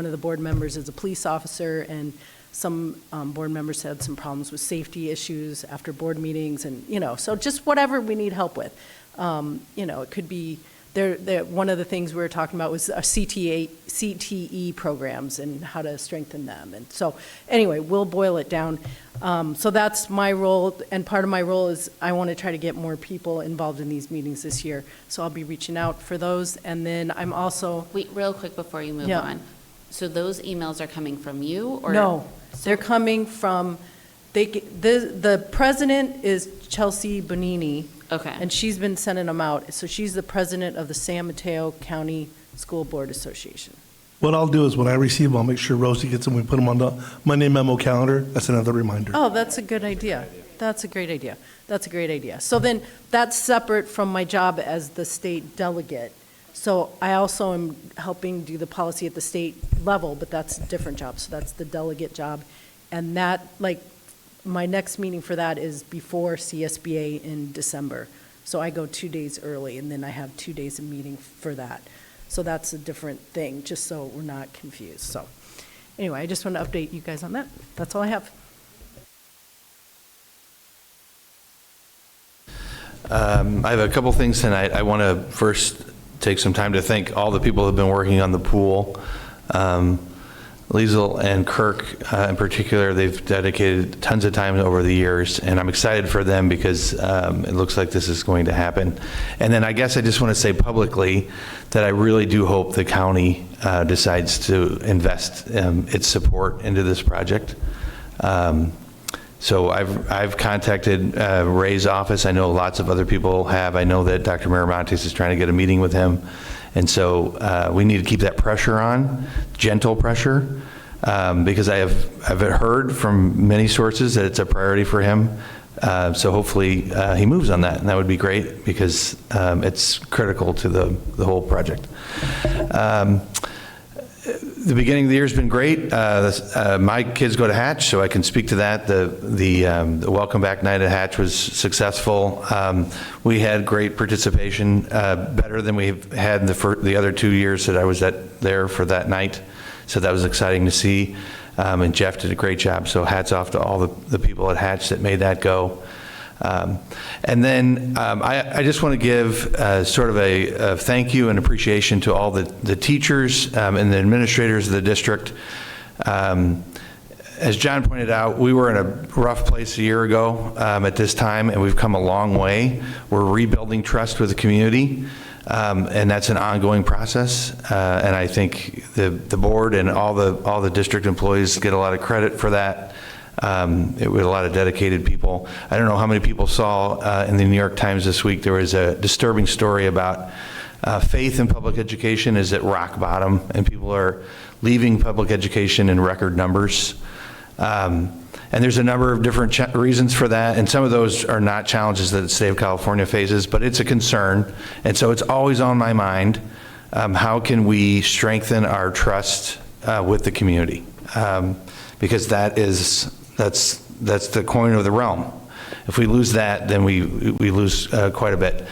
of the board members is a police officer, and some board members had some problems with safety issues after board meetings, and so just whatever we need help with. It could be one of the things we were talking about was CTE programs and how to strengthen them. And so anyway, we'll boil it down. So that's my role, and part of my role is I want to try to get more people involved in these meetings this year. So I'll be reaching out for those, and then I'm also... Wait, real quick before you move on. So those emails are coming from you, or? No, they're coming from, the president is Chelsea Bonini. Okay. And she's been sending them out. So she's the president of the San Mateo County School Board Association. What I'll do is when I receive them, I'll make sure Rosie gets them, we put them on the Monday memo calendar. That's another reminder. Oh, that's a good idea. That's a great idea. That's a great idea. So then that's separate from my job as the state delegate. So I also am helping do the policy at the state level, but that's a different job. So that's the delegate job. And that, like, my next meeting for that is before CSBA in December. So I go 2 days early, and then I have 2 days of meeting for that. So that's a different thing, just so we're not confused. So anyway, I just want to update you guys on that. That's all I have. I have a couple things tonight. I want to first take some time to thank all the people who have been working on the pool. Liesl and Kirk in particular, they've dedicated tons of time over the years, and I'm excited for them because it looks like this is going to happen. And then I guess I just want to say publicly that I really do hope the county decides to invest its support into this project. So I've contacted Ray's office. I know lots of other people have. I know that Dr. Miramontes is trying to get a meeting with him. And so we need to keep that pressure on, gentle pressure, because I've heard from many sources that it's a priority for him. So hopefully he moves on that, and that would be great because it's critical to the whole project. The beginning of the year has been great. My kids go to Hatch, so I can speak to that. The welcome back night at Hatch was successful. We had great participation, better than we've had in the other 2 years that I was there for that night. So that was exciting to see. And Jeff did a great job. So hats off to all the people at Hatch that made that go. And then I just want to give sort of a thank you and appreciation to all the teachers and the administrators of the district. As John pointed out, we were in a rough place a year ago at this time, and we've come a long way. We're rebuilding trust with the community, and that's an ongoing process. And I think the board and all the district employees get a lot of credit for that. It was a lot of dedicated people. I don't know how many people saw in the New York Times this week, there was a disturbing story about faith in public education is at rock bottom, and people are leaving public education in record numbers. And there's a number of different reasons for that, and some of those are not challenges that the state of California faces, but it's a concern. And so it's always on my mind, how can we strengthen our trust with the community? Because that's the coin of the realm. If we lose that, then we lose quite a bit.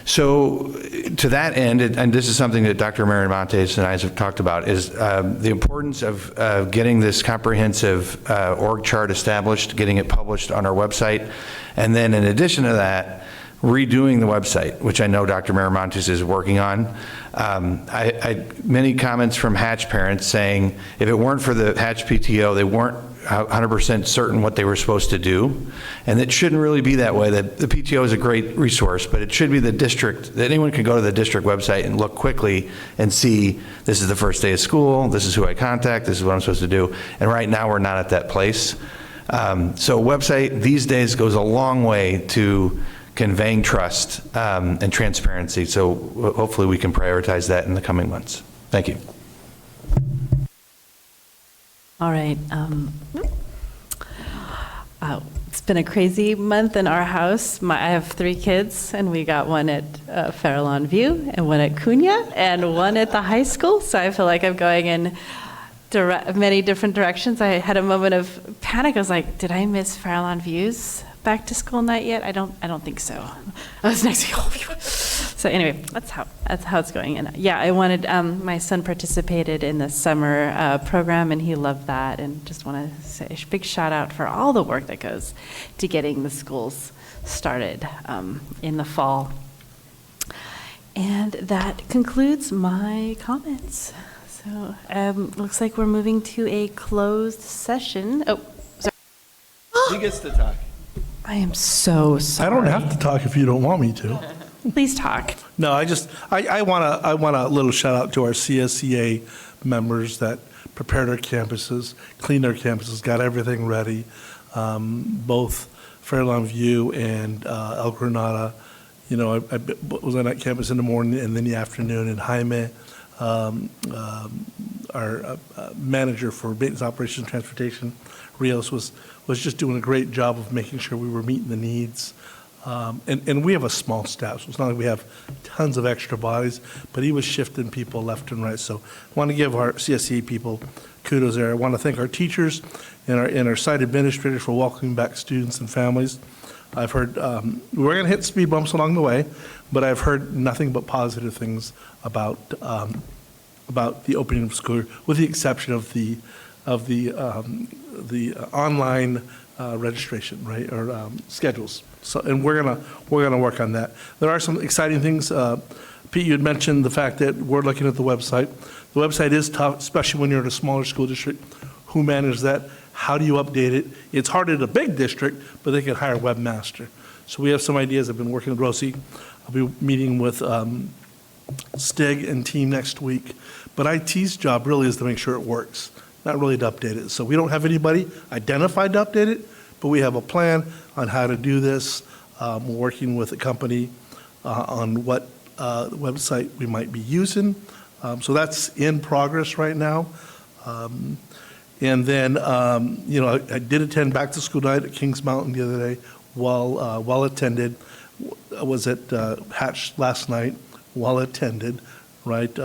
So to that end, and this is something that Dr. Miramontes and I have talked about, is the importance of getting this comprehensive org chart established, getting it published on our website, and then in addition to that, redoing the website, which I know Dr. Miramontes is working on. Many comments from Hatch parents saying if it weren't for the Hatch PTO, they weren't 100% certain what they were supposed to do. And it shouldn't really be that way. That the PTO is a great resource, but it should be the district, that anyone can go to the district website and look quickly and see this is the first day of school, this is who I contact, this is what I'm supposed to do. And right now we're not at that place. So website these days goes a long way to conveying trust and transparency. So hopefully we can prioritize that in the coming months. Thank you. All right. It's been a crazy month in our house. I have 3 kids, and we got one at Farallon View, and one at Cunha, and one at the high school. So I feel like I'm going in many different directions. I had a moment of panic. I was like, did I miss Farallon View's back to school night yet? I don't think so. I was next week. So anyway, that's how it's going. And yeah, I wanted, my son participated in the summer program, and he loved that. And just want to say a big shout out for all the work that goes to getting the schools started in the fall. And that concludes my comments. So looks like we're moving to a closed session. Oh, sorry. He gets to talk. I am so sorry. I don't have to talk if you don't want me to. Please talk. No, I want a little shout out to our CSEA members that prepared our campuses, cleaned our campuses, got everything ready. Both Fairlawn View and El Granada. You know, I was on that campus in the morning and then the afternoon, and Jaime, our manager for maintenance operations and transportation, Rios, was just doing a great job of making sure we were meeting the needs. And we have a small staff, so it's not like we have tons of extra bodies, but he was shifting people left and right. So I want to give our CSE people kudos there. I want to thank our teachers and our site administrators for welcoming back students and families. I've heard, we're going to hit speed bumps along the way, but I've heard nothing but positive things about the opening of school, with the exception of the online registration, right, or schedules. So, and we're gonna work on that. There are some exciting things. Pete, you had mentioned the fact that we're looking at the website. The website is tough, especially when you're in a smaller school district. Who manages that? How do you update it? It's hard at a big district, but they can hire a webmaster. So we have some ideas. I've been working with Rosie. I'll be meeting with Stig and team next week. But IT's job really is to make sure it works, not really to update it. So we don't have anybody identified to update it, but we have a plan on how to do this. We're working with a company on what website we might be using. So that's in progress right now. And then, you know, I did attend back to school night at Kings Mountain the other day, well attended. I was at Hatch last night, well attended, right?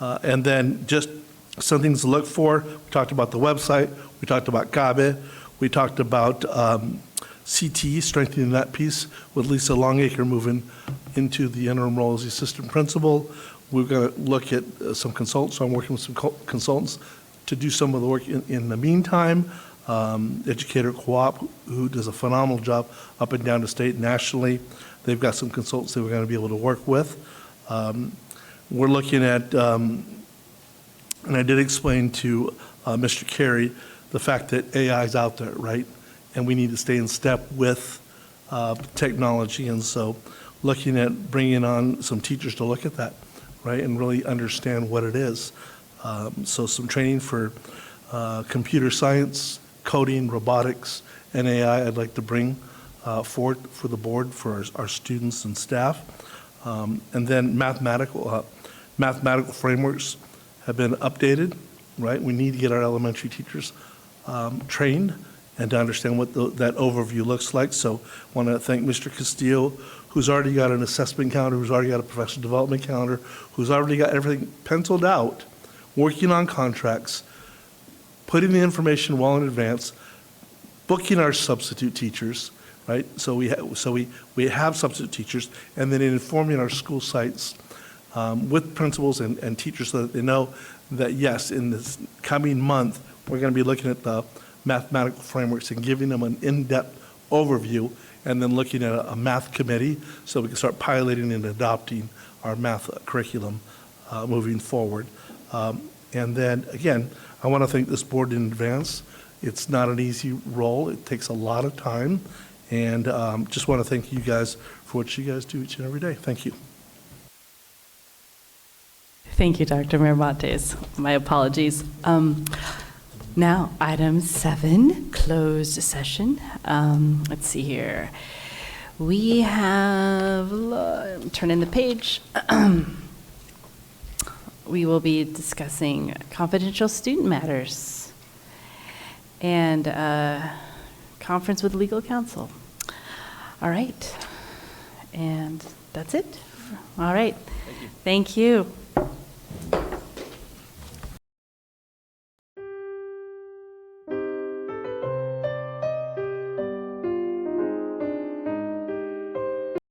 And then just some things to look for. We talked about the website. We talked about CABE. We talked about CTE, strengthening that piece with Lisa Longacre moving into the interim role as the assistant principal. We're going to look at some consultants. So I'm working with some consultants to do some of the work in the meantime. Educator Co-op, who does a phenomenal job up and down the state nationally. They've got some consultants that we're going to be able to work with. We're looking at, and I did explain to Mr. Carey the fact that AI is out there, right? And we need to stay in step with technology. And so looking at bringing on some teachers to look at that, right? And really understand what it is. So some training for computer science, coding, robotics, and AI I'd like to bring forward for the board, for our students and staff. And then mathematical frameworks have been updated, right? We need to get our elementary teachers trained and to understand what that overview looks like. So I want to thank Mr. Castillo, who's already got an assessment calendar, who's already got a professional development calendar, who's already got everything penciled out, working on contracts, putting the information well in advance, booking our substitute teachers, right? So we have substitute teachers, and then informing our school sites with principals and teachers so that they know that, yes, in this coming month, we're going to be looking at the mathematical frameworks and giving them an in-depth overview, and then looking at a math committee so we can start piloting and adopting our math curriculum moving forward. And then, again, I want to thank this board in advance. It's not an easy role. It takes a lot of time. And just want to thank you guys for what you guys do each and every day. Thank you. Thank you, Dr. Miramontes. My apologies. Now, item 7, closed session. Let's see here. We have, turn in the page. We will be discussing confidential student matters and conference with legal counsel. All right. And that's it. All right. Thank you.